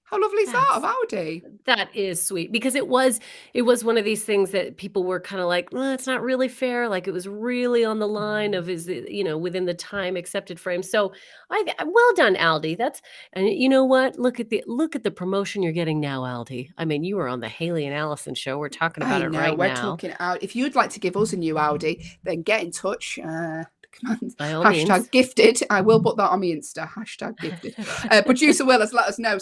How lovely is that of Audi?
That is sweet, because it was one of these things that people were kind of like, well, it's not really fair. Like, it was really on the line of, is it, within the time accepted frame. So well done, Aldi. And you know what? Look at the promotion you're getting now, Aldi. I mean, you were on the Hayley and Allyson show. We're talking about it right now.
We're talking out. If you'd like to give us a new Audi, then get in touch.
By all means.
Hashtag gifted. I will put that on my Insta. Hashtag gifted. Producer Will has let us know.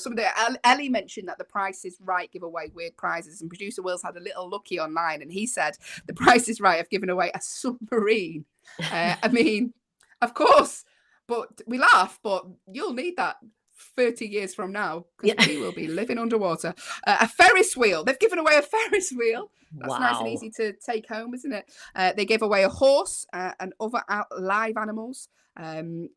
Ellie mentioned that The Price is Right give away weird prizes, and producer Will's had a little looky online, and he said The Price is Right have given away a submarine. I mean, of course, but we laugh, but you'll need that 30 years from now, because we will be living underwater. A Ferris wheel. They've given away a Ferris wheel. That's nice and easy to take home, isn't it? They gave away a horse and other live animals.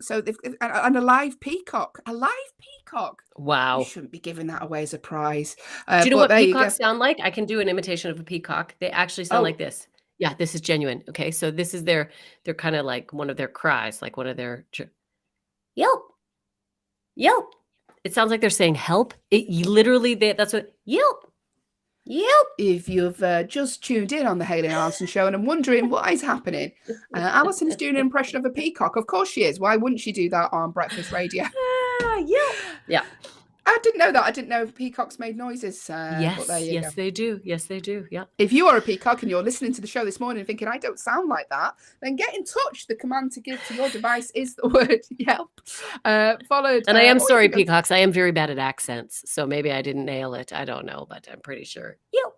So they've and a live peacock. A live peacock.
Wow.
You shouldn't be giving that away as a prize.
Do you know what peacocks sound like? I can do an imitation of a peacock. They actually sound like this. Yeah, this is genuine. Okay, so this is they're kind of like one of their cries, like one of their yelp. Yelp. It sounds like they're saying help. That's what yelp. Yelp.
If you've just tuned in on the Hayley and Allyson show and I'm wondering what is happening, Allison's doing an impression of a peacock. Of course she is. Why wouldn't she do that on breakfast radio?
Yelp. Yeah.
I didn't know that. I didn't know peacocks made noises.
Yes, they do. Yes, they do. Yeah.
If you are a peacock and you're listening to the show this morning thinking, I don't sound like that, then get in touch. The command to give to your device is the word yelp. Followed.
And I am sorry, peacocks. I am very bad at accents. So maybe I didn't nail it. I don't know, but I'm pretty sure. Yelp.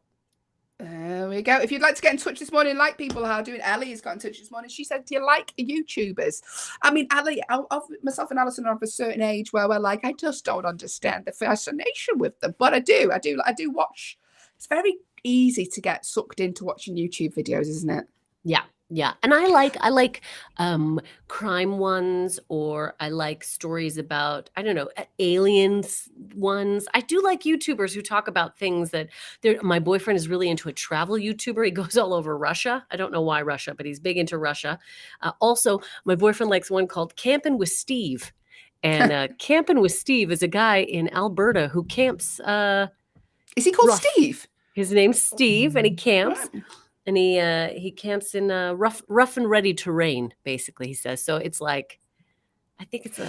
There we go. If you'd like to get in touch this morning, like people are doing, Ellie has got in touch this morning. She said, do you like YouTubers? I mean, Ellie, myself and Allyson are of a certain age where we're like, I just don't understand the fascination with them. But I do watch. It's very easy to get sucked into watching YouTube videos, isn't it?
Yeah. Yeah. And I like crime ones, or I like stories about, I don't know, aliens ones. I do like YouTubers who talk about things that my boyfriend is really into a travel YouTuber. He goes all over Russia. I don't know why Russia, but he's big into Russia. Also, my boyfriend likes one called Camping with Steve. And Camping with Steve is a guy in Alberta who camps.
Is he called Steve?
His name's Steve, and he camps.
Right.
And he camps in rough and ready terrain, basically, he says. So it's like, I think it's
Do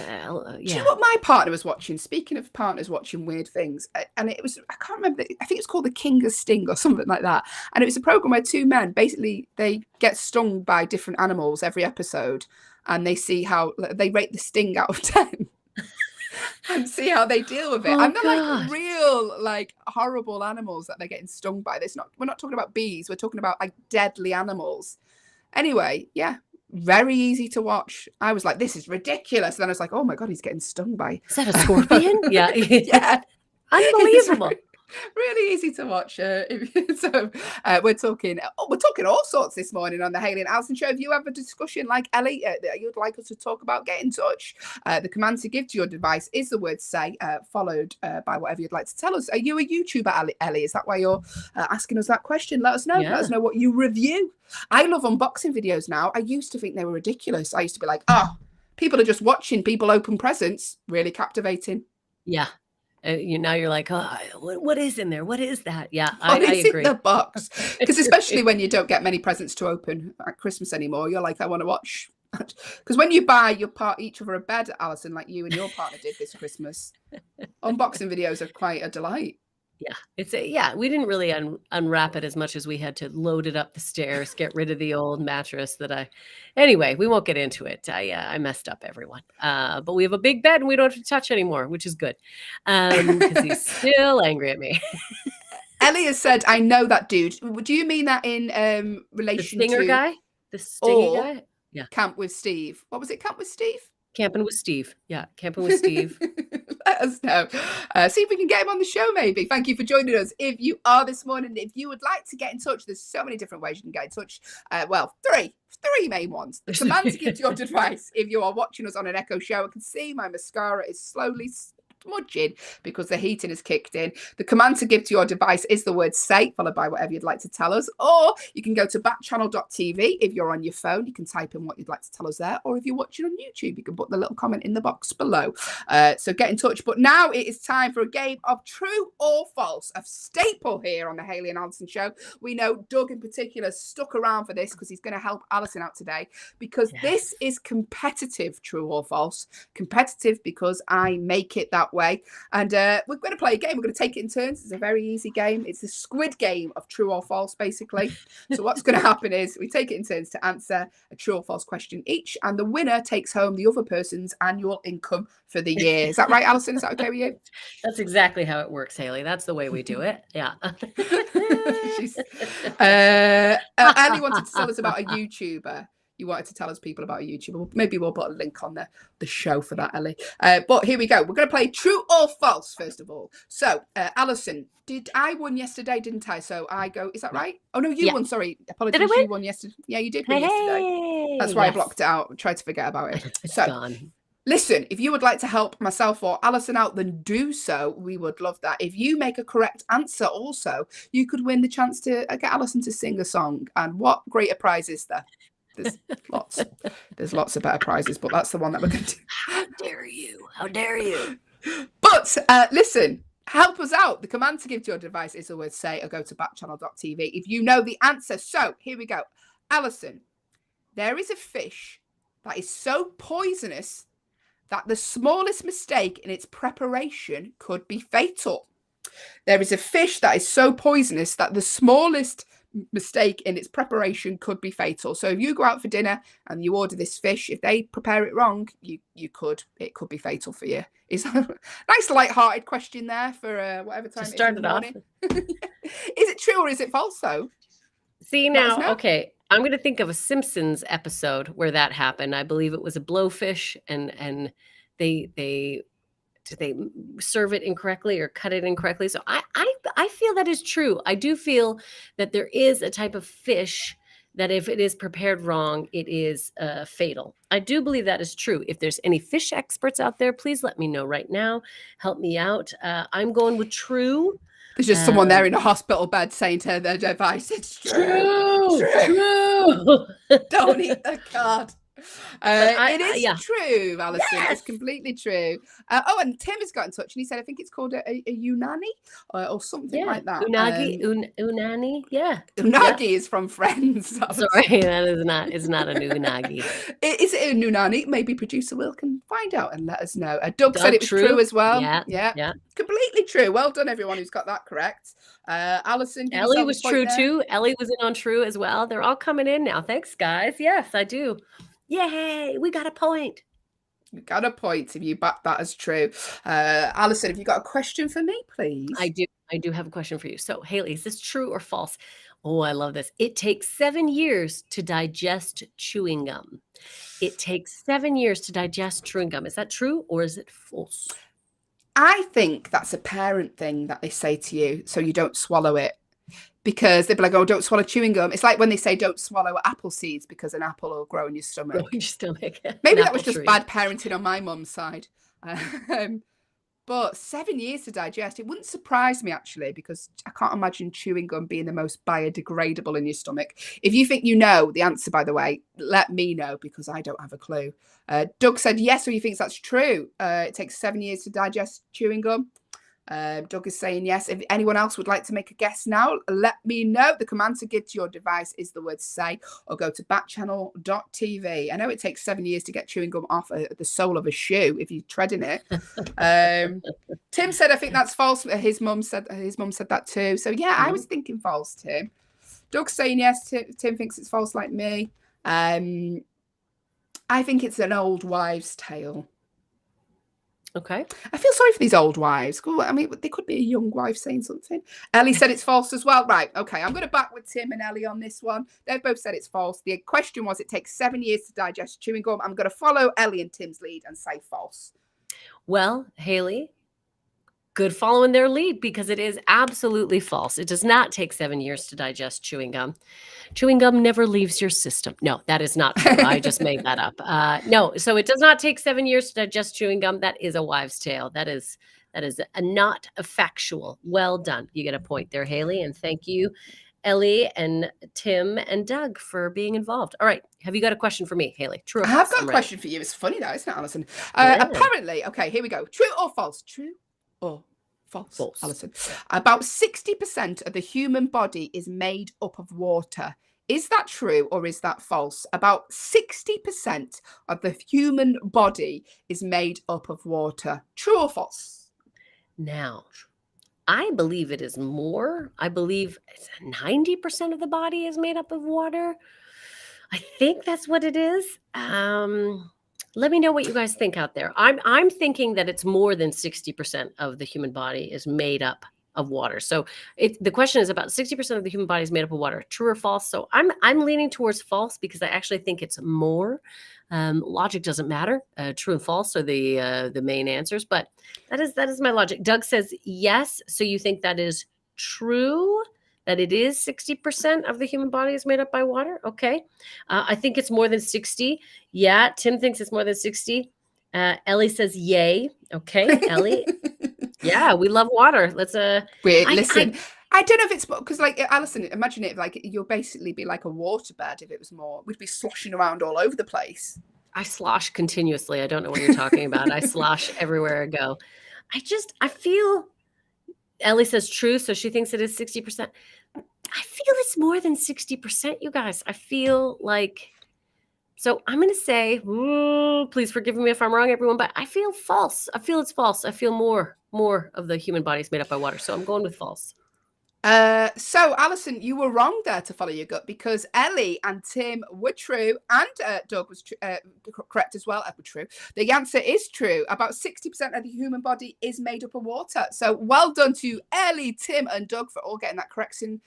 you know what my partner was watching? Speaking of partners watching weird things, and it was, I can't remember, I think it's called The King of Sting or something like that. And it was a program where two men, basically, they get stung by different animals every episode, and they see how, they rate the sting out of 10. And see how they deal with it. And they're like real, like horrible animals that they're getting stung by. We're not talking about bees. We're talking about like deadly animals. Anyway, yeah, very easy to watch. I was like, this is ridiculous. And then I was like, oh my God, he's getting stung by.
Is that a scorpion? Yeah.
Yeah.
Unbelievable.
Really easy to watch. So we're talking all sorts this morning on the Hayley and Allyson show. If you have a discussion like Ellie that you'd like us to talk about, get in touch. The command to give to your device is the word say, followed by whatever you'd like to tell us. Are you a YouTuber, Ellie? Is that why you're asking us that question? Let us know.
Yeah.
Let us know what you review. I love unboxing videos now. I used to think they were ridiculous. I used to be like, people are just watching people open presents. Really captivating.
Yeah. Now you're like, what is in there? What is that? Yeah,
I
agree.
in the box, because especially when you don't get many presents to open at Christmas anymore, you're like, I want to watch. Because when you buy each other a bed, Allyson, like you and your partner did this Christmas, unboxing videos are quite a delight.
Yeah, we didn't really unwrap it as much as we had to load it up the stairs, get rid of the old mattress anyway, we won't get into it. I messed up, everyone. But we have a big bed and we don't have to touch anymore, which is good. Because he's still angry at me.
Ellie has said, I know that dude. Do you mean that in relation
the stinger
to
guy? The stinger guy? Yeah.
Camp with Steve. What was it? Camp with Steve?
Camping with Steve. Yeah, camping with Steve.
Let us know. See if we can get him on the show, maybe. Thank you for joining us. If you are this morning, if you would like to get in touch, there's so many different ways you can get in touch. Three main ones. The command to give to your device. If you are watching us on an Echo show, I can see my mascara is slowly smudging because the heating has kicked in. The command to give to your device is the word say, followed by whatever you'd like to tell us. Or you can go to backchannel.tv. If you're on your phone, you can type in what you'd like to tell us there. Or if you're watching on YouTube, you can put the little comment in the box below. So get in touch. But now it is time for a game of true or false, a staple here on the Hayley and Allyson show. We know Doug in particular stuck around for this because he's going to help Allyson out today, because this is competitive, true or false. Competitive because I make it that way. And we're going to play a game. We're going to take it in turns. It's a very easy game. It's a squid game of true or false, basically. So what's going to happen is we take it in turns to answer a true or false question each, and the winner takes home the other person's annual income for the year. Is that right, Allyson? Is that okay with you?
That's exactly how it works, Hayley. That's the way we do it. Yeah.
Ellie wanted to tell us about a YouTuber. You wanted to tell us people about a YouTuber. Maybe we'll put a link on the show for that, Ellie. But here we go. We're going to play true or false, first of all. So, Allyson, I won yesterday, didn't I? So I go, is that right? Oh, no, you won. Sorry. Apologies. You won yesterday. Yeah, you did win yesterday. That's why I blocked it out. Tried to forget about it.
It's
so,
gone.
Listen, if you would like to help myself or Allyson out, then do so. We would love that. If you make a correct answer also, you could win the chance to get Allyson to sing a song. And what greater prize is there? There's lots. There's lots of better prizes, but that's the one that we're going to do.
How dare you? How dare you?
But listen, help us out. The command to give to your device is the word say, or go to backchannel.tv if you know the answer. So here we go. Allyson, there is a fish that is so poisonous that the smallest mistake in its preparation could be fatal. There is a fish that is so poisonous that the smallest mistake in its preparation could be fatal. So if you go out for dinner and you order this fish, if they prepare it wrong, it could be fatal for you. Is that a nice light-hearted question there for whatever time it is in the morning? Is it true or is it false though?
See now, okay, I'm going to think of a Simpsons episode where that happened. I believe it was a blowfish, and they did they serve it incorrectly or cut it incorrectly? So I feel that is true. I do feel that there is a type of fish that if it is prepared wrong, it is fatal. I do believe that is true. If there's any fish experts out there, please let me know right now. Help me out. I'm going with true.
There's just someone there in a hospital bed saying to their device, it's true. Don't eat the card. It is true, Allyson. Yes! It's completely true. And Tim has got in touch and he said, I think it's called a unani or something like that.
Unagi, yeah.
Unagi is from Friends.
Sorry, that is not. It's not an unagi.
Is it a unani? Maybe producer Will can find out and let us know. Doug said it was true as well. Yeah. Completely true. Well done, everyone who's got that correct. Allyson,
Ellie was true too. Ellie was in on true as well. They're all coming in now. Thanks, guys. Yes, I do. Yay, we got a point.
You got a point if you back that as true. Allyson, have you got a question for me, please?
I do have a question for you. So, Hayley, is this true or false? Oh, I love this. It takes 7 years to digest chewing gum. It takes 7 years to digest chewing gum. Is that true or is it false?
I think that's a parent thing that they say to you so you don't swallow it. Because they'd be like, oh, don't swallow chewing gum. It's like when they say don't swallow apple seeds because an apple will grow in your stomach.
Grow in your stomach.
Maybe
An
that was
apple
just
tree.
bad parenting on my mum's side. But 7 years to digest, it wouldn't surprise me actually, because I can't imagine chewing gum being the most biodegradable in your stomach. If you think you know the answer, by the way, let me know, because I don't have a clue. Doug said yes, so he thinks that's true. It takes 7 years to digest chewing gum. Doug is saying yes. If anyone else would like to make a guess now, let me know. The command to give to your device is the word say, or go to backchannel.tv. I know it takes 7 years to get chewing gum off the sole of a shoe if you're treading it. Tim said, I think that's false. His mum said that too. So yeah, I was thinking false, Tim. Doug's saying yes. Tim thinks it's false like me. I think it's an old wives' tale.
Okay.
I feel sorry for these old wives. I mean, they could be a young wife saying something. Ellie said it's false as well. Right. Okay. I'm going to back with Tim and Ellie on this one. They've both said it's false. The question was, it takes 7 years to digest chewing gum. I'm going to follow Ellie and Tim's lead and say false.
Well, Hayley, good following their lead, because it is absolutely false. It does not take 7 years to digest chewing gum. Chewing gum never leaves your system. No, that is not true. I just made that up. No, so it does not take 7 years to digest chewing gum. That is a wives' tale. That is not a factual. Well done. You get a point there, Hayley, and thank you, Ellie and Tim and Doug, for being involved. All right. Have you got a question for me, Hayley? True or false?
I have got a question for you. It's funny though, isn't it, Allyson? Apparently, okay, here we go. True or false? True or false?
False.
Allyson. About 60% of the human body is made up of water. Is that true or is that false? About 60% of the human body is made up of water. True or false?
Now, I believe it is more. I believe 90% of the body is made up of water. I think that's what it is. Let me know what you guys think out there. I'm thinking that it's more than 60% of the human body is made up of water. So the question is about 60% of the human body is made up of water. True or false? So I'm leaning towards false, because I actually think it's more. Logic doesn't matter. True and false are the main answers, but that is my logic. Doug says yes. So you think that is true, that it is 60% of the human body is made up by water? Okay. I think it's more than 60. Yeah. Tim thinks it's more than 60. Ellie says yay. Okay, Ellie. Yeah, we love water. Let's
wait, listen. I don't know if it's because, like, Allyson, imagine it like you'll basically be like a waterbed if it was more. We'd be sloshing around all over the place.
I slosh continuously. I don't know what you're talking about. I slosh everywhere I go. I feel, Ellie says true, so she thinks it is 60%. I feel it's more than 60%, you guys. I feel like, so I'm going to say, please forgive me if I'm wrong, everyone, but I feel false. I feel it's false. I feel more of the human body is made up by water. So I'm going with false.
So Allyson, you were wrong there to follow your gut, because Ellie and Tim were true, and Doug was correct as well. Were true. The answer is true. About 60% of the human body is made up of water. So well done to Ellie, Tim, and Doug for all getting that question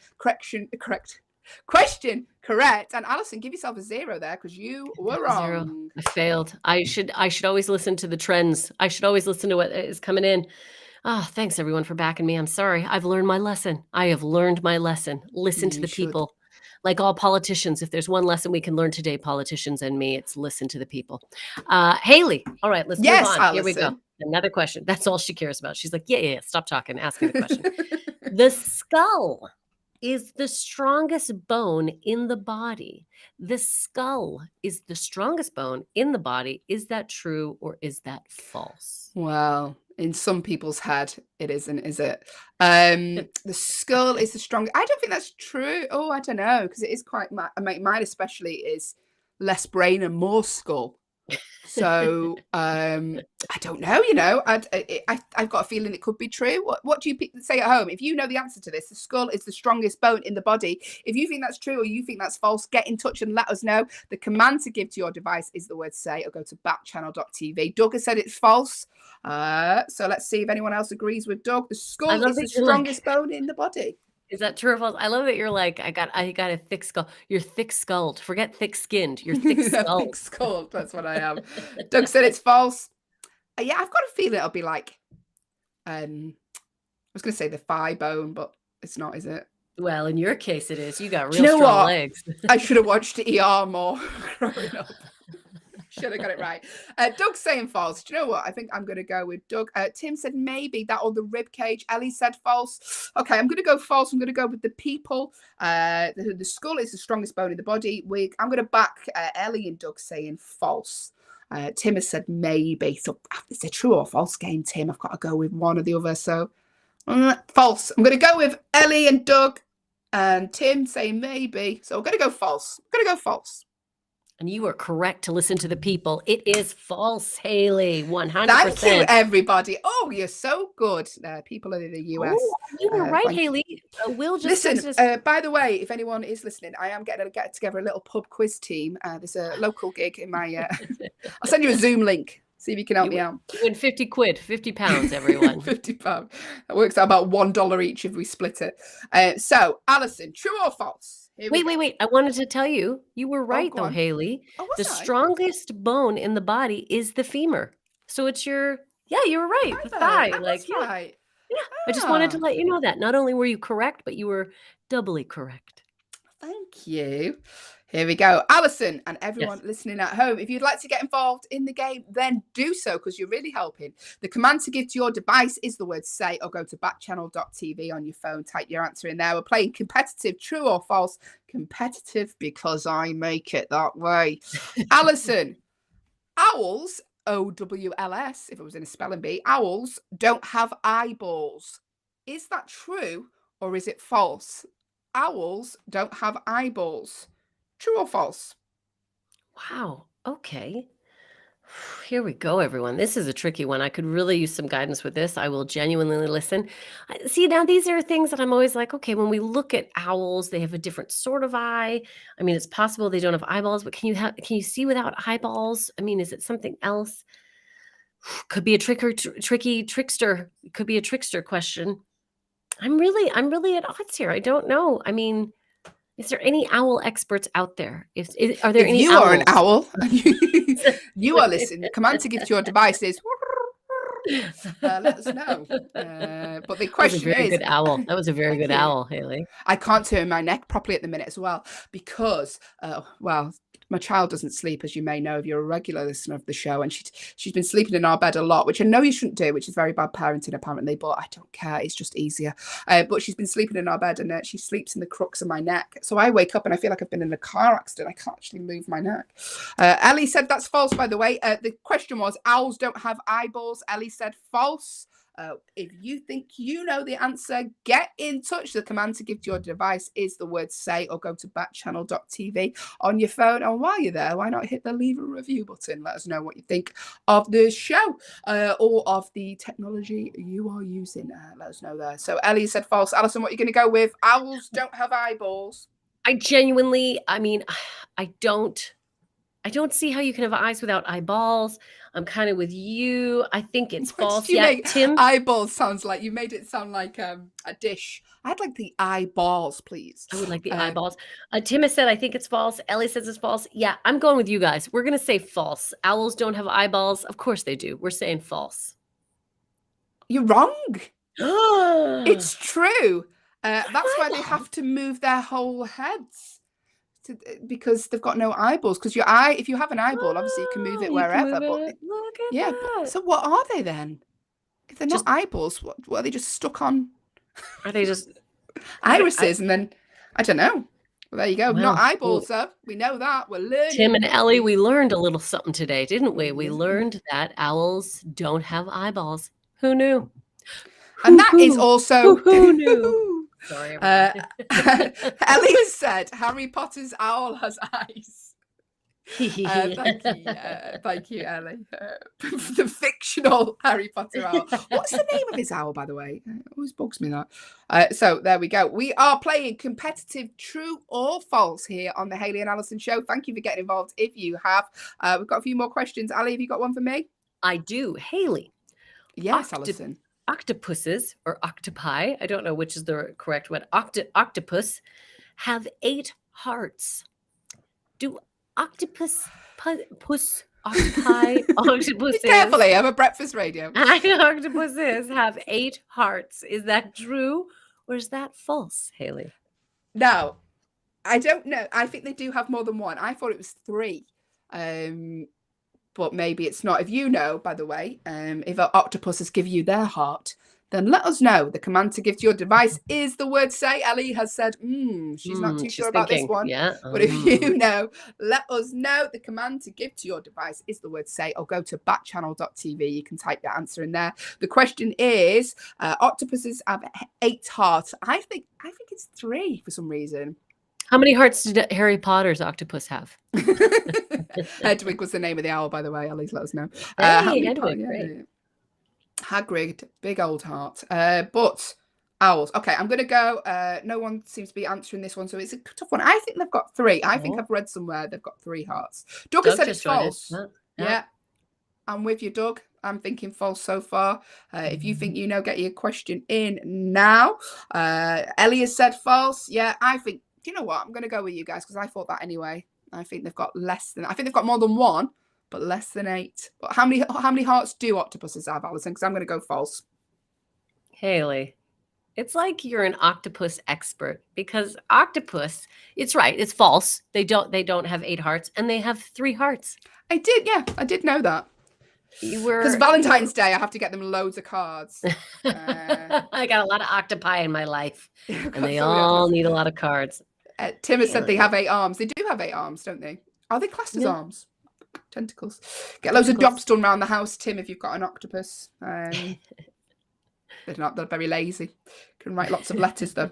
correct. And Allyson, give yourself a 0 there, because you were wrong.
0. I failed. I should always listen to the trends. I should always listen to what is coming in. Oh, thanks everyone for backing me. I'm sorry. I've learned my lesson. I have learned my lesson. Listen to the people. Like all politicians, if there's one lesson we can learn today, politicians and me, it's listen to the people. Hayley, all right, let's move on.
Allyson.
Here we go. Another question. That's all she cares about. She's like, yeah, stop talking. Ask me the question. The skull is the strongest bone in the body. The skull is the strongest bone in the body. Is that true or is that false?
Well, in some people's head, it isn't, is it? The skull is the strongest. I don't think that's true. Oh, I don't know, because it is quite, mine especially is less brain and more skull. So I don't know, I've got a feeling it could be true. What do you say at home? If you know the answer to this, the skull is the strongest bone in the body. If you think that's true or you think that's false, get in touch and let us know. The command to give to your device is the word say, or go to backchannel.tv. Doug has said it's false. So let's see if anyone else agrees with Doug. The skull is the strongest bone in the body.
Is that true or false? I love that you're like, I got a thick skull. You're thick-skulled. Forget thick-skinned. You're thick-skulled.
Thick-skulled. That's what I am. Doug said it's false. Yeah, I've got a feeling it'll be like I was going to say the thigh bone, but it's not, is it?
Well, in your case, it is. You got
Do you
real
know
strong
what?
legs.
I should have watched ER more growing up. Should have got it right. Doug's saying false. Do you know what? I think I'm going to go with Doug. Tim said maybe that or the rib cage. Ellie said false. Okay, I'm going to go false. I'm going to go with the people. The skull is the strongest bone in the body. I'm going to back Ellie and Doug saying false. Tim has said maybe. So it's a true or false game, Tim. I've got to go with one or the other. So false. I'm going to go with Ellie and Doug and Tim saying maybe. So I'm going to go false. I'm going to go false.
And you were correct to listen to the people. It is false, Hayley. 100%.
Thank you, everybody. Oh, you're so good. People in the US.
Oh, you were right, Hayley. Will just
listen. By the way, if anyone is listening, I am getting to get together a little pub quiz team. There's a local gig in my. I'll send you a Zoom link. See if you can help me out.
You win 50 quid, 50 pounds, everyone.
50 pounds. That works out about $1 each if we split it. So, Allyson, true or false?
Wait. I wanted to tell you, you were right, though, Hayley. The strongest bone in the body is the femur. So it's you were right. The thigh.
Right.
Yeah. I just wanted to let you know that. Not only were you correct, but you were doubly correct.
Thank you. Here we go. Allyson and everyone listening at home, if you'd like to get involved in the game, then do so because you're really helping. The command to give to your device is the word say or go to backchannel.tv on your phone. Type your answer in there. We're playing competitive, true or false. Competitive because I make it that way. Allyson, owls, OWLS, if it was in a spelling bee, owls don't have eyeballs. Is that true or is it false? Owls don't have eyeballs. True or false?
Wow. Okay. Here we go, everyone. This is a tricky one. I could really use some guidance with this. I will genuinely listen. See, now these are things that I'm always like, okay, when we look at owls, they have a different sort of eye. I mean, it's possible they don't have eyeballs, but can you see without eyeballs? I mean, is it something else? Could be a tricky trickster. It could be a trickster question. I'm really at odds here. I don't know. I mean, is there any owl experts out there? Are there any?
You are an owl. You are listening. The command to give to your device is let us know. But the question is,
good owl. That was a very good owl, Hayley.
I can't turn my neck properly at the minute as well because, my child doesn't sleep, as you may know if you're a regular listener of the show, and she's been sleeping in our bed a lot, which I know you shouldn't do, which is very bad parenting apparently, but I don't care. It's just easier. But she's been sleeping in our bed and she sleeps in the crux of my neck. So I wake up and I feel like I've been in a car accident. I can't actually move my neck. Ellie said that's false, by the way. The question was, owls don't have eyeballs. Ellie said false. If you think you know the answer, get in touch. The command to give to your device is the word say or go to backchannel.tv on your phone. And while you're there, why not hit the leave a review button? Let us know what you think of the show or of the technology you are using. Let us know there. So Ellie said false. Allyson, what are you going to go with? Owls don't have eyeballs.
I don't see how you can have eyes without eyeballs. I'm kind of with you. I think it's false.
Tim. Eyeballs sounds like you made it sound like a dish. I'd like the eyeballs, please.
I would like the eyeballs. Tim has said I think it's false. Ellie says it's false. Yeah, I'm going with you guys. We're going to say false. Owls don't have eyeballs. Of course they do. We're saying false.
You're wrong. It's true. That's why they have to move their whole heads. Because they've got no eyeballs. Because if you have an eyeball, obviously you can move it wherever.
Look at that.
So what are they then? If they're not eyeballs, what are they just stuck on?
Are they just
irises? And then I don't know. Well, there you go. Not eyeballs, though. We know that. We're learning.
Tim and Ellie, we learned a little something today, didn't we? We learned that owls don't have eyeballs. Who knew?
And that is also
who knew? Sorry,
Ellie has said Harry Potter's owl has eyes. Thank you, Ellie. The fictional Harry Potter owl. What's the name of his owl, by the way? It always bugs me that. So there we go. We are playing competitive true or false here on the Hayley and Allyson show. Thank you for getting involved if you have. We've got a few more questions. Ali, have you got one for me?
I do. Hayley.
Yes, Allyson.
Octopuses or octopi, I don't know which is the correct one. Octopus have 8 hearts. Do octopuses octopuses.
Be careful, I'm a breakfast radio.
Octopuses have 8 hearts. Is that true or is that false, Hayley?
No, I don't know. I think they do have more than one. I thought it was 3. But maybe it's not. If you know, by the way, if octopuses give you their heart, then let us know. The command to give to your device is the word say. Ellie has said, she's not too sure about this one.
Yeah.
But if you know, let us know. The command to give to your device is the word say, or go to backchannel.tv. You can type your answer in there. The question is, octopuses have 8 hearts. I think it's 3 for some reason.
How many hearts did Harry Potter's octopus have?
Hedwig was the name of the owl, by the way. Ellie's let us know.
Hey, Hedwig, great.
Hagrid, big old heart. But owls. Okay, I'm going to go. No one seems to be answering this one, so it's a tough one. I think they've got 3. I think I've read somewhere they've got 3 hearts. Doug has said it's false. Yeah, I'm with you, Doug. I'm thinking false so far. If you think you know, get your question in now. Ellie has said false. Yeah, I think, you know what? I'm going to go with you guys because I thought that anyway. I think they've got more than 1. But less than 8. But how many hearts do octopuses have, Allyson? Because I'm going to go false.
Hayley, it's like you're an octopus expert because octopus, it's right, it's false. They don't have 8 hearts and they have 3 hearts.
I did know that. Because Valentine's Day, I have to get them loads of cards.
I got a lot of octopi in my life, and they all need a lot of cards.
Tim has said they have 8 arms. They do have 8 arms, don't they? Are they classed as arms? Tentacles. Get loads of jobs done around the house, Tim, if you've got an octopus. They're very lazy. Can write lots of letters though.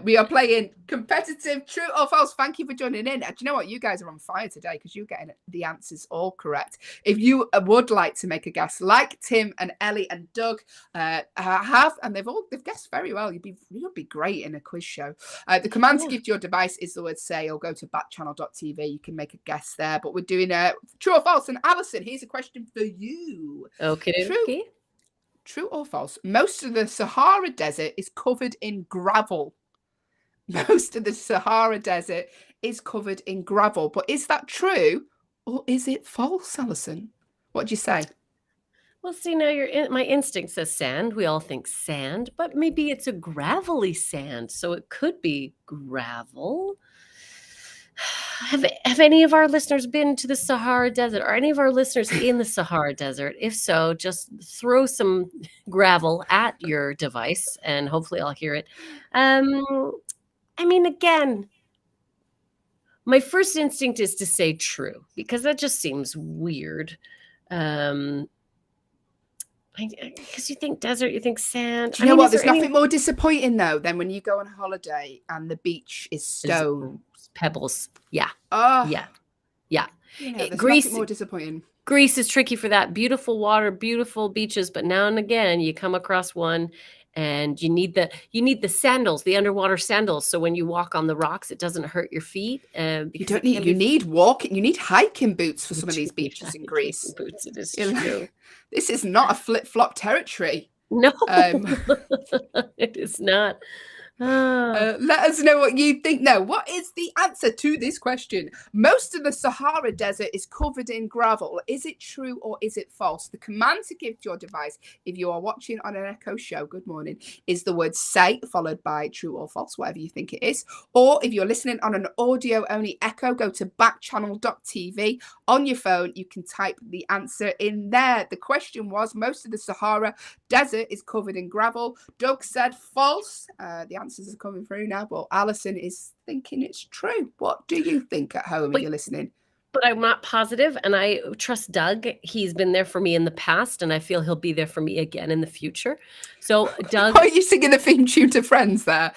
We are playing competitive true or false. Thank you for joining in. Do you know what? You guys are on fire today because you're getting the answers all correct. If you would like to make a guess, like Tim and Ellie and Doug have, and they've guessed very well. You'd be great in a quiz show. The command to give to your device is the word say, or go to backchannel.tv. You can make a guess there. But we're doing true or false. And Allyson, here's a question for you.
Okay.
True or false? Most of the Sahara Desert is covered in gravel. Most of the Sahara Desert is covered in gravel. But is that true or is it false, Allyson? What do you say?
Well, see, now my instinct says sand. We all think sand, but maybe it's a gravelly sand. So it could be gravel. Have any of our listeners been to the Sahara Desert? Are any of our listeners in the Sahara Desert? If so, just throw some gravel at your device and hopefully I'll hear it. I mean, again, my first instinct is to say true because that just seems weird. Because you think desert, you think sand.
Do you know what? There's nothing more disappointing though than when you go on a holiday and the beach is stone.
Pebbles. Yeah.
Oh.
Yeah.
Greece, nothing more disappointing.
Greece is tricky for that. Beautiful water, beautiful beaches, but now and again you come across one and you need the sandals, the underwater sandals. So when you walk on the rocks, it doesn't hurt your feet.
You need hiking boots for some of these beaches in Greece.
Boots, it is true.
This is not a flip-flop territory.
No, it is not.
Let us know what you think. Now, what is the answer to this question? Most of the Sahara Desert is covered in gravel. Is it true or is it false? The command to give to your device, if you are watching on an Echo show, good morning, is the word say, followed by true or false, whatever you think it is. Or if you're listening on an audio-only Echo, go to backchannel.tv. On your phone, you can type the answer in there. The question was, most of the Sahara Desert is covered in gravel. Doug said false. The answers are coming through now, but Allyson is thinking it's true. What do you think at home if you're listening?
But I'm not positive, and I trust Doug. He's been there for me in the past, and I feel he'll be there for me again in the future. So, Doug,
are you singing the theme tune to Friends there?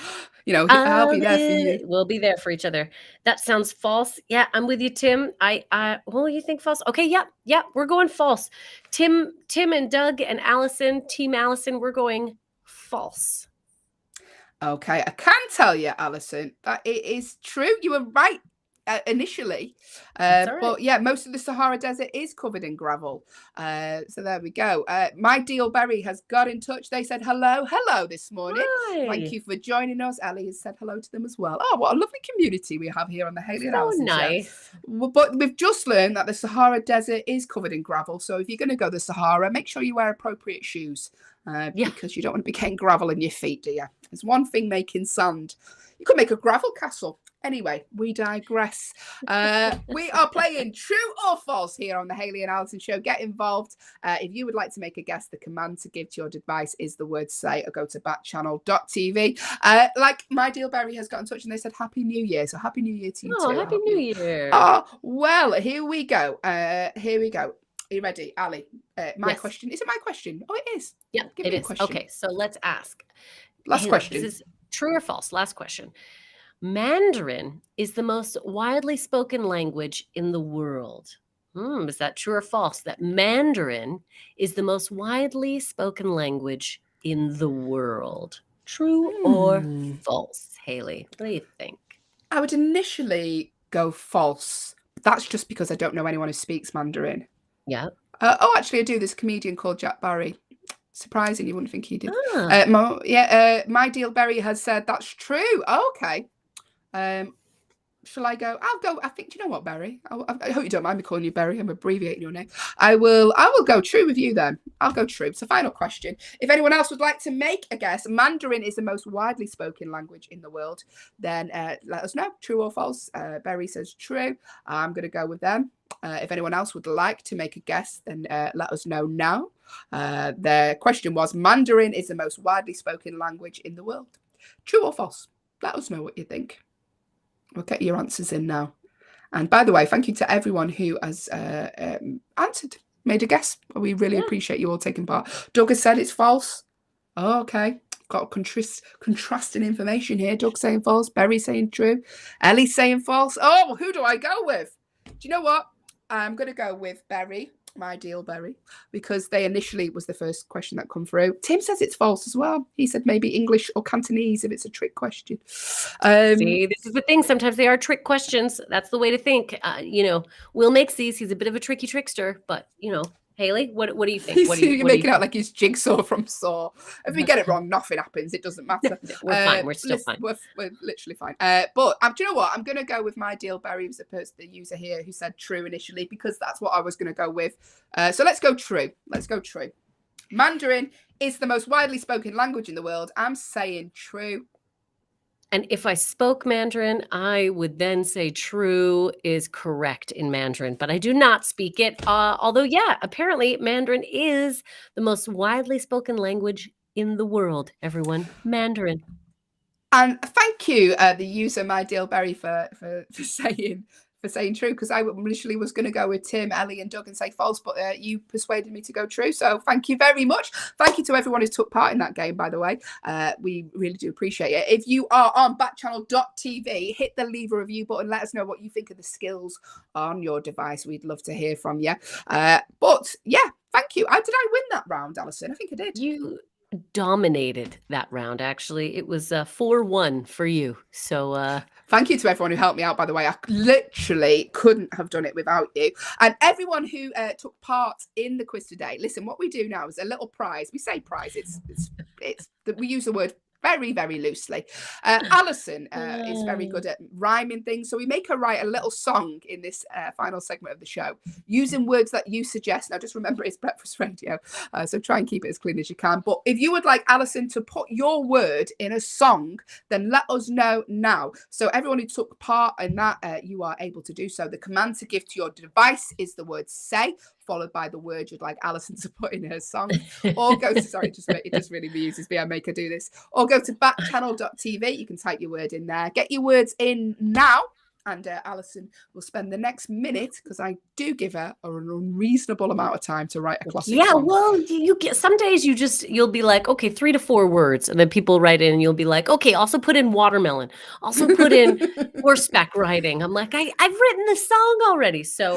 You know, I'll be there for you.
We'll be there for each other. That sounds false. Yeah, I'm with you, Tim. You think false? Okay, yeah, we're going false. Tim and Doug and Allyson, Team Allyson, we're going false.
Okay, I can tell you, Allyson, that it is true. You were right initially. But yeah, most of the Sahara Desert is covered in gravel. So there we go. My Deal Berry has got in touch. They said hello this morning.
Hi.
Thank you for joining us. Ellie has said hello to them as well. Oh, what a lovely community we have here on the Hayley and Allyson
nice.
show. But we've just learned that the Sahara Desert is covered in gravel. So if you're going to go to the Sahara, make sure you wear appropriate shoes because you don't want to be getting gravel in your feet, do you? There's one thing making sand. You could make a gravel castle. Anyway, we digress. We are playing True or False here on the Hayley and Allyson Show. Get involved. If you would like to make a guess, the command to give to your device is the word say, or go to backchannel.tv. Like my deal Berry has got in touch and they said Happy New Year. So Happy New Year to you too.
Happy New Year.
Oh, well, here we go. Are you ready, Ali? My question. Is it my question? Oh, it is.
Yeah, it is. Okay, so let's ask.
Last question.
This is true or false? Last question. Mandarin is the most widely spoken language in the world. Is that true or false? That Mandarin is the most widely spoken language in the world. True or false, Hayley? What do you think?
I would initially go false. That's just because I don't know anyone who speaks Mandarin.
Yeah.
Actually, I do. There's a comedian called Jack Barry. Surprising, you wouldn't think he did. My deal Berry has said that's true. Okay. Shall I go? I'll go. I think. Do you know what, Berry? I hope you don't mind me calling you Berry. I'm abbreviating your name. I will go true with you then. I'll go true. So, final question. If anyone else would like to make a guess, Mandarin is the most widely spoken language in the world. Then let us know. True or false? Berry says true. I'm going to go with them. If anyone else would like to make a guess, then let us know now. The question was Mandarin is the most widely spoken language in the world. True or false? Let us know what you think. We'll get your answers in now. And by the way, thank you to everyone who has answered, made a guess. We really appreciate you all taking part. Doug has said it's false. Oh, okay. Got contrasting information here. Doug saying false. Berry saying true. Ellie saying false. Oh, well, who do I go with? Do you know what? I'm going to go with Berry, my deal Berry, because they initially was the first question that come through. Tim says it's false as well. He said maybe English or Cantonese if it's a trick question.
See, this is the thing. Sometimes they are trick questions. That's the way to think. Will makes these. He's a bit of a tricky trickster, but Hayley, what do you think?
You're making out like he's Jigsaw from Saw. If we get it wrong, nothing happens. It doesn't matter.
We're fine. We're still fine.
We're literally fine. But do you know what? I'm going to go with my deal. Barry was the user here who said true initially because that's what I was going to go with. So let's go true. Mandarin is the most widely spoken language in the world. I'm saying true.
And if I spoke Mandarin, I would then say true is correct in Mandarin, but I do not speak it. Although, apparently Mandarin is the most widely spoken language in the world, everyone. Mandarin.
And thank you, the user, my deal Berry, for saying true, because I initially was going to go with Tim, Ellie and Doug and say false, but you persuaded me to go true. So thank you very much. Thank you to everyone who took part in that game, by the way. We really do appreciate it. If you are on backchannel.tv, hit the leave a review button. Let us know what you think of the skills on your device. We'd love to hear from you. But yeah, thank you. Did I win that round, Allyson? I think I did.
You dominated that round, actually. It was 4-1 for you. So
thank you to everyone who helped me out, by the way. I literally couldn't have done it without you. And everyone who took part in the quiz today. Listen, what we do now is a little prize. We say prize. It's we use the word very, very loosely. Allyson is very good at rhyming things. So we make her write a little song in this final segment of the show using words that you suggest. Now, just remember it's breakfast radio. So try and keep it as clean as you can. But if you would like Allyson to put your word in a song, then let us know now. So everyone who took part in that, you are able to do so. The command to give to your device is the word say, followed by the word you'd like Allyson to put in her song. Or go to, it just really amuses me. I make her do this. Or go to backchannel.tv. You can type your word in there. Get your words in now. And Allyson will spend the next minute, because I do give her an unreasonable amount of time to write a classic song.
Well, you get some days you'll be like, okay, 3 to 4 words, and then people write in and you'll be like, okay, also put in watermelon, also put in horseback riding. I'm like, I've written the song already. So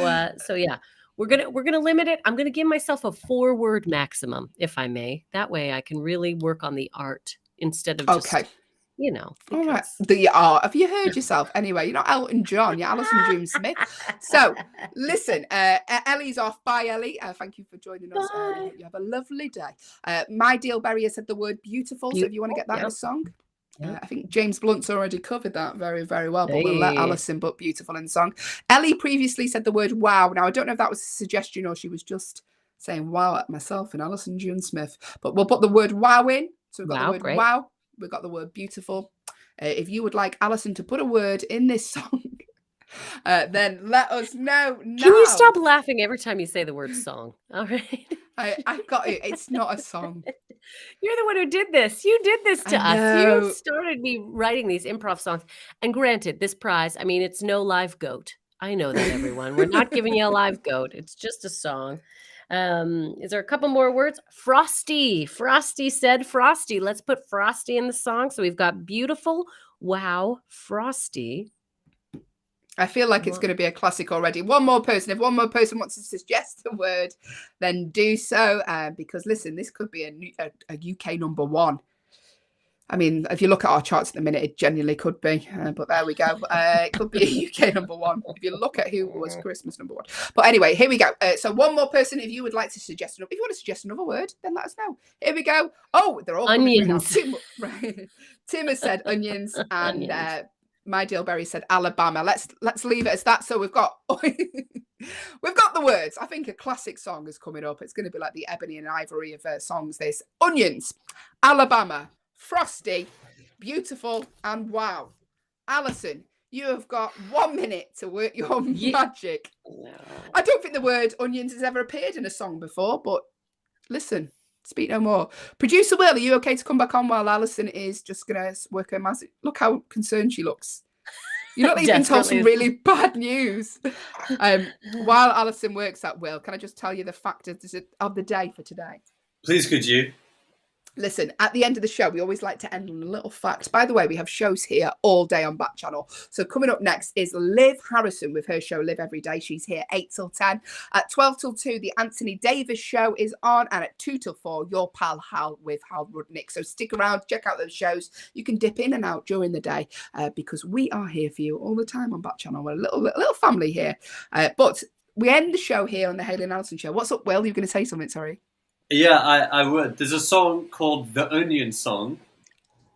yeah. We're gonna limit it. I'm gonna give myself a 4-word maximum, if I may. That way I can really work on the art instead of just,
All right. The art. Have you heard yourself? Anyway, you're not Elton John, you're Allyson June Smith. So listen, Ellie's off. Bye, Ellie. Thank you for joining us. You have a lovely day. My deal Berry has said the word beautiful. So if you want to get that in a song. I think James Blunt's already covered that very, very well, but we'll let Allyson put beautiful in the song. Ellie previously said the word wow. Now, I don't know if that was a suggestion or she was just saying wow at myself and Allyson June Smith, but we'll put the word wow in. So we've got the word wow. We've got the word beautiful. If you would like Allyson to put a word in this song, then let us know now.
Can you stop laughing every time you say the word song? All right.
I've got it. It's not a song.
You're the one who did this. You did this to us. You started me writing these improv songs. And granted, this prize, I mean, it's no live goat. I know that, everyone. We're not giving you a live goat. It's just a song. Is there a couple more words? Frosty. Frosty said frosty. Let's put frosty in the song. So we've got beautiful. Wow. Frosty.
I feel like it's going to be a classic already. One more person. If one more person wants to suggest a word, then do so. Because listen, this could be a UK number one. I mean, if you look at our charts at the minute, it genuinely could be. But there we go. It could be a UK number one. If you look at who was Christmas number one. But anyway, here we go. So one more person, if you would like to suggest, if you want to suggest another word, then let us know. Here we go. Oh, they're all
onions.
Tim has said onions, and My Dillberry said Alabama. Let's leave it as that. So we've got the words. I think a classic song is coming up. It's going to be like the ebony and ivory of songs. This onions, Alabama, frosty, beautiful, and wow. Allyson, you have got 1 minute to work your magic. No. I don't think the word onions has ever appeared in a song before, but listen. Speak no more. Producer Will, are you okay to come back on while Allyson is just going to work her magic? Look how concerned she looks. You're not even told some really bad news. While Allyson works that, Will, can I just tell you the fact of the day for today?
Please, could you?
Listen, at the end of the show, we always like to end on a little fact. By the way, we have shows here all day on Backchannel. So coming up next is Liv Harrison with her show Live Every Day. She's here 8 till 10. At 12 till 2, the Anthony Davis show is on. And at 2 till 4, your pal Hal with Hal Rudnick. So stick around, check out those shows. You can dip in and out during the day because we are here for you all the time on Backchannel. We're a little family here. But we end the show here on the Hayley and Allyson show. What's up, Will? You're going to say something, sorry.
Yeah, I would. There's a song called The Onion Song.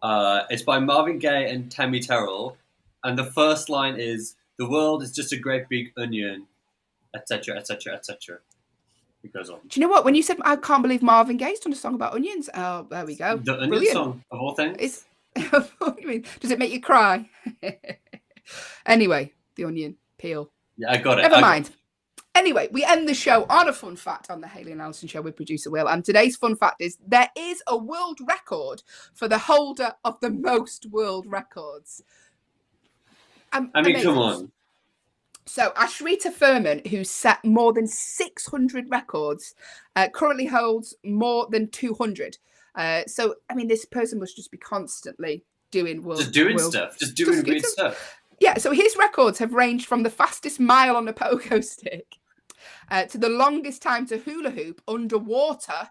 It's by Marvin Gaye and Tammy Terrell. And the first line is, "The world is just a great big onion," etc., etc., etc. It goes on.
Do you know what? When you said, I can't believe Marvin Gaye's done a song about onions. Oh, there we go.
The Onion Song, of all things.
Does it make you cry? Anyway, the onion peel.
Yeah, I got it.
Never mind. Anyway, we end the show on a fun fact on the Hayley and Allyson show with producer Will. And today's fun fact is there is a world record for the holder of the most world records.
I mean, come on.
So Ashrita Furman, who's set more than 600 records, currently holds more than 200. So, I mean, this person must just be constantly doing weird
stuff.
Yeah, so his records have ranged from the fastest mile on a pogo stick to the longest time to hula hoop underwater.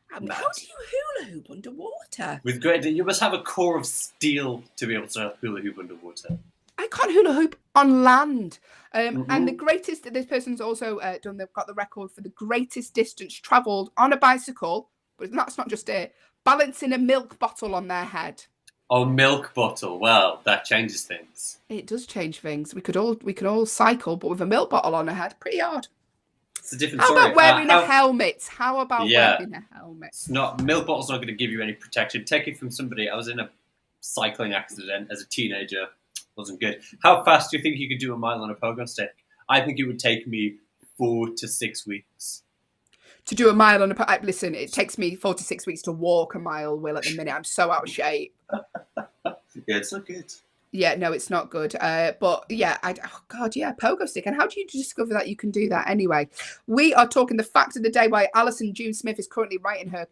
How do you hula hoop underwater?
You must have a core of steel to be able to hula hoop underwater.
I can't hula hoop on land. And the greatest, this person's also got the record for the greatest distance travelled on a bicycle, but that's not just it, balancing a milk bottle on their head.
Oh, milk bottle. Well, that changes things.
It does change things. We could all cycle, but with a milk bottle on our head, pretty hard.
It's a different story.
How about wearing a helmet? How about wearing a helmet?
It's not, milk bottle's not going to give you any protection. Take it from somebody. I was in a cycling accident as a teenager. Wasn't good. How fast do you think you could do a mile on a pogo stick? I think it would take me 4 to 6 weeks.
To do a mile on a... Listen, it takes me 4 to 6 weeks to walk a mile, Will, at the minute. I'm so out of shape.
Yeah, it's not good.
Yeah, no, it's not good. But yeah, pogo stick. And how do you discover that you can do that anyway? We are talking the fact of the day why Allyson June Smith is currently writing her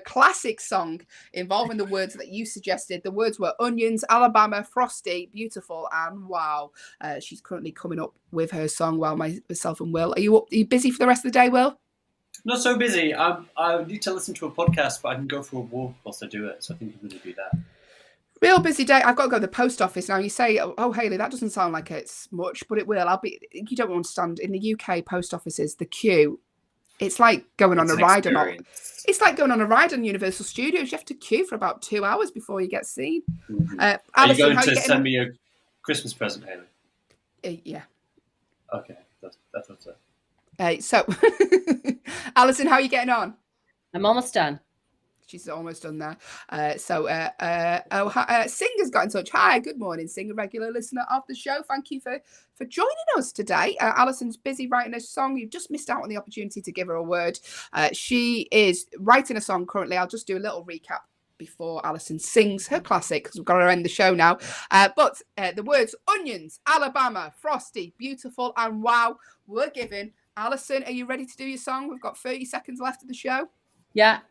classic song involving the words that you suggested. The words were onions, Alabama, frosty, beautiful, and wow. She's currently coming up with her song while myself and Will. Are you busy for the rest of the day, Will?
Not so busy. I need to listen to a podcast, but I can go for a walk whilst I do it. So I think I'm going to do that.
Real busy day. I've got to go to the post office now. You say, oh, Hayley, that doesn't sound like it's much, but it will. You don't understand. In the UK post offices, the queue It's like going on
It's
a
an
ride or not.
experience.
It's like going on a ride on Universal Studios. You have to queue for about 2 hours before you get seen.
Mhm.
Allyson,
Are you going
how
to
getting
send
on?
me a Christmas present, Hayley?
Yeah.
Okay, that's what's up.
So, Allyson, how are you getting on?
I'm almost done.
She's almost done there. Singer's got in touch. Hi, good morning, Singer, regular listener of the show. Thank you for joining us today. Allison's busy writing a song. You've just missed out on the opportunity to give her a word. She is writing a song currently. I'll just do a little recap before Allyson sings her classic, because we've got to end the show now. But the words onions, Alabama, frosty, beautiful, and wow were given. Allyson, are you ready to do your song? We've got 30 seconds left of the show.
Yeah.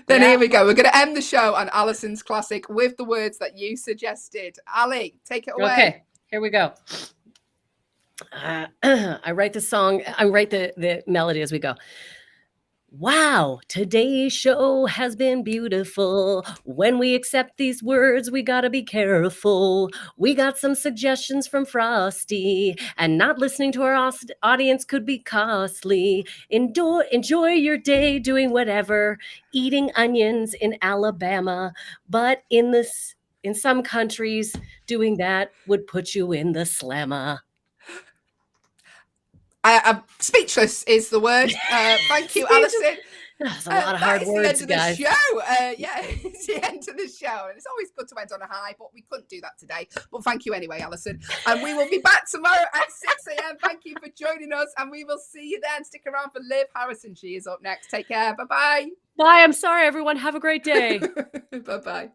Then here we go. We're going to end the show on Allison's classic with the words that you suggested. Ali, take it away.
Okay, here we go. I write the song. I write the melody as we go. Wow, today's show has been beautiful. When we accept these words, we gotta be careful. We got some suggestions from Frosty, and not listening to our audience could be costly. Enjoy your day doing whatever, eating onions in Alabama, but in some countries, doing that would put you in the slammer.
Speechless is the word. Thank you, Allyson.
That's a lot of hard words, guys.
It's the end of the show. And it's always good to end on a high, but we couldn't do that today. But thank you anyway, Allyson. And we will be back tomorrow at 6 a.m. Thank you for joining us. And we will see you then. Stick around for Liv Harrison. She is up next. Take care. Bye-bye.
Bye. I'm sorry, everyone. Have a great day.
Bye-bye.